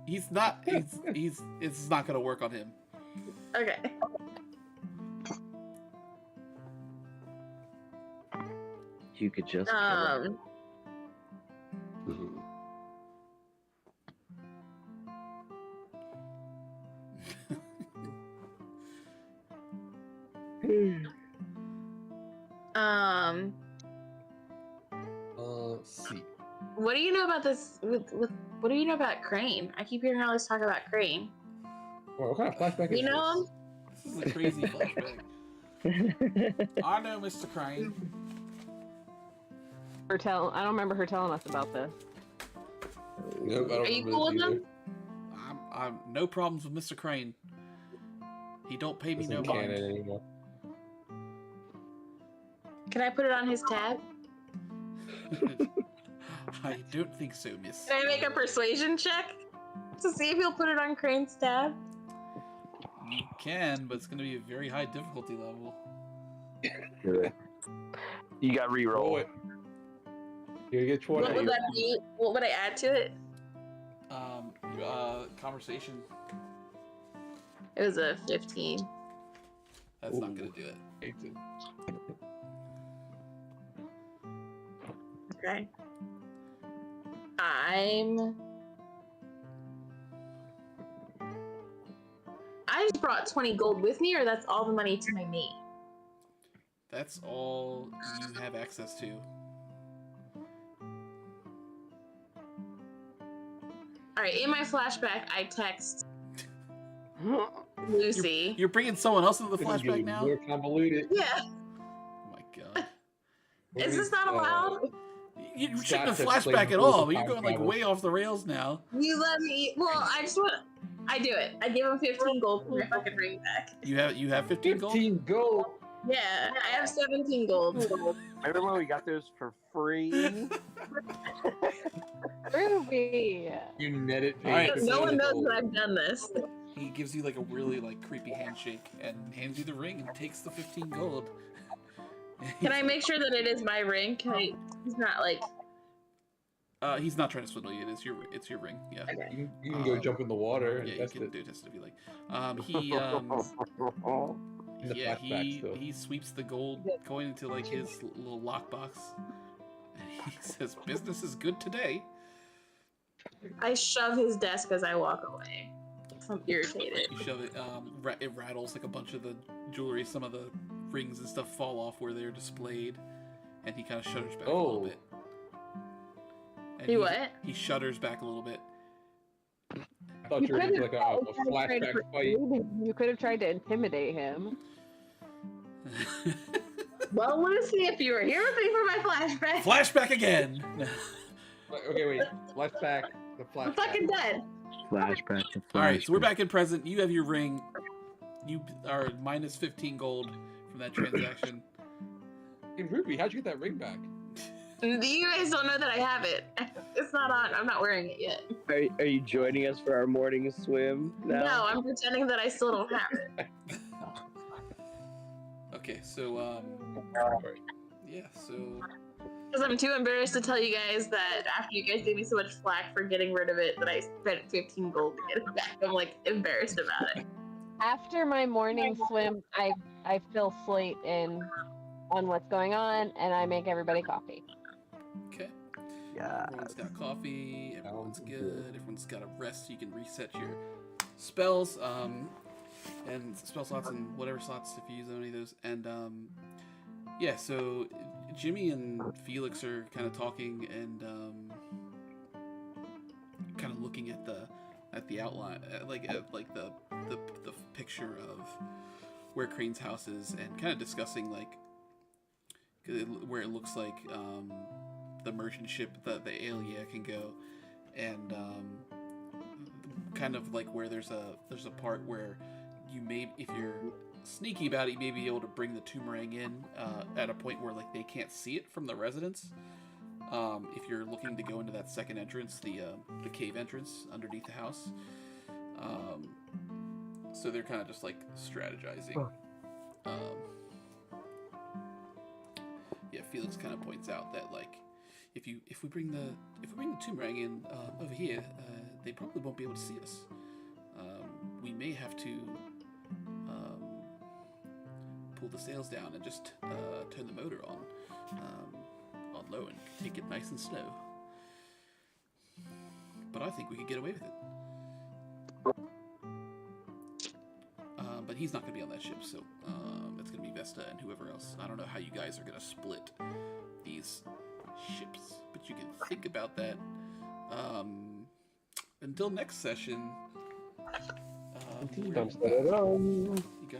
He's not. It's not gonna work on him. Okay. You could just. Let's see. What do you know about this? What do you know about Crane? I keep hearing all this talk about Crane. Well, what kind of flashback is You know him? This is a crazy flashback. I know Mr. Crane. I don't remember her telling us about this. Nope, I don't Are you remember cool this with him? I'm no problems with Mr. Crane. He don't pay me Isn't no canon mind. anymore. Can I put it on his tab? I don't think so, miss. Can I make a persuasion check to see if he'll put it on Crane's tab? You can, but it's going to be a very high difficulty level. You got reroll. Roll it. You get 20. What would that be? What would I add to it? Conversation. It was a 15. That's not going to do it. Okay. I just brought 20 gold with me, or that's all the money to my mate? That's all you have access to. Alright, in my flashback, I text Lucy. You're bringing someone else into the This is flashback getting now? more convoluted. Yeah. Oh my god. Is this not allowed? You Scott shouldn't have said flashback play at all, rules but you're of going like time way off the rails now. You let me. Well, I just want. I do it. I give him 15 gold for my fucking ring back. You have 15 gold? 15 gold. Yeah, I have 17 gold. Remember when we got those for free? Ruby. You netted All right. paid No one knows gold. that I've done this. he gives you like a really like creepy handshake and hands you the ring and takes the 15 gold. Can I make sure that it is my ring? He's not like. He's not trying to swindle you. It's your ring. Yeah. Okay. You can go jump in the water and Yeah, you test can it. do test it if you like. In the Yeah, flashback still. he sweeps the gold coin into like his little lockbox. And he says, "Business is good today." I shove his desk as I walk away. I'm irritated. You shove it. It rattles like a bunch of the jewelry. Some of the rings and stuff fall off where they're displayed, and he kind of shudders back a little bit. And He what? He shudders back a little bit. I thought you were into like a flashback fight. You could have tried to intimidate him. Well, Lucy, if you were here with me for my flashback. Flashback again. Okay, wait. Flashback. The flashback. I'm fucking dead. Flashback. All right, so we're back in present. You have your ring. You are minus 15 gold from that transaction. Hey, Ruby, how'd you get that ring back? You guys don't know that I have it. It's not on. I'm not wearing it yet. Are you joining us for our morning swim now? No, I'm pretending that I still don't have it. Okay, so yeah, so Because I'm too embarrassed to tell you guys that after you guys gave me so much flack for getting rid of it, that I spent 15 gold to get it back. I'm like embarrassed about it. After my morning swim, I fill Slate in on what's going on, and I make everybody coffee. okay. Yeah. Everyone's got coffee. Everyone's good. Everyone's got a rest so you can reset your spells, and spell slots and whatever slots if you use any of those. And yeah, so Jimmy and Felix are kind of talking and kind of looking at the outline, like the picture of where Crane's house is, and kind of discussing like where it looks like the merchant ship, the Aelia can go, and kind of like where there's a part where you may, if you're sneaky about it, you may be able to bring the Toomerang in at a point where like they can't see it from the residence. If you're looking to go into that second entrance, the cave entrance underneath the house, so they're kind of just like strategizing. Yeah, Felix kind of points out that like if we bring the Toomerang in over here, they probably won't be able to see us. We may have to pull the sails down and just turn the motor on low and take it nice and slow. But I think we could get away with it. But he's not going to be on that ship, so it's going to be Vesta and whoever else. I don't know how you guys are going to split these ships, but you can think about that. Until next session, you guys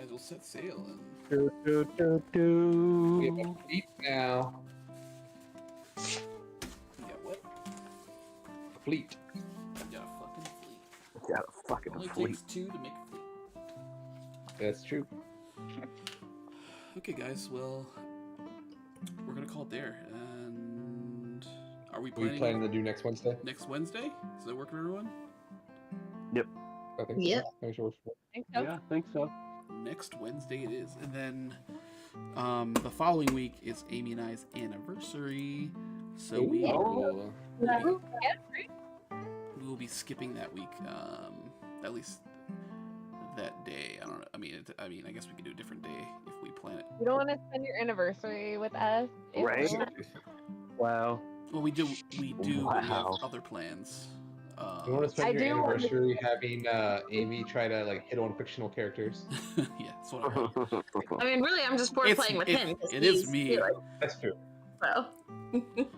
will set sail and We have a fleet now. you got what? A fleet. You got a fucking fleet. Got a fucking Only fleet. takes two to make a fleet. That's true. Okay, guys. Well, we're gonna call it there. And are we Are we planning planning to do next Wednesday? next Wednesday? Does that work for everyone? I think Yep. so. I think it works for I think so. Yeah, I think so. Next Wednesday it is, and then the following week is Amy and I's anniversary, so we Oh. will be skipping that week. At least that day. I don't know. I mean, I guess we could do a different day if we plan it. You don't want to spend your anniversary with us? Right? Wow. Well, we do. But we have Wow. other plans. You want to spend I your do want to- anniversary having Amy try to like hit on fictional characters? Yeah, that's what I want. I mean, really, I'm just bored playing with him. 'cause It is he's me. Felix, That's true. so.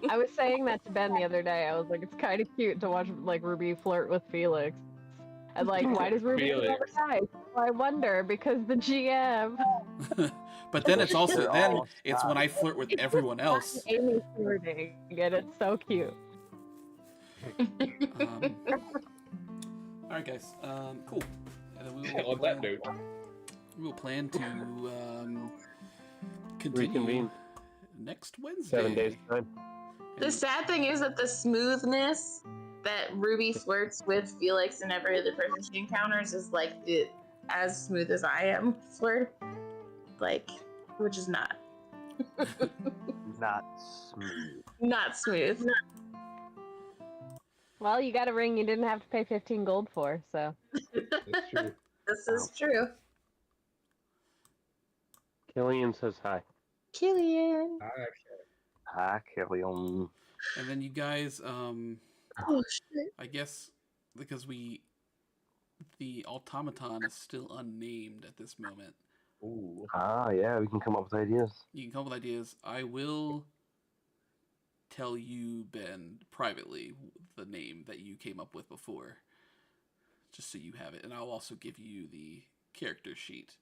I was saying that to Ben the other day. I was like, it's kind of cute to watch like Ruby flirt with Felix. And like, why does Ruby Felix. never die? Well, I wonder, because the GM. But then it's also Oh, it's when I flirt with everyone else. Amy's flirting, and it's so cute. All right, guys. Cool. And then we will On that note, we will plan to continue Reconvene. next Wednesday. 7 days time. The sad thing is that the smoothness that Ruby flirts with Felix and every other person she encounters is like as smooth as I am flirt, like, which is not Not smooth. not smooth. Well, you got a ring you didn't have to pay 15 gold for, so. That's true. This is true. Killian says hi. Killian. Ah, Killian. And then you guys, Oh shit. I guess because the automaton is still unnamed at this moment. Ooh. Ah, yeah, we can come up with ideas. You can come up with ideas. I will tell you, Ben, privately the name that you came up with before, just so you have it, and I'll also give you the character sheet.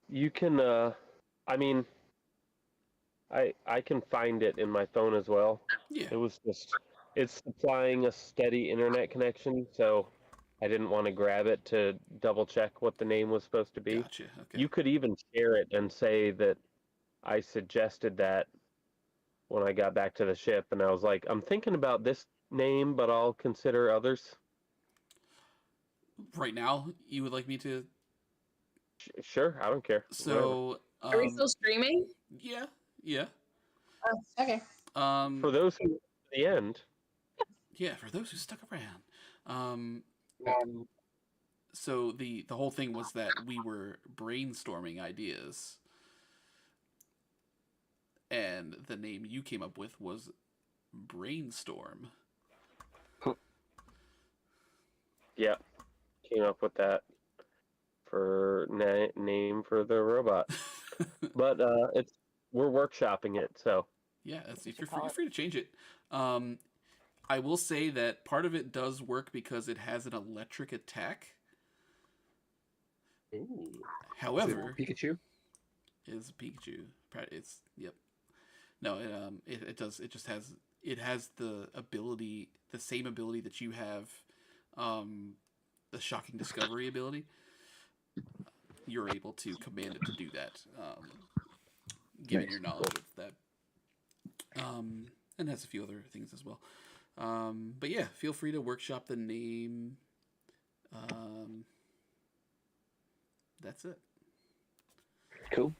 You can, I mean, I can find it in my phone as well. Yeah. It was just, it's supplying a steady internet connection, so I didn't want to grab it to double check what the name was supposed to be. Gotcha. Okay. You could even share it and say that I suggested that when I got back to the ship, and I was like, I'm thinking about this name, but I'll consider others. Right now, you would like me to? Sure, I don't care. Whatever. So, Are we still streaming? yeah, yeah. Oh, okay. For those who the end, Yeah, for those who stuck around. So the whole thing was that we were brainstorming ideas, and the name you came up with was Brainstorm. yeah, came up with that for name for the robot. But we're workshopping it, so Yeah, you're free to change it. I will say that part of it does work because it has an electric attack. Ooh. However, Pikachu. is Pikachu. It's yep. No, it does. It just has. It has the ability, the same ability that you have, the shocking discovery ability. You're able to command it to do that, given Nice. your knowledge of that. And has a few other things as well. But yeah, feel free to workshop the name. That's it. Cool.